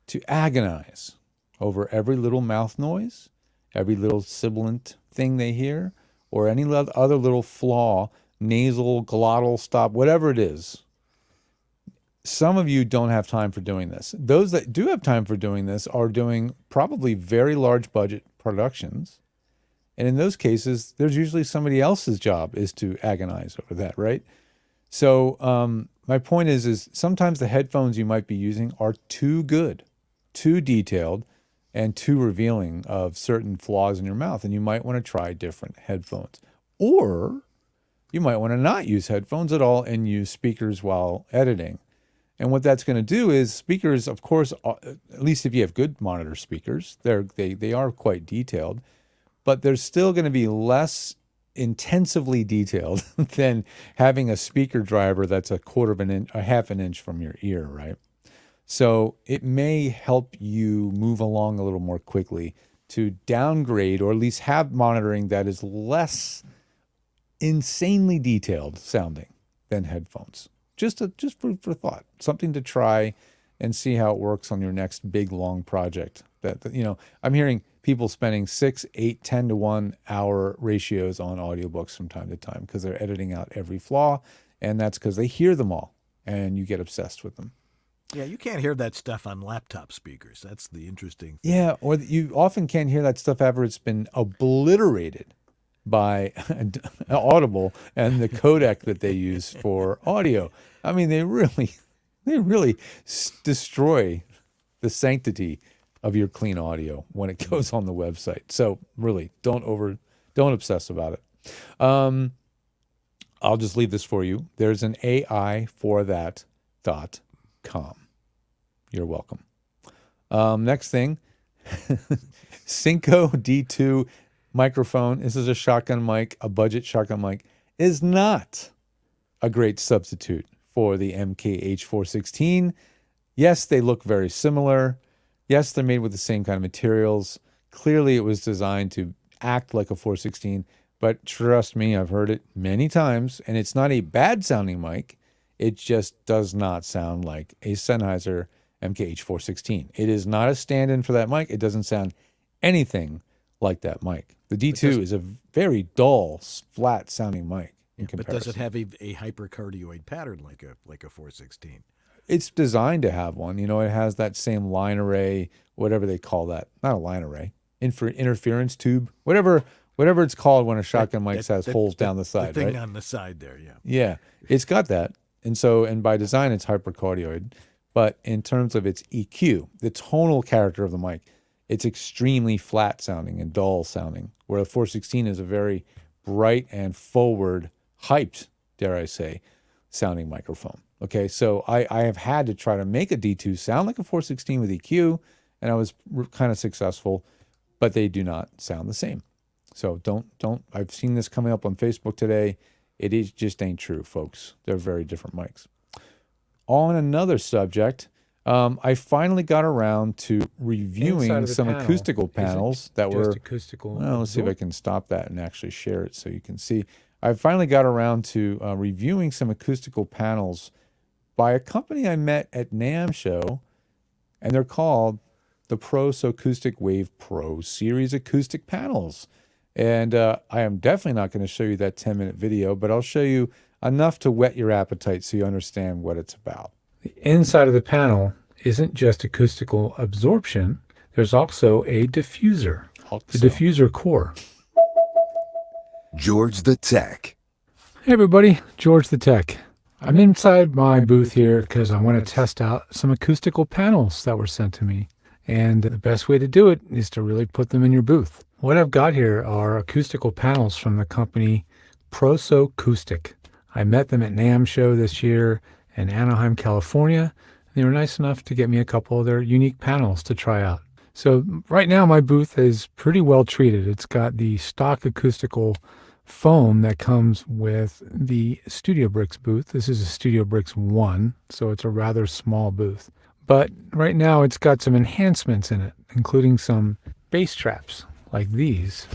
to agonize over every little mouth noise, every little sibilant thing they hear, or any other little flaw, nasal, glottal stop, whatever it is. Some of you don't have time for doing this. Those that do have time for doing this are doing probably very large budget productions. And in those cases, there's usually somebody else's job is to agonize over that, right? So my point is sometimes the headphones you might be using are too good, too detailed, and too revealing of certain flaws in your mouth. And you might want to try different headphones. Or you might want to not use headphones at all and use speakers while editing. And what that's going to do is speakers, of course, at least if you have good monitor speakers, they are quite detailed, but they're still going to be less intensively detailed than having a speaker driver that's a half an inch from your ear, right? So it may help you move along a little more quickly to downgrade or at least have monitoring that is less insanely detailed sounding than headphones. Just food for thought, something to try and see how it works on your next big long project. That I'm hearing people spending 6, 8, 10 to 1 hour ratios on audiobooks from time to time because they're editing out every flaw, and that's because they hear them all, and you get obsessed with them. Yeah, you can't hear that stuff on laptop speakers. That's the interesting thing. Yeah, or you often can't hear that stuff after it's been obliterated by Audible and the codec that they use for audio. I mean, they really destroy the sanctity of your clean audio when it goes on the website. So really, don't obsess about it. I'll just leave this for you. There's an AI for that.com. You're welcome. Next thing, Synco D2 microphone. This is a shotgun mic, a budget shotgun mic, is not a great substitute for the MKH416. Yes, they look very similar. Yes, they're made with the same kind of materials. Clearly, it was designed to act like a 416, but trust me, I've heard it many times, and it's not a bad sounding mic. It just does not sound like a Sennheiser MKH416. It is not a stand-in for that mic. It doesn't sound anything like that mic. The D2 is a very dull, flat-sounding mic in comparison. But does it have a hypercardioid pattern like a 416? It's designed to have one. You know, it has that same line array, whatever they call that. Not a line array. Interference tube, whatever it's called when a shotgun mic has holes down the side, the thing right? on the side there, yeah. Yeah, it's got that. And by design, it's hypercardioid. But in terms of its EQ, the tonal character of the mic, it's extremely flat sounding and dull sounding, where the 416 is a very bright and forward, hyped, dare I say, sounding microphone. Okay, so I have had to try to make a D2 sound like a 416 with EQ, and I was kind of successful, but they do not sound the same. So don't, I've seen this coming up on Facebook today. Just ain't true, folks. They're very different mics. On another subject, I finally got around to Inside reviewing of the some panel acoustical panels that just were. acoustical Well, let's see if I can stop that and actually share it so you can see. I finally got around to reviewing some acoustical panels by a company I met at NAMM show, and they're called the Pros Acoustic Wave Pro Series Acoustic Panels. And I am definitely not going to show you that 10-minute video, but I'll show you enough to whet your appetite so you understand what it's about. The inside of the panel isn't just acoustical absorption. There's also a diffuser, the diffuser core. George the Tech. Hey everybody, George the Tech. I'm inside my booth here because I want to test out some acoustical panels that were sent to me. And the best way to do it is to really put them in your booth. What I've got here are acoustical panels from the company Proso Acoustic. I met them at NAMM show this year in Anaheim, California. They were nice enough to get me a couple of their unique panels to try out. So right now my booth is pretty well treated. It's got the stock acoustical foam that comes with the Studio Bricks booth. This is a Studio Bricks 1, so it's a rather small booth. But right now it's got some enhancements in it, including some bass traps like these.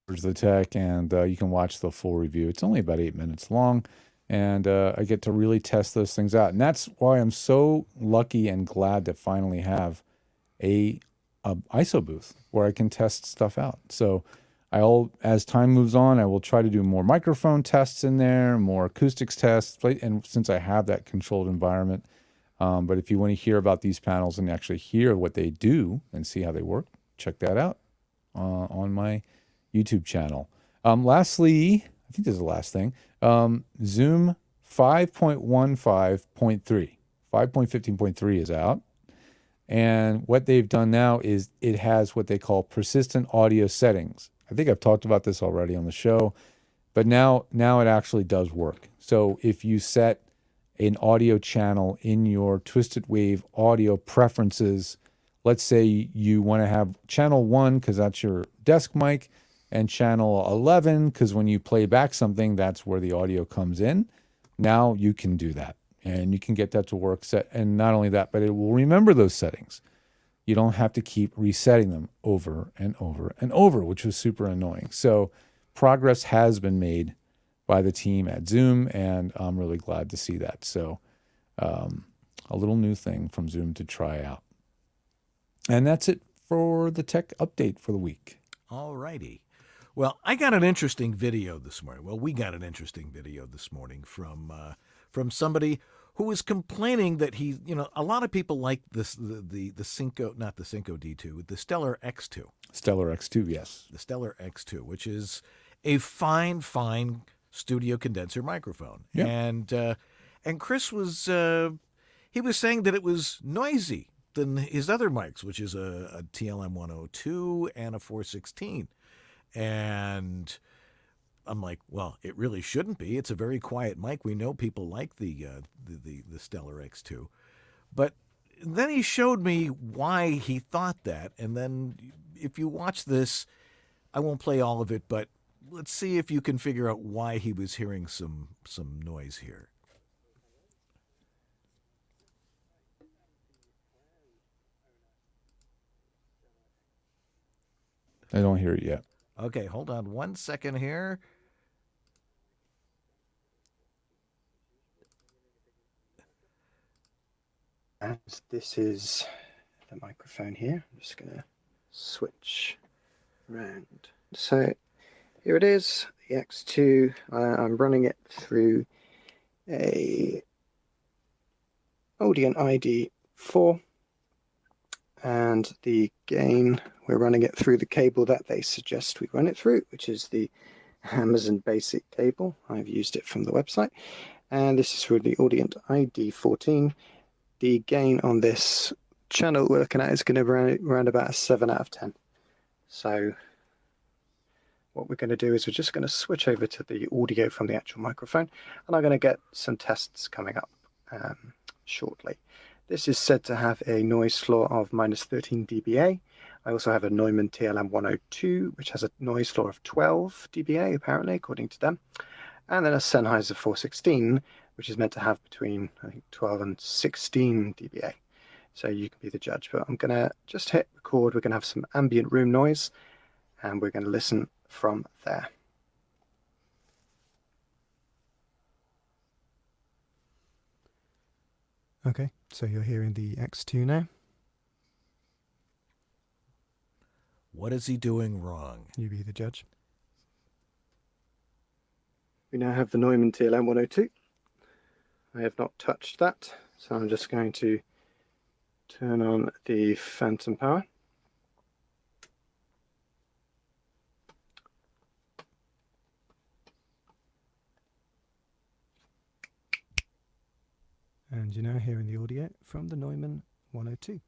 George the Tech, and you can watch the full review. It's only about 8 minutes long, and I get to really test those things out. And that's why I'm so lucky and glad to finally have a ISO booth where I can test stuff out. So as time moves on, I will try to do more microphone tests in there, more acoustics tests, and since I have that controlled environment. But if you want to hear about these panels and actually hear what they do and see how they work, check that out on my YouTube channel. Lastly, I think this is the last thing, Zoom 5.15.3, 5.15.3 is out. And what they've done now is it has what they call persistent audio settings. I think I've talked about this already on the show, but now it actually does work. So if you set an audio channel in your Twisted Wave audio preferences, let's say you want to have channel 1 because that's your desk mic, and channel 11 because when you play back something, that's where the audio comes in. Now you can do that. And you can get that to work set. And not only that, but it will remember those settings. You don't have to keep resetting them over and over and over, which was super annoying. So progress has been made by the team at Zoom, and I'm really glad to see that. So a little new thing from Zoom to try out. And that's it for the tech update for the week. All righty. Well, I got an interesting video this morning. Well, we got an interesting video this morning from somebody who was complaining that a lot of people like this, the Cinco, not the Cinco D2, the Stellar X2. Stellar X2, yes. The Stellar X2, which is a fine studio condenser microphone. Yeah. And Chris was, he was saying that it was noisy than his other mics, which is a TLM 102 and a 416. And I'm like, well, it really shouldn't be. It's a very quiet mic. We know people like the Stellar X2. But then he showed me why he thought that. And then if you watch this, I won't play all of it, but let's see if you can figure out why he was hearing some noise here. I don't hear it yet. Okay, hold on 1 second here. And this is the microphone here. I'm just going to switch around. So here it is, the X2. I'm running it through a Audient ID4, and the gain, we're running it through the cable that they suggest we run it through, which is the Amazon Basic cable. I've used it from the website, and this is through the Audient ID14. The gain on this channel we're looking at is going to be around about a 7 out of 10. So what we're going to do is we're just going to switch over to the audio from the actual microphone, and I'm going to get some tests coming up shortly. This is said to have a noise floor of -13 dBA. I also have a Neumann TLM 102, which has a noise floor of 12 dBA, apparently, according to them. and then a Sennheiser 416, which is meant to have between, I think, 12 and 16 dBA. So you can be the judge, but I'm going to just hit record. We're going to have some ambient room noise, and we're going to listen from there. Okay, so you're hearing the X2 now. What is he doing wrong? You be the judge. We now have the Neumann TLM 102. I have not touched that, so I'm just going to turn on the phantom power. And you're now hearing the audio from the Neumann 102.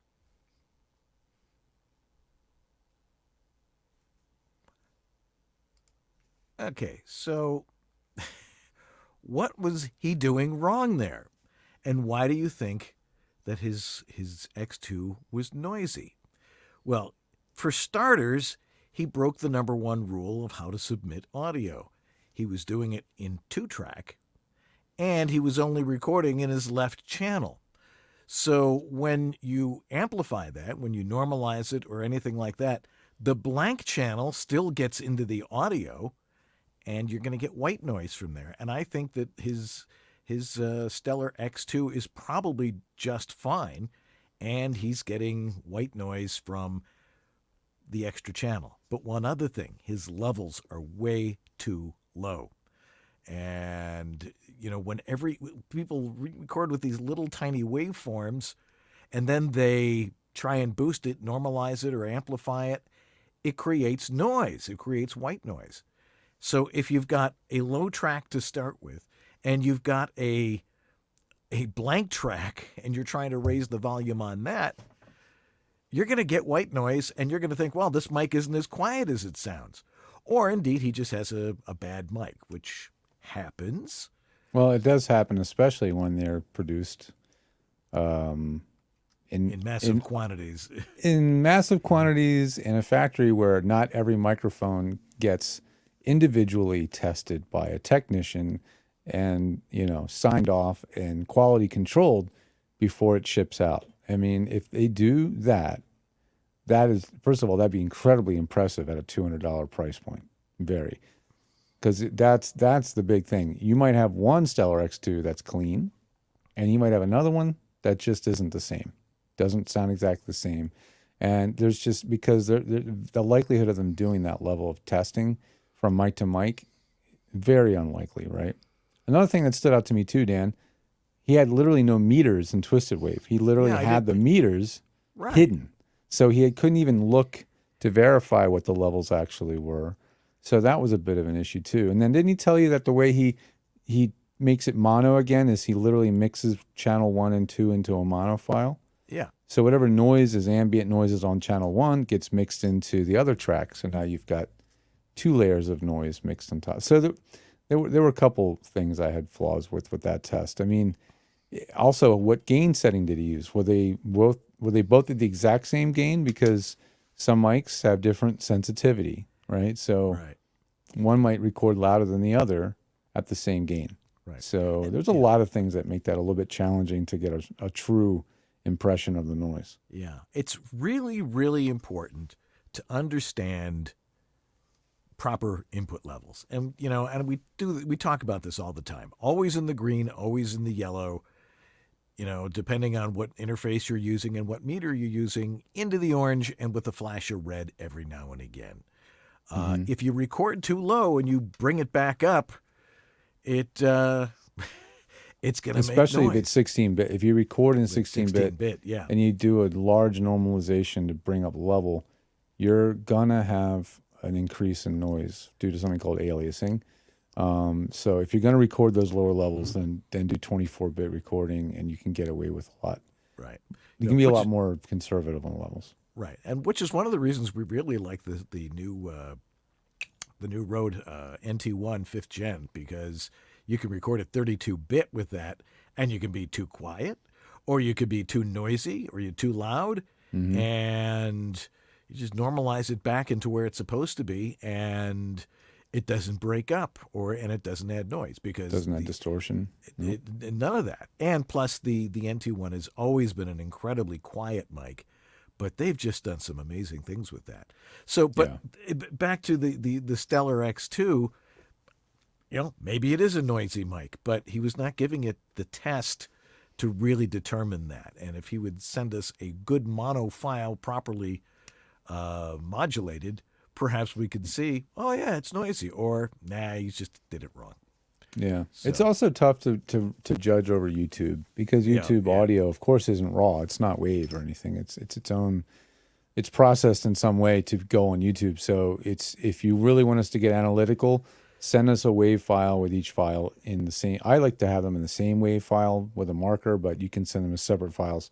Okay, so what was he doing wrong there? And why do you think that his X2 was noisy? Well, for starters, he broke the number one rule of how to submit audio. He was doing it in 2-track, and he was only recording in his left channel. So when you amplify that, when you normalize it or anything like that, the blank channel still gets into the audio, and you're going to get white noise from there. And I think that his Stellar X2 is probably just fine, and he's getting white noise from the extra channel. But one other thing, his levels are way too low. And, you know, when people record with these little tiny waveforms, and then they try and boost it, normalize it, or amplify it, it creates noise. It creates white noise. So if you've got a low track to start with, and you've got a blank track, and you're trying to raise the volume on that, you're going to get white noise, and you're going to think, well, this mic isn't as quiet as it sounds. Or indeed, he just has a bad mic, which happens. Well, it does happen, especially when they're produced in massive quantities. In massive quantities in a factory where not every microphone gets individually tested by a technician and, you know, signed off and quality controlled before it ships out. I mean, if they do that, that is, first of all, that'd be incredibly impressive at a $200 price point. Very. Because that's the big thing. You might have one Stellar X2 that's clean, and you might have another one that just isn't the same. Doesn't sound exactly the same. And there's just, because the likelihood of them doing that level of testing from mic to mic, very unlikely, right? Another thing that stood out to me too, Dan, he had literally no meters in Twisted Wave. He literally had the meters hidden. So he couldn't even look to verify what the levels actually were. So that was a bit of an issue too. And then didn't he tell you that the way he makes it mono again is he literally mixes channel 1 and 2 into a mono file? Yeah. So whatever noise is ambient noises on channel 1 gets mixed into the other track. So now you've got 2 layers of noise mixed on top. So there were a couple things I had flaws with that test. I mean, also, what gain setting did he use? Were they both at the exact same gain? Because some mics have different sensitivity, right? So one might record louder than the other at the same gain. Right. So there's a lot of things that make that a little bit challenging to get a true impression of the noise. Yeah. It's really, really important to understand proper input levels. And, you know, and we talk about this all the time. Always in the green, always in the yellow, you know, depending on what interface you're using and what meter you're using, into the orange and with a flash of red every now and again. If you record too low and you bring it back up, it's going to make noise. Especially if it's 16-bit. If you record in 16-bit, yeah, and you do a large normalization to bring up level, you're going to have an increase in noise due to something called aliasing. So if you're going to record those lower levels, then do 24-bit recording, and you can get away with a lot. Right. You can be a lot more conservative on the levels. Right, and which is one of the reasons we really like the new Rode NT1 5th Gen, because you can record at 32-bit with that, and you can be too quiet, or you could be too noisy, or you're too loud, and you just normalize it back into where it's supposed to be, and it doesn't break up and it doesn't add noise because Doesn't have distortion. none of that. And plus the NT1 has always been an incredibly quiet mic, but they've just done some amazing things with that. So, but back to the Stellar X2, maybe it is a noisy mic, but he was not giving it the test to really determine that. And if he would send us a good mono file properly modulated, perhaps we could see, oh yeah, it's noisy, or nah, he just did it wrong. Yeah. It's also tough to judge over YouTube because YouTube audio, of course, isn't raw. It's not wave or anything. It's its own, it's processed in some way to go on YouTube. So if you really want us to get analytical, send us a wave file with each file in the same. I like to have them in the same wave file with a marker, but you can send them as separate files.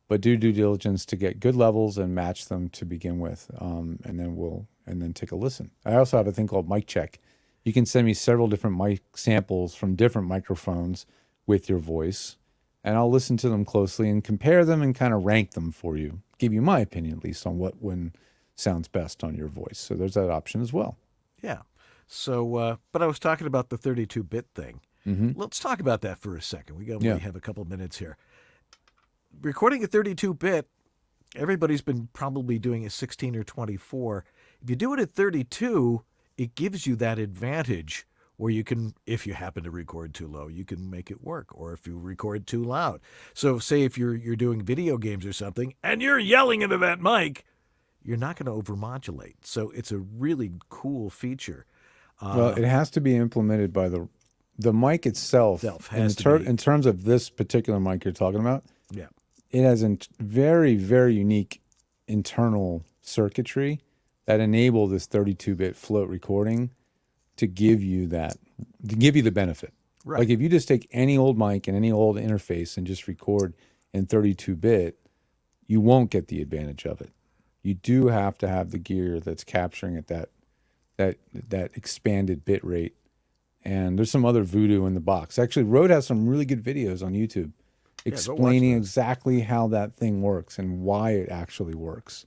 But do due diligence to get good levels and match them to begin with, and then take a listen. I also have a thing called mic check. You can send me several different mic samples from different microphones with your voice, and I'll listen to them closely and compare them and kind of rank them for you, give you my opinion at least on what one sounds best on your voice. So there's that option as well. Yeah. So, but I was talking about the 32-bit thing. Mm-hmm. Let's talk about that for a second. We have a couple minutes here. Recording a 32-bit, everybody's been probably doing a 16 or 24. If you do it at 32, it gives you that advantage where you can, if you happen to record too low, you can make it work. Or if you record too loud. So say if you're doing video games or something and you're yelling into that mic, you're not going to overmodulate. So it's a really cool feature. Well, it has to be implemented by the mic itself. In terms of this particular mic you're talking about, yeah, it has a very, very unique internal circuitry that enable this 32-bit float recording to give you the benefit. Right. Like if you just take any old mic and any old interface and just record in 32-bit, you won't get the advantage of it. You do have to have the gear that's capturing at that expanded bit rate. And there's some other voodoo in the box. Actually, Rode has some really good videos on YouTube explaining exactly how that thing works and why it actually works.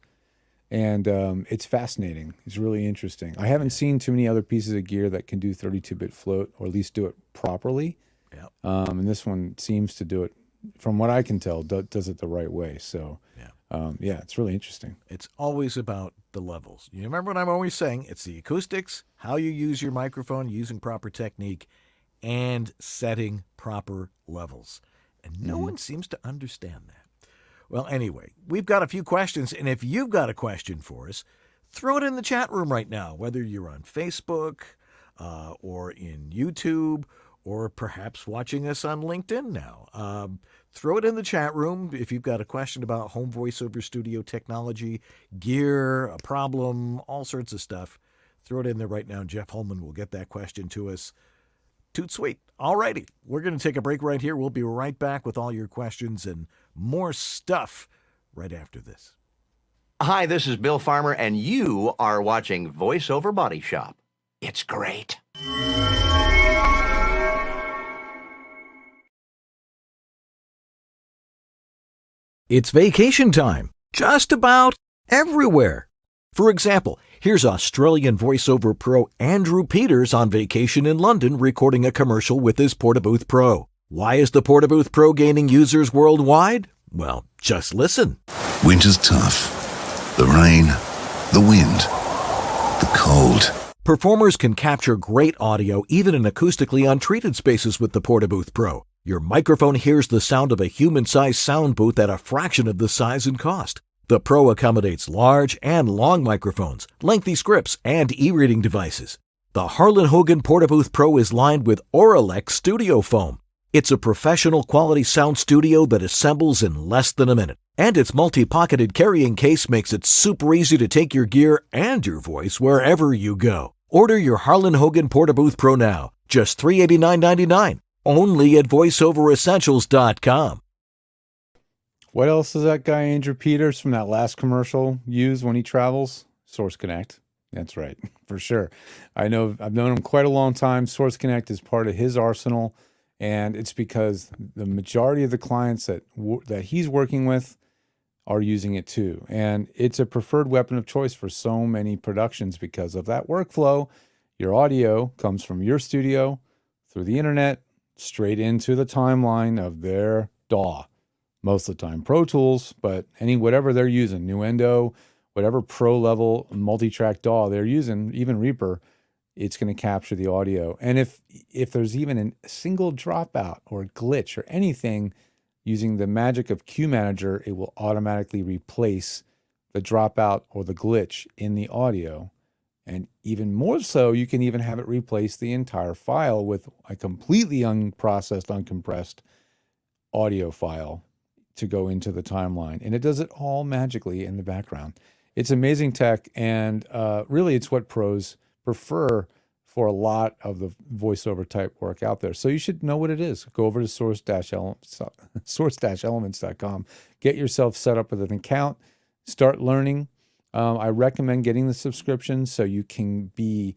And it's fascinating. It's really interesting. I haven't seen too many other pieces of gear that can do 32-bit float, or at least do it properly. Yeah. And this one seems to do it, from what I can tell, does it the right way. So, it's really interesting. It's always about the levels. You remember what I'm always saying? It's the acoustics, how you use your microphone, using proper technique, and setting proper levels. And no one seems to understand that. Well, anyway, we've got a few questions, and if you've got a question for us, throw it in the chat room right now, whether you're on Facebook or in YouTube or perhaps watching us on LinkedIn now. Throw it in the chat room if you've got a question about home voiceover studio technology, gear, a problem, all sorts of stuff. Throw it in there right now, and Jeff Holman will get that question to us. Toot sweet. All righty. We're going to take a break right here. We'll be right back with all your questions and more stuff right after this. Hi, this is Bill Farmer, and you are watching VoiceOver Body Shop. It's great. It's vacation time, just about everywhere. For example, here's Australian voiceover pro Andrew Peters on vacation in London recording a commercial with his Portabooth Pro. Why is the Portabooth Pro gaining users worldwide? Well, just listen. Winter's tough. The rain, the wind, the cold. Performers can capture great audio even in acoustically untreated spaces with the Portabooth Pro. Your microphone hears the sound of a human-sized sound booth at a fraction of the size and cost. The Pro accommodates large and long microphones, lengthy scripts, and e-reading devices. The Harlan Hogan Portabooth Pro is lined with Auralex studio foam. It's a professional quality sound studio that assembles in less than a minute. And its multi-pocketed carrying case makes it super easy to take your gear and your voice wherever you go. Order your Harlan Hogan Portabooth Pro now, just $389.99, only at voiceoveressentials.com. What else does that guy Andrew Peters from that last commercial use when he travels? Source Connect. That's right, for sure. I've known him quite a long time. Source Connect is part of his arsenal, and it's because the majority of the clients that he's working with are using it too. And it's a preferred weapon of choice for so many productions because of that workflow. Your audio comes from your studio through the internet straight into the timeline of their DAW. Most of the time Pro Tools, but whatever they're using, Nuendo, whatever pro level multi-track DAW they're using, even Reaper, it's going to capture the audio. And if there's even a single dropout or glitch or anything, using the magic of Cue Manager, it will automatically replace the dropout or the glitch in the audio. And even more so, you can even have it replace the entire file with a completely unprocessed, uncompressed audio file to go into the timeline. And it does it all magically in the background. It's amazing tech, and really it's what pros prefer for a lot of the voiceover type work out there. So you should know what it is. Go over to source-elements.com. Get yourself set up with an account. Start learning. I recommend getting the subscription so you can be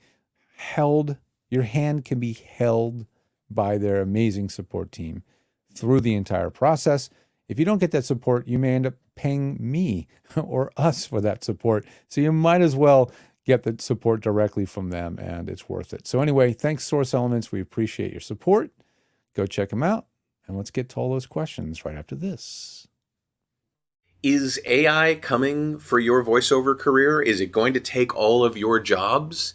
held, your hand can be held by their amazing support team through the entire process. If you don't get that support, you may end up paying me or us for that support. So you might as well get the support directly from them, and it's worth it. So anyway, thanks Source Elements. We appreciate your support. Go check them out, and let's get to all those questions right after this. Is AI coming for your voiceover career? Is it going to take all of your jobs?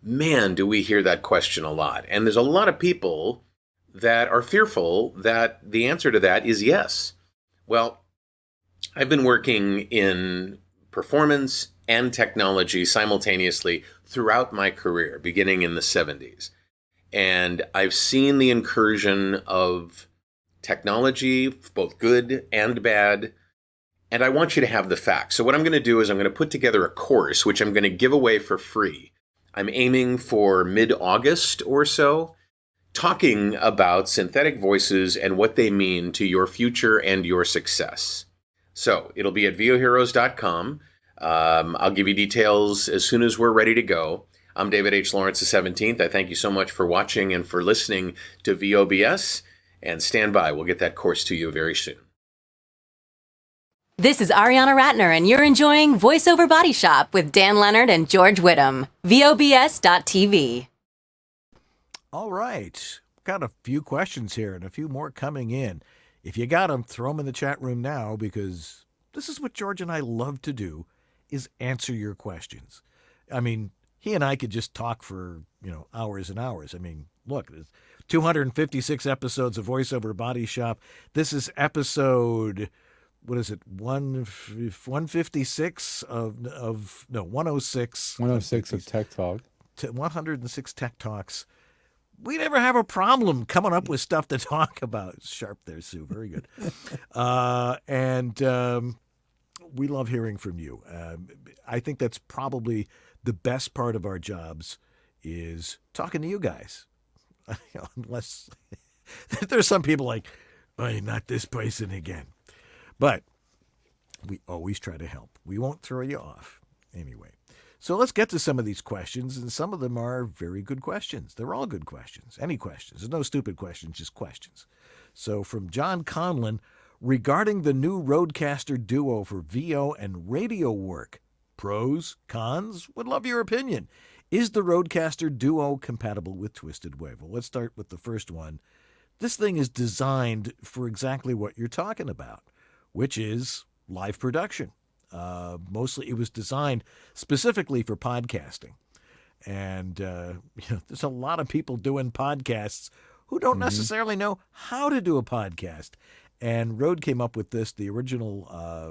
Man, do we hear that question a lot. And there's a lot of people that are fearful that the answer to that is yes. Well, I've been working in performance and technology simultaneously throughout my career, beginning in the 70s. And I've seen the incursion of technology, both good and bad, and I want you to have the facts. So what I'm going to do is I'm going to put together a course, which I'm going to give away for free. I'm aiming for mid-August or so, talking about synthetic voices and what they mean to your future and your success. So it'll be at voheroes.com. I'll give you details as soon as we're ready to go. I'm David H. Lawrence the 17th. I thank you so much for watching and for listening to VOBS. And stand by. We'll get that course to you very soon. This is Ariana Ratner, and you're enjoying VoiceOver Body Shop with Dan Leonard and George Whittam. VOBS.TV. All right. Got a few questions here and a few more coming in. If you got them, throw them in the chat room now, because this is what George and I love to do, is answer your questions. I mean, he and I could just talk for, hours and hours. I mean, look, 256 episodes of VoiceOver Body Shop. This is episode... what is it? 156 106. 106 of Tech Talk. 106 Tech Talks. We never have a problem coming up with stuff to talk about. Sharp there, Sue. Very good. And we love hearing from you. I think that's probably the best part of our jobs, is talking to you guys. Unless there's some people like, oh, not this person again. But we always try to help. We won't throw you off. Anyway, so let's get to some of these questions, and some of them are very good questions. They're all good questions. Any questions. There's no stupid questions, just questions. So from John Conlon, regarding the new Rodecaster Duo for VO and radio work, pros, cons, would love your opinion. Is the Rodecaster Duo compatible with Twisted Wave? Well, let's start with the first one. This thing is designed for exactly what you're talking about, which is live production. Mostly it was designed specifically for podcasting. And there's a lot of people doing podcasts who don't necessarily know how to do a podcast. And Rode came up with this, the original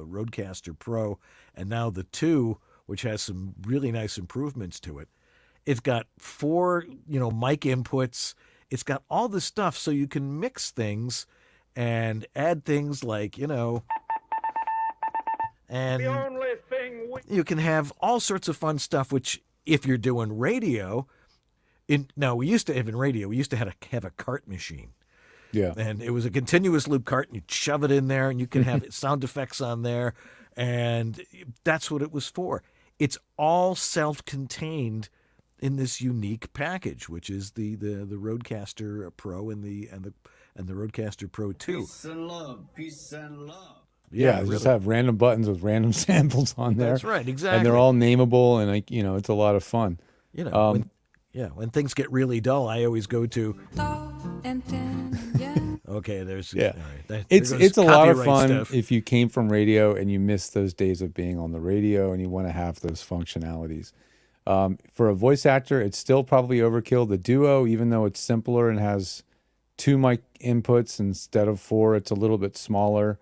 Rodecaster Pro, and now the 2, which has some really nice improvements to it. It's got 4, mic inputs. It's got all this stuff so you can mix things and add things like, and The only thing you can have all sorts of fun stuff, which if you're doing radio, we used to have a cart machine. Yeah. And it was a continuous loop cart, and you'd shove it in there, and you can have sound effects on there, and that's what it was for. It's all self-contained in this unique package, which is the Rodecaster Pro and the Rodecaster Pro 2. Peace and love. Peace and love. Yeah, just have random buttons with random samples on there. That's right, exactly. And they're all nameable, and it's a lot of fun. Yeah, when things get really dull, I always go to. Okay, there's Yeah, all right, there it's goes a lot of copyright fun stuff. if you came from radio and you miss those days of being on the radio and you want to have those functionalities. For a voice actor, it's still probably overkill. The Duo, even though it's simpler and has 2 mic inputs instead of 4, it's a little bit smaller.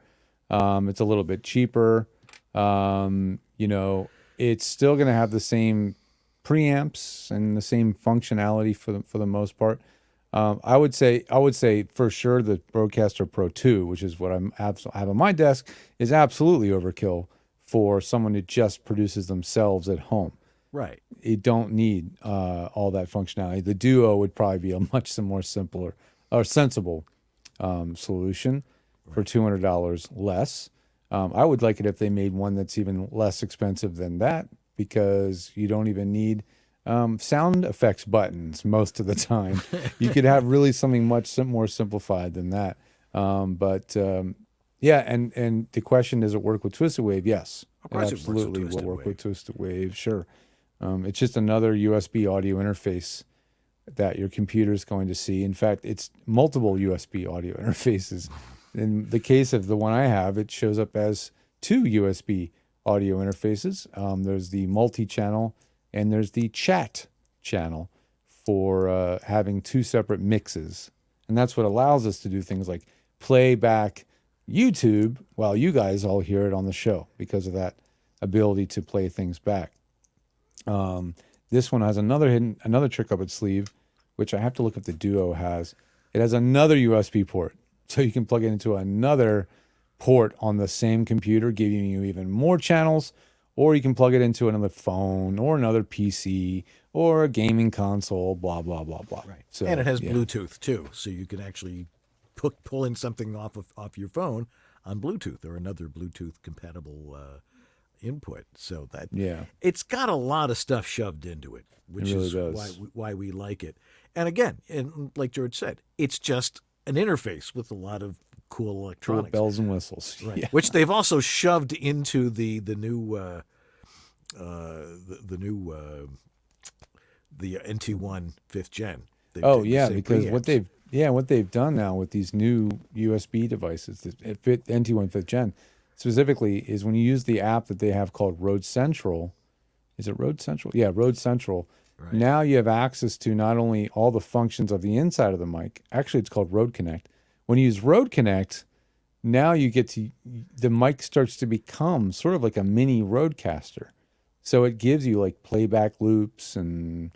It's a little bit cheaper. It's still going to have the same preamps and the same functionality for the most part. I would say for sure the Broadcaster Pro 2, which is what I have on my desk, is absolutely overkill for someone who just produces themselves at home. Right. You don't need all that functionality. The Duo would probably be a much more simpler or sensible solution for $200 less. I would like it if they made one that's even less expensive than that, because you don't even need sound effects buttons most of the time. You could have really something much more simplified than that. Yeah, and the question, does it work with Twisted Wave? Yes, Of course it absolutely will work with Twisted Wave. Sure, it's just another USB audio interface that your computer is going to see. In fact, it's multiple USB audio interfaces. In the case of the one I have, it shows up as 2 USB audio interfaces. There's the multi-channel and there's the chat channel for having 2 separate mixes. And that's what allows us to do things like play back YouTube while you guys all hear it on the show, because of that ability to play things back. This one has another trick up its sleeve, which I have to look if the Duo has. It has another USB port, so you can plug it into another port on the same computer, giving you even more channels, or you can plug it into another phone or another PC or a gaming console, blah, blah, blah, blah. Right. So, and it has yeah. Bluetooth too, so you can actually pull in something off your phone on Bluetooth or another Bluetooth compatible input. So that it's got a lot of stuff shoved into it, which It really is does. why we like it. And again, and like George said, it's just an interface with a lot of cool electronics, bells and whistles, right? Yeah. Which they've also shoved into the NT1 5th gen. They've Oh taken the yeah, same because preamps. what they've done now with these new USB devices, the NT1 5th gen specifically, is when you use the app that they have called Road Central. Is it Road Central? Yeah, Road Central. Right. Now you have access to not only all the functions of the inside of the mic. Actually, it's called Road Connect. When you use Road Connect, now you get to, the mic starts to become sort of like a mini Roadcaster. So it gives you like playback loops and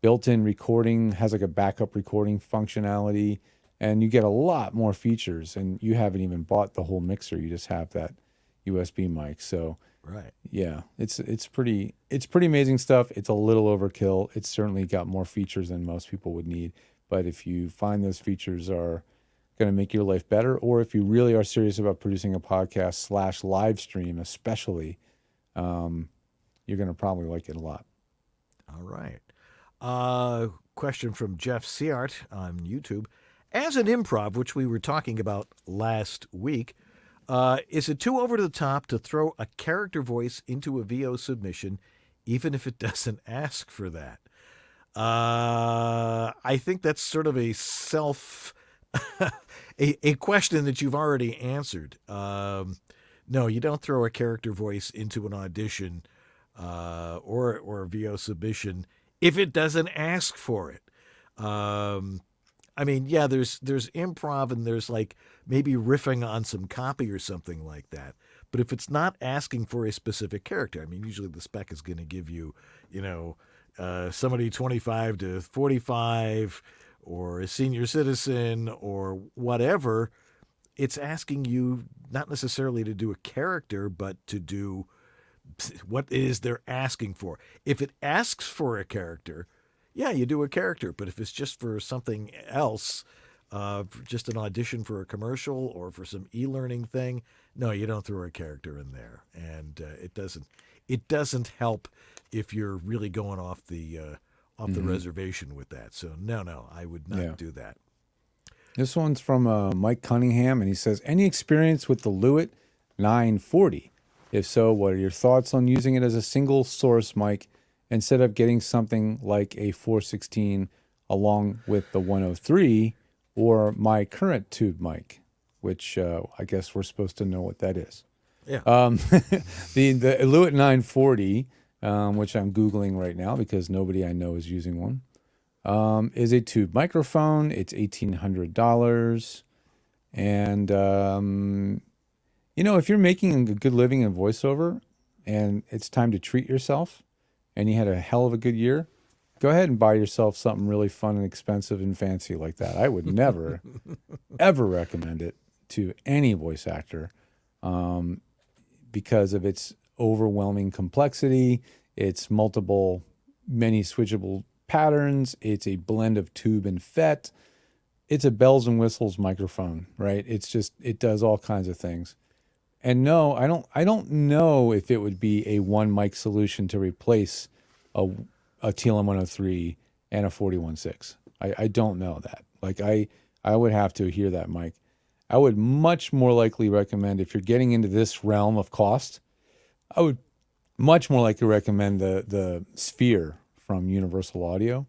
built-in recording, has like a backup recording functionality, and you get a lot more features, and you haven't even bought the whole mixer. You just have that USB mic. So right. Yeah, it's pretty amazing stuff. It's a little overkill. It's certainly got more features than most people would need. But if you find those features are going to make your life better, or if you really are serious about producing a podcast / live stream, especially, you're going to probably like it a lot. All right. Question from Jeff Seart on YouTube. As an improv, which we were talking about last week, is it too over the top to throw a character voice into a VO submission, even if it doesn't ask for that? I think that's sort of a a question that you've already answered. No, you don't throw a character voice into an audition or a VO submission if it doesn't ask for it. I mean, yeah, there's improv and there's like maybe riffing on some copy or something like that. But if it's not asking for a specific character, I mean, usually the spec is going to give you, somebody 25 to 45 or a senior citizen or whatever. It's asking you not necessarily to do a character, but to do what it is they're asking for. If it asks for a character, yeah, you do a character. But if it's just for something else, just an audition for a commercial or for some e-learning thing, no, you don't throw a character in there. And it doesn't help if you're really going off the reservation with that. So no, I would not do that. This one's from Mike Cunningham, and he says, any experience with the Lewitt 940? If so, what are your thoughts on using it as a single source mic instead of getting something like a 416 along with the 103 or my current tube mic, which I guess we're supposed to know what that is. Yeah. The Lewitt 940, which I'm Googling right now because nobody I know is using one, is a tube microphone. It's $1,800. And, if you're making a good living in voiceover and it's time to treat yourself and you had a hell of a good year, go ahead and buy yourself something really fun and expensive and fancy like that. I would never, ever recommend it to any voice actor because of its overwhelming complexity, its many switchable patterns. It's a blend of tube and FET. It's a bells and whistles microphone, right? It does all kinds of things. And no, I don't know if it would be a one mic solution to replace a TLM 103 and a 41.6. I don't know that. Like I would have to hear that mic. I would much more likely recommend, if you're getting into this realm of cost, I would much more likely recommend the Sphere from Universal Audio,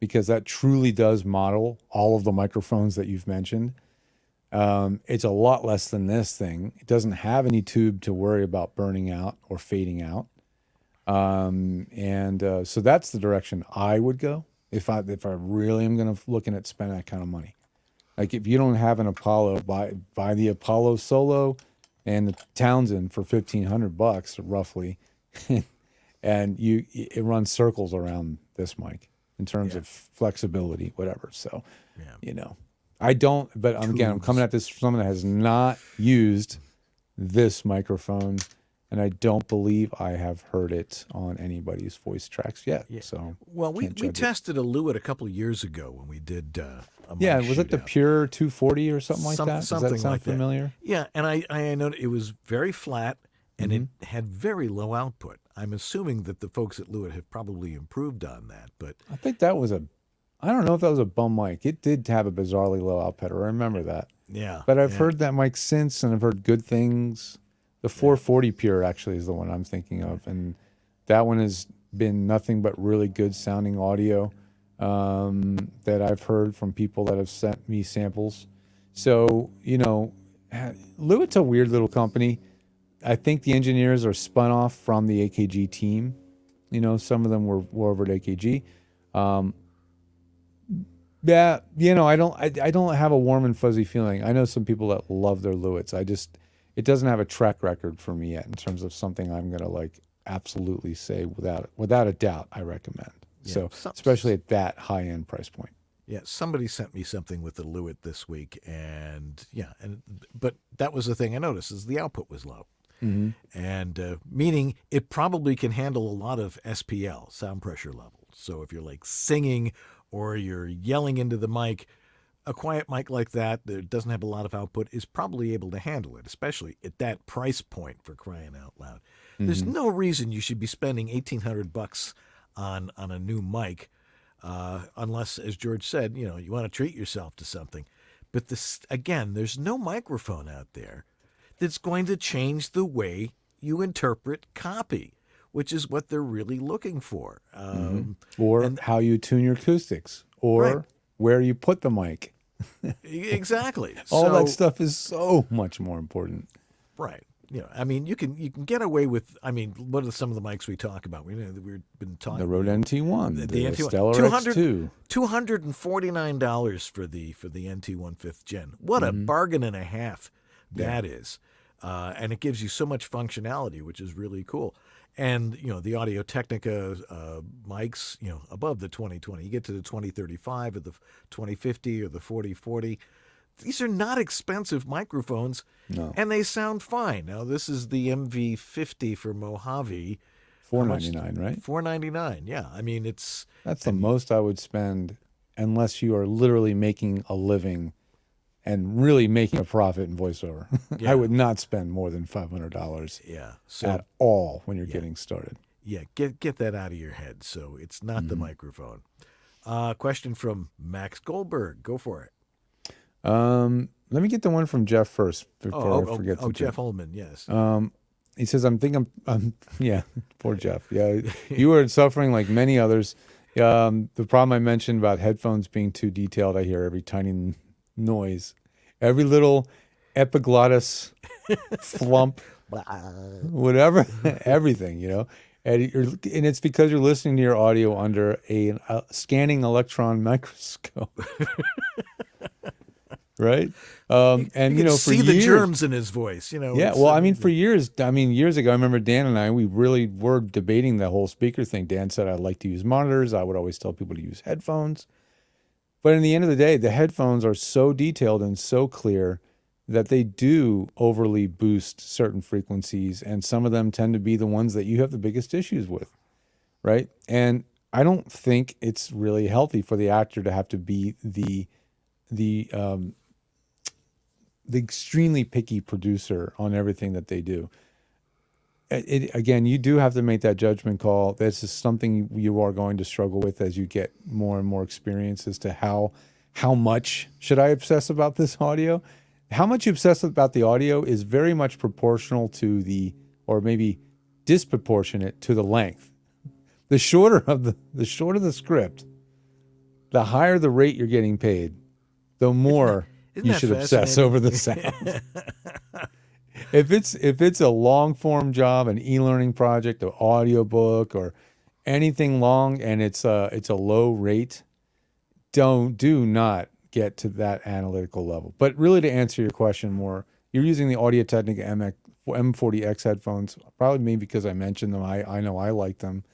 because that truly does model all of the microphones that you've mentioned. It's a lot less than this thing. It doesn't have any tube to worry about burning out or fading out. So that's the direction I would go if I really am going to looking at spending that kind of money. Like if you don't have an Apollo, buy the Apollo Solo and the Townsend for $1,500 roughly, and it runs circles around this mic in terms of flexibility, whatever. So, I don't. But again, I'm coming at this from someone that has not used this microphone, and I don't believe I have heard it on anybody's voice tracks yet. Yeah. So, well, we tested a Lewitt a couple of years ago when we did. Was it the Pure 240 or something like that? Does that sound familiar? Yeah, and I know it was very flat and it had very low output. I'm assuming that the folks at Lewitt have probably improved on that, but I think that was I don't know if that was a bum mic. It did have a bizarrely low output. I remember that. Yeah. But I've heard that mic since, and I've heard good things. The 440 Pure actually is the one I'm thinking of, and that one has been nothing but really good sounding audio that I've heard from people that have sent me samples. So, Lewitt's a weird little company. I think the engineers are spun off from the AKG team. Some of them were over at AKG. I don't have a warm and fuzzy feeling. I know some people that love their Lewitts. It doesn't have a track record for me yet in terms of something I'm going to absolutely say without a doubt I recommend. Yeah, so especially at that high end price point. Yeah, somebody sent me something with the Lewitt this week, but that was the thing I noticed is the output was low. Mm-hmm. And meaning it probably can handle a lot of SPL, sound pressure level. So if you're singing or you're yelling into the mic, a quiet mic like that doesn't have a lot of output is probably able to handle it, especially at that price point, for crying out loud. Mm-hmm. There's no reason you should be spending $1,800 on a new mic unless, as George said, you want to treat yourself to something. But there's no microphone out there that's going to change the way you interpret copy, which is what they're really looking for. Or how you tune your acoustics, or where you put the mic. Exactly. All that stuff is so much more important. Right. You can get away with. What are some of the mics we talk about? We've been talking. The Rode NT1, the NT1. Stellar X2. $249 for the NT1 5th Gen. What a bargain and a half that is. And it gives you so much functionality, which is really cool. And, the Audio-Technica mics, above the 2020, you get to the 2035 or the 2050 or the 4040. These are not expensive microphones, and they sound fine. Now, this is the MV50 for Mojave. $499, right? $499, yeah. That's the most I would spend unless you are literally making a living and really making a profit in voiceover. Yeah. I would not spend more than $500 at all when you're getting started. Yeah, get that out of your head. So it's not the microphone. Question from Max Goldberg. Go for it. Let me get the one from Jeff first before I forget to Jeff Holman, yes. He says, yeah, poor Jeff. Yeah, you are suffering like many others. The problem I mentioned about headphones being too detailed, I hear every tiny noise, every little epiglottis flump, whatever, everything, and it's because you're listening to your audio under a scanning electron microscope. Right. And you can for see years, the germs in his voice, Yeah. Well, for years ago, I remember Dan and I, we really were debating the whole speaker thing. Dan said, I'd like to use monitors. I would always tell people to use headphones. But in the end of the day, the headphones are so detailed and so clear that they do overly boost certain frequencies. And some of them tend to be the ones that you have the biggest issues with. Right. And I don't think it's really healthy for the actor to have to be the extremely picky producer on everything that they do. Again, you do have to make that judgment call. This is something you are going to struggle with as you get more and more experience as to how much should I obsess about this audio? How much you obsess about the audio is very much proportional to or maybe disproportionate to the length. The shorter the script, the higher the rate you're getting paid, the more you should obsess over the sound. If it's a long form job, an e-learning project, an audio book, or anything long, and it's a low rate, do not get to that analytical level. But really, to answer your question more, you're using the Audio-Technica M40X headphones, probably maybe because I mentioned them. I know I like them.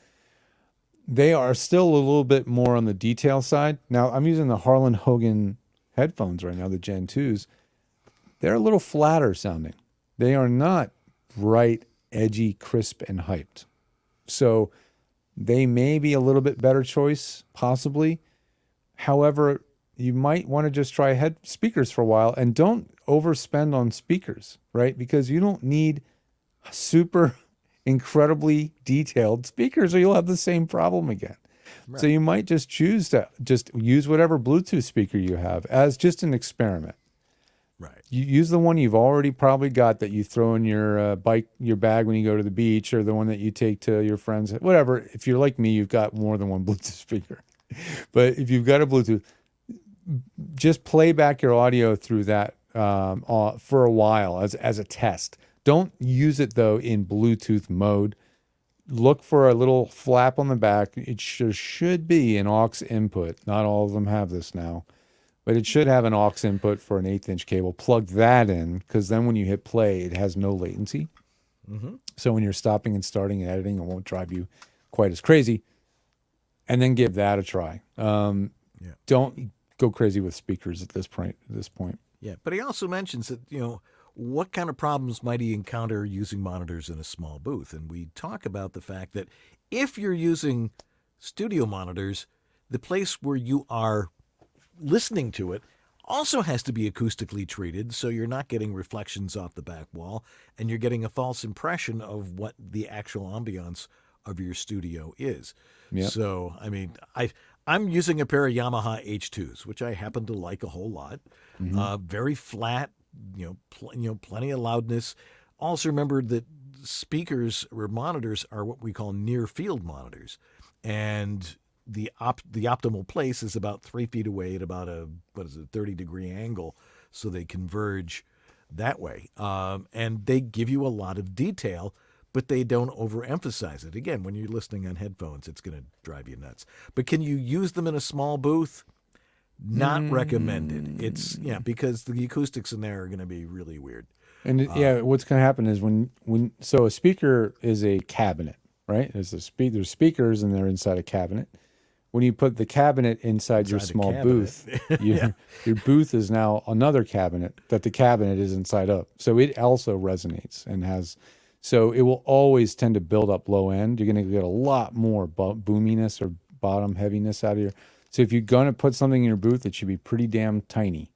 They are still a little bit more on the detail side. Now, I'm using the Harlan Hogan headphones right now, the Gen 2s. They're a little flatter sounding. They are not bright, edgy, crisp, and hyped. So they may be a little bit better choice, possibly. However, you might want to just try speakers for a while, and don't overspend on speakers, right? Because you don't need super incredibly detailed speakers, or you'll have the same problem again. Right. So you might just choose to just use whatever Bluetooth speaker you have as just an experiment. Right. You use the one you've already probably got that you throw in your your bag when you go to the beach, or the one that you take to your friends, whatever. If you're like me, you've got more than one Bluetooth speaker. But if you've got a Bluetooth, just play back your audio through that for a while as a test. Don't use it, though, in Bluetooth mode. Look for a little flap on the back. It should be an aux input. Not all of them have this now. But it should have an aux input for an 1/8-inch cable. Plug that in, because then when you hit play, it has no latency. Mm-hmm. So when you're stopping and starting and editing, it won't drive you quite as crazy. And then give that a try. Don't go crazy with speakers at this point. Yeah, but he also mentions that, what kind of problems might he encounter using monitors in a small booth? And we talk about the fact that if you're using studio monitors, the place where you are listening to it also has to be acoustically treated, so you're not getting reflections off the back wall, and you're getting a false impression of what the actual ambiance of your studio is. Yep. So, I'm using a pair of Yamaha H2s, which I happen to like a whole lot. Mm-hmm. Very flat, plenty of loudness. Also remember that speakers or monitors are what we call near field monitors, and the optimal place is about 3 feet away at about a 30-degree angle, so they converge that way. And they give you a lot of detail, but they don't overemphasize it. Again, when you're listening on headphones, it's going to drive you nuts. But can you use them in a small booth? Not recommended. It's because the acoustics in there are going to be really weird. And what's going to happen is so a speaker is a cabinet, right? There's speakers and they're inside a cabinet. When you put the cabinet inside your small booth, your booth is now another cabinet that the cabinet is inside of. So it also resonates and has. So it will always tend to build up low end. You're going to get a lot more boominess or bottom heaviness out of your. So if you're going to put something in your booth, it should be pretty damn tiny.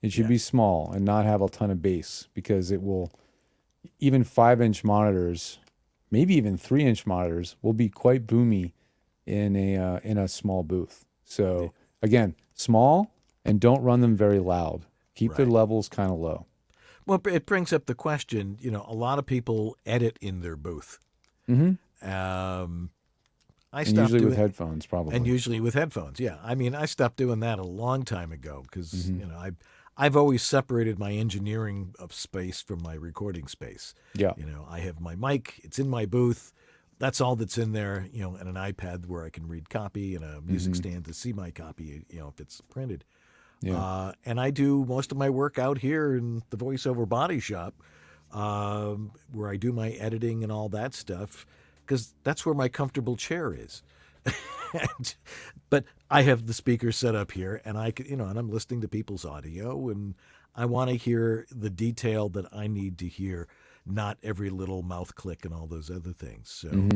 It should be small and not have a ton of bass, because it will. Even 5-inch monitors, maybe even 3-inch monitors, will be quite boomy in a small booth. So again, small, and don't run them very loud. Keep the levels kind of low. Well, it brings up the question, a lot of people edit in their booth. Mm-hmm. I And stopped usually doing, with headphones, probably. And usually with headphones, yeah. I mean, I stopped doing that a long time ago because, Mm-hmm. I've always separated my engineering of space from my recording space. Yeah. I have my mic, it's in my booth. That's all that's in there, and an iPad where I can read copy and a music stand to see my copy, if it's printed. Yeah. And I do most of my work out here in the voiceover body shop, where I do my editing and all that stuff, because that's where my comfortable chair is. But I have the speakers set up here, and and I'm listening to people's audio, and I want to hear the detail that I need to hear, not every little mouth click and all those other things. So,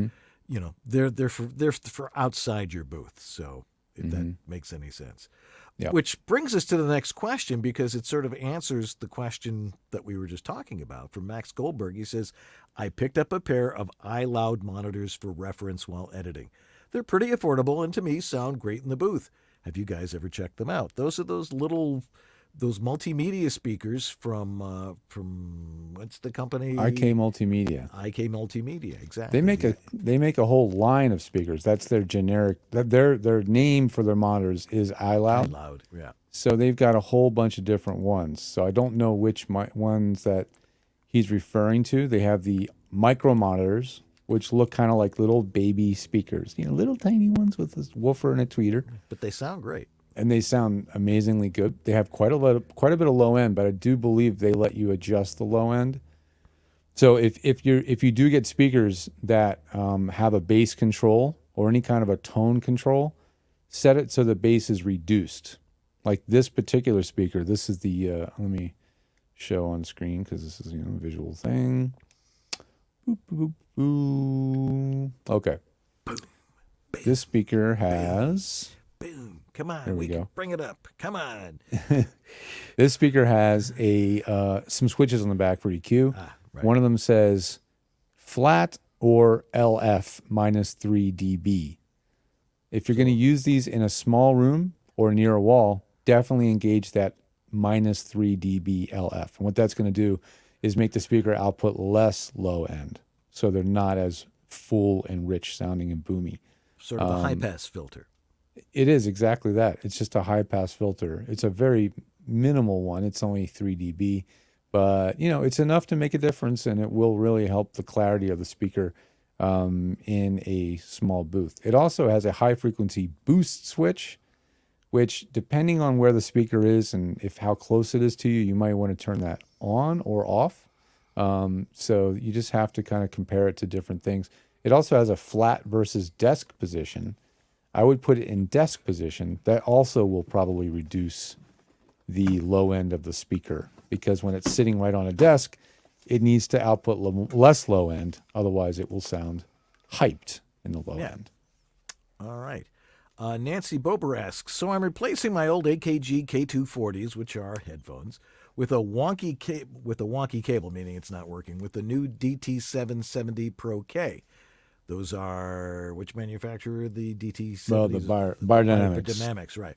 they're for outside your booth. So if that makes any sense. Yeah. Which brings us to the next question, because it sort of answers the question that we were just talking about from Max Goldberg. He says, I picked up a pair of iLoud monitors for reference while editing. They're pretty affordable and to me sound great in the booth. Have you guys ever checked them out? Those are those multimedia speakers from what's the company? IK Multimedia. IK Multimedia, exactly. They make a whole line of speakers. That's their generic. Their name for their monitors is iLoud. iLoud, yeah. So they've got a whole bunch of different ones. So I don't know which ones that he's referring to. They have the micro monitors, which look kind of like little baby speakers, little tiny ones with a woofer and a tweeter. But they sound great. And they sound amazingly good. They have quite a bit of low end, but I do believe they let you adjust the low end. So if you do get speakers that have a bass control or any kind of a tone control, set it so the bass is reduced. Like this particular speaker, this is the let me show on screen because this is a visual thing. Boop, boop, boop. Okay. Boom. This speaker has. Boom. Come on. There we go. Can bring it up. Come on. This speaker has some switches on the back for EQ. Right. One of them says flat or LF minus 3 dB. If you're going to use these in a small room or near a wall, definitely engage that minus 3 dB LF. And what that's going to do is make the speaker output less low end. So they're not as full and rich sounding and boomy. Sort of a high pass filter. It is exactly that. It's just a high pass filter. It's a very minimal one. It's only 3 dB, but it's enough to make a difference, and it will really help the clarity of the speaker in a small booth. It also has a high frequency boost switch, which depending on where the speaker is and how close it is to you, you might want to turn that on or off. So you just have to kind of compare it to different things. It also has a flat versus desk position. I would put it in desk position. That also will probably reduce the low end of the speaker, because when it's sitting right on a desk, it needs to output less low end. Otherwise, it will sound hyped in the low end. All right. Nancy Bober asks, so I'm replacing my old AKG K240s, which are headphones, with a wonky cable, meaning it's not working, with the new DT770 Pro K. Those are which manufacturer? The DT70s? Well, the Biodynamics. Biodynamics, right.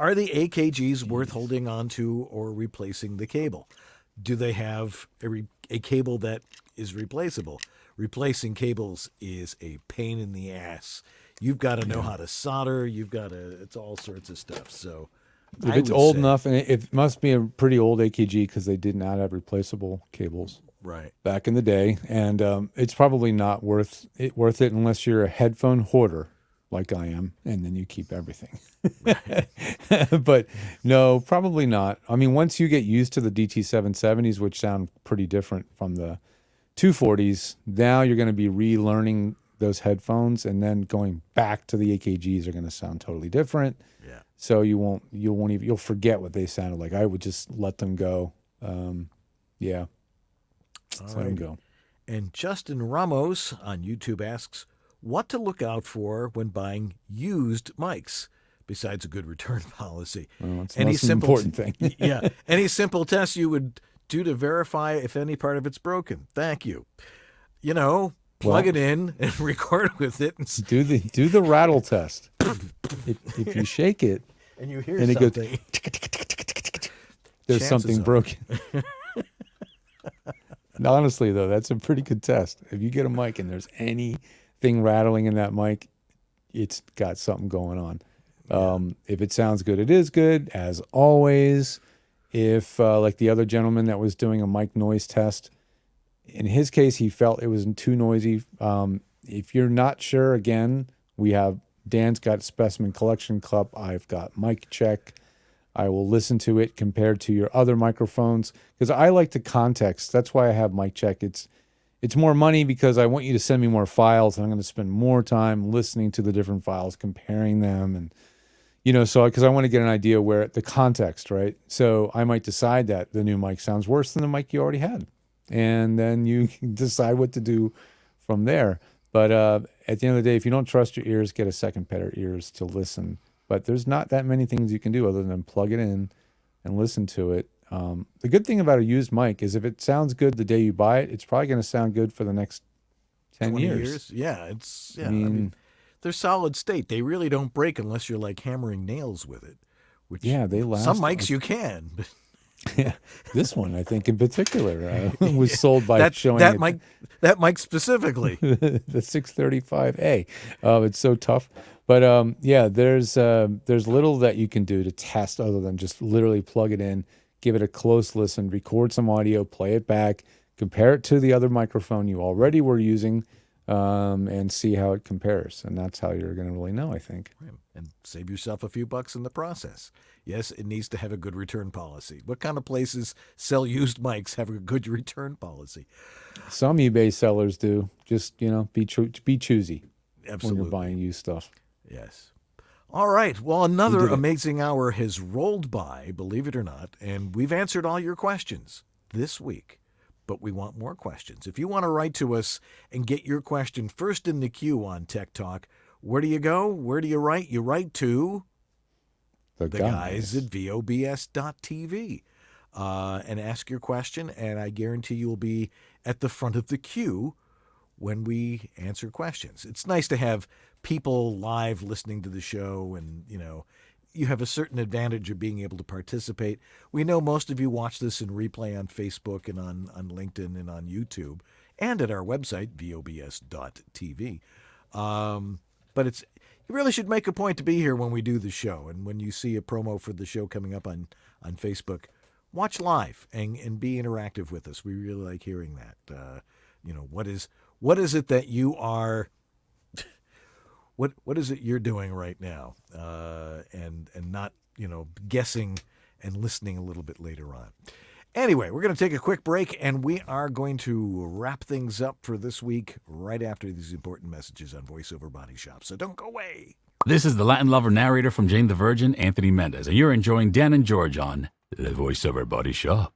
Are the AKGs worth holding on to or replacing the cable? Do they have a cable that is replaceable? Replacing cables is a pain in the ass. You've got to know how to solder. It's all sorts of stuff. So if it's old enough, and it must be a pretty old AKG because they did not have replaceable cables. Right. Back in the day, and it's probably not worth it unless you're a headphone hoarder like I am, and then you keep everything. But no, probably not. I mean, once you get used to the DT770s, which sound pretty different from the 240s, now you're going to be relearning those headphones, and then going back to the AKGs are going to sound totally different. Yeah. So you'll forget what they sounded like. I would just let them go. Yeah. Let them go. And Justin Ramos on YouTube asks, what to look out for when buying used mics, besides a good return policy? Well, it's the most important thing. Yeah. Any simple tests you would do to verify if any part of it's broken? Thank you. Plug it in and record with it. And do the rattle test. If you shake it and you hear and something, it goes, there's something broken. Honestly, though, that's a pretty good test. If you get a mic and there's anything rattling in that mic, it's got something going on. If it sounds good, it is good, as always. If, like the other gentleman that was doing a mic noise test, in his case, he felt it was too noisy. If you're not sure, again, Dan's got Specimen Collection Club. I've got Mic Check. I will listen to it compared to your other microphones because I like the context. That's why I have Mic Check. It's more money because I want you to send me more files, and I'm going to spend more time listening to the different files, comparing them, and so because I want to get an idea where the context, right? So I might decide that the new mic sounds worse than the mic you already had, and then you can decide what to do from there. But at the end of the day, if you don't trust your ears, get a second pair of ears to listen. But there's not that many things you can do other than plug it in and listen to it. The good thing about a used mic is if it sounds good the day you buy it, it's probably going to sound good for the next 10 years. Yeah, I mean, they're solid state. They really don't break unless you're like hammering nails with it. Which they last. Some mics you can. But yeah, this one I think in particular was sold by that mic specifically. The 635A. It's so tough. But there's little that you can do to test other than just literally plug it in, give it a close listen, record some audio, play it back, compare it to the other microphone you already were using, and see how it compares. And that's how you're going to really know, I think. And save yourself a few bucks in the process. Yes, it needs to have a good return policy. What kind of places sell used mics have a good return policy? Some eBay sellers do. Just, be choosy. Absolutely. When you're buying used stuff. Yes. All right. Well, another amazing hour has rolled by, believe it or not, and we've answered all your questions this week. But we want more questions. If you want to write to us and get your question first in the queue on Tech Talk, where do you go? Where do you write? You write to the guys at VOBS.tv and ask your question, and I guarantee you'll be at the front of the queue when we answer questions. It's nice to have people live listening to the show, and you have a certain advantage of being able to participate. We know most of you watch this in replay on Facebook and on LinkedIn and on YouTube and at our website, VOBS.tv. But you really should make a point to be here when we do the show. And when you see a promo for the show coming up on Facebook, watch live and be interactive with us. We really like hearing that. What is it that you are... What is it you're doing right now, and not guessing and listening a little bit later on. Anyway, we're going to take a quick break, and we are going to wrap things up for this week right after these important messages on VoiceOver Body Shop. So don't go away. This is the Latin lover narrator from Jane the Virgin, Anthony Mendez, and you're enjoying Dan and George on the VoiceOver Body Shop.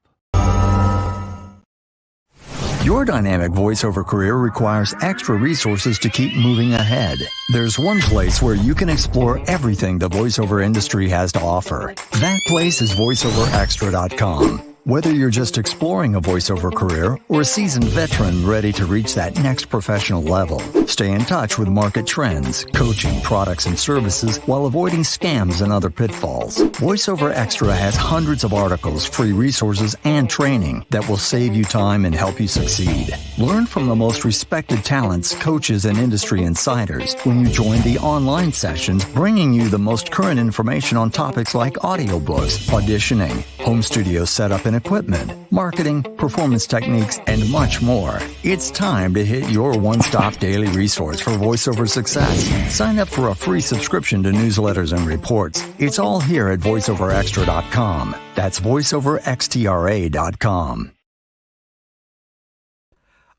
Your dynamic voiceover career requires extra resources to keep moving ahead. There's one place where you can explore everything the voiceover industry has to offer. That place is voiceoverextra.com. Whether you're just exploring a voiceover career or a seasoned veteran ready to reach that next professional level, stay in touch with market trends, coaching, products, and services while avoiding scams and other pitfalls. VoiceOver Extra has hundreds of articles, free resources, and training that will save you time and help you succeed. Learn from the most respected talents, coaches, and industry insiders when you join the online sessions, bringing you the most current information on topics like audiobooks, auditioning, home studio setup and equipment, marketing, performance techniques, and much more. It's time to hit your one-stop daily resource for voiceover success. Sign up for a free subscription to newsletters and reports. It's all here at voiceoverextra.com. That's voiceoverextra.com.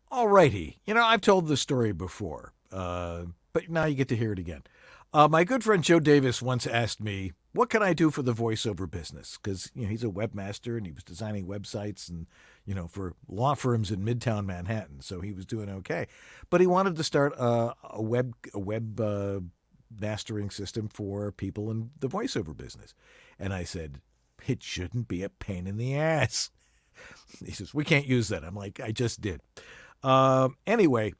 All righty. I've told this story before, but now you get to hear it again. My good friend Joe Davis once asked me, what can I do for the voiceover business? Because, he's a webmaster and he was designing websites and, for law firms in Midtown Manhattan. So he was doing okay. But he wanted to start a web mastering system for people in the voiceover business. And I said, it shouldn't be a pain in the ass. He says, we can't use that. I'm like, I just did. Anyway,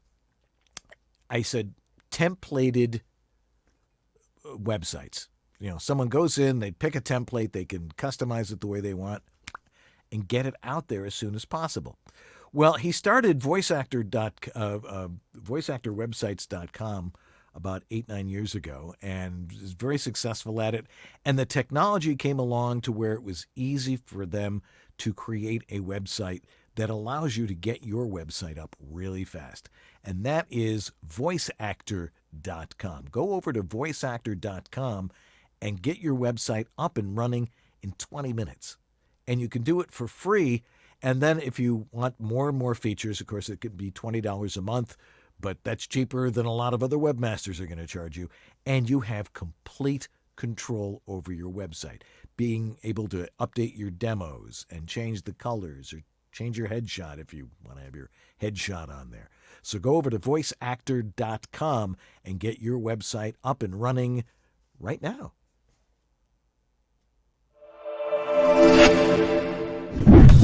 I said, templated websites. Someone goes in, they pick a template, they can customize it the way they want and get it out there as soon as possible. Well, he started voiceactorwebsites.com about 8-9 years ago and is very successful at it. And the technology came along to where it was easy for them to create a website that allows you to get your website up really fast. And that is voiceactor.com. Go over to voiceactor.com and get your website up and running in 20 minutes. And you can do it for free. And then if you want more and more features, of course, it could be $20 a month, but that's cheaper than a lot of other webmasters are going to charge you. And you have complete control over your website, being able to update your demos and change the colors or change your headshot if you want to have your headshot on there. So go over to voiceactor.com and get your website up and running right now.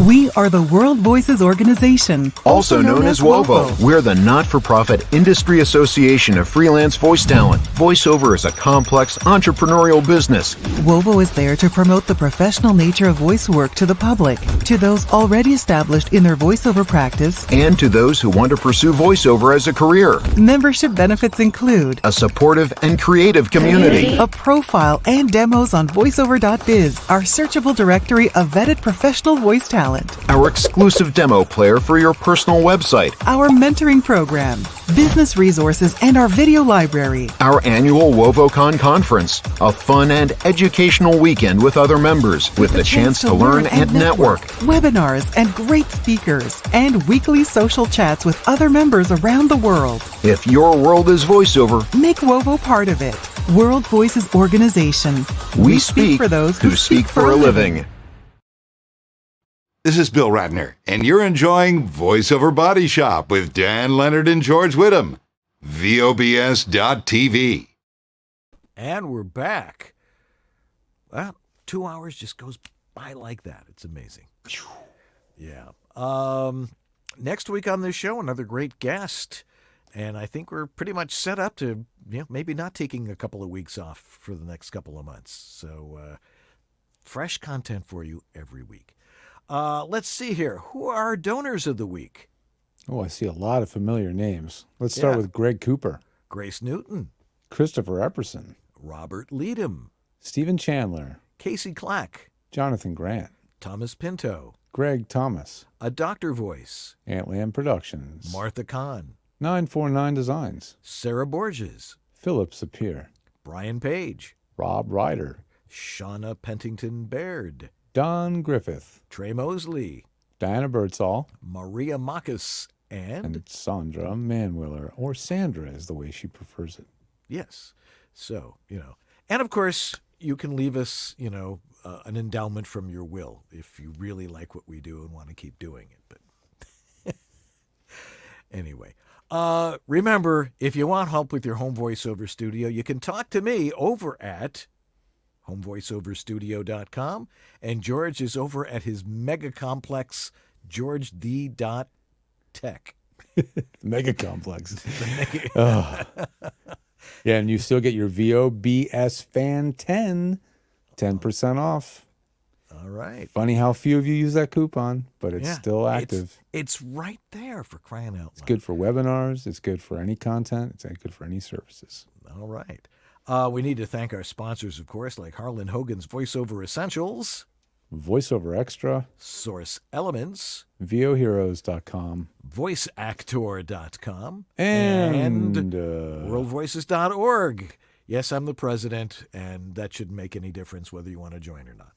We are the World Voices Organization, Also known as WOVO. We're the not-for-profit industry association of freelance voice talent. Voiceover is a complex entrepreneurial business. WOVO is there to promote the professional nature of voice work to the public, to those already established in their voiceover practice, And to those who want to pursue voiceover as a career. Membership benefits include A supportive and creative community. a profile and demos on voiceover.biz, our searchable directory of vetted professional voice talent, Our exclusive demo player for your personal website. our mentoring program, business resources, and our video library. Our annual WovoCon conference. A fun and educational weekend with other members with the chance to learn and network. Webinars and great speakers, and weekly social chats with other members around the world. If your world is voiceover, Make WOVO part of it. World Voices Organization. we speak for those who speak for a living. This is Bill Ratner, and you're enjoying VoiceOver Body Shop with Dan Leonard and George Whittam. VOBS.TV. And we're back. Well, 2 hours just goes by like that. It's amazing. Yeah. Next week on this show, another great guest. And I think we're pretty much set up to, maybe not taking a couple of weeks off for the next couple of months. So fresh content for you every week. Let's see here. Who are our donors of the week? Oh, I see a lot of familiar names. Let's start with Greg Cooper, Grace Newton, Christopher Epperson, Robert Leadham, Stephen Chandler, Casey Clack, Jonathan Grant, Thomas Pinto, Greg Thomas, A Doctor Voice, Antland Productions, Martha Kahn, 949 Designs, Sarah Borges, Philip Sapir, Brian Page, Rob Ryder, Shauna Pentington Baird, Don Griffith, Trey Mosley, Diana Birdsall, Maria Makis, and Sandra Manwiller, or Sandra is the way she prefers it. yes. So, and of course, you can leave us, an endowment from your will if you really like what we do and want to keep doing it. But anyway, remember, if you want help with your home voiceover studio, you can talk to me over at homevoiceoverstudio.com, and George is over at his mega complex, georgethe.tech. Mega complex. Yeah, and you still get your VOBS Fan 10% off. All right. Funny how few of you use that coupon, but it's still active. It's right there, for crying out loud. It's good for webinars. It's good for any content. It's good for any services. All right. We need to thank our sponsors, of course, like Harlan Hogan's VoiceOver Essentials, VoiceOver Extra, Source Elements, VOHeroes.com, VoiceActor.com, and WorldVoices.org. Yes, I'm the president, and that shouldn't make any difference whether you want to join or not.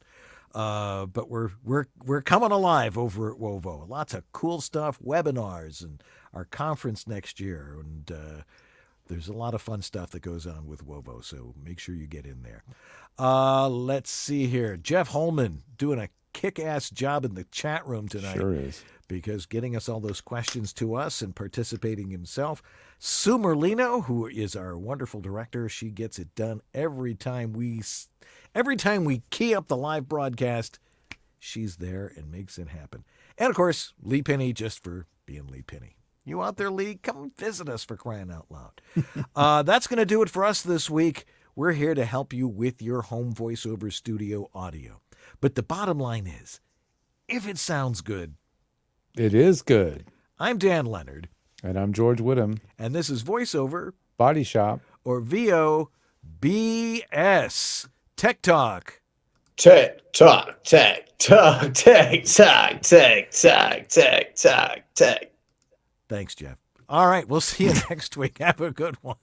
But we're coming alive over at WOVO. Lots of cool stuff, webinars, and our conference next year, and there's a lot of fun stuff that goes on with WOVO, so make sure you get in there. Let's see here. Jeff Holman doing a kick-ass job in the chat room tonight. Sure is. Because getting us all those questions to us and participating himself. Sue Merlino, who is our wonderful director, she gets it done every time we key up the live broadcast. She's there and makes it happen. And, of course, Lee Penny, just for being Lee Penny. You out there, Lee? Come visit us, for crying out loud. That's going to do it for us this week. We're here to help you with your home voiceover studio audio. But the bottom line is, if it sounds good, It is good. I'm Dan Leonard. And I'm George Whittam. And this is VoiceOver Body Shop. Or VOBS. Tech Talk. Tech Talk, Tech Talk, Tech Talk, Tech Talk, Tech Talk, Tech. Thanks, Jeff. All right, we'll see you next week. Have a good one.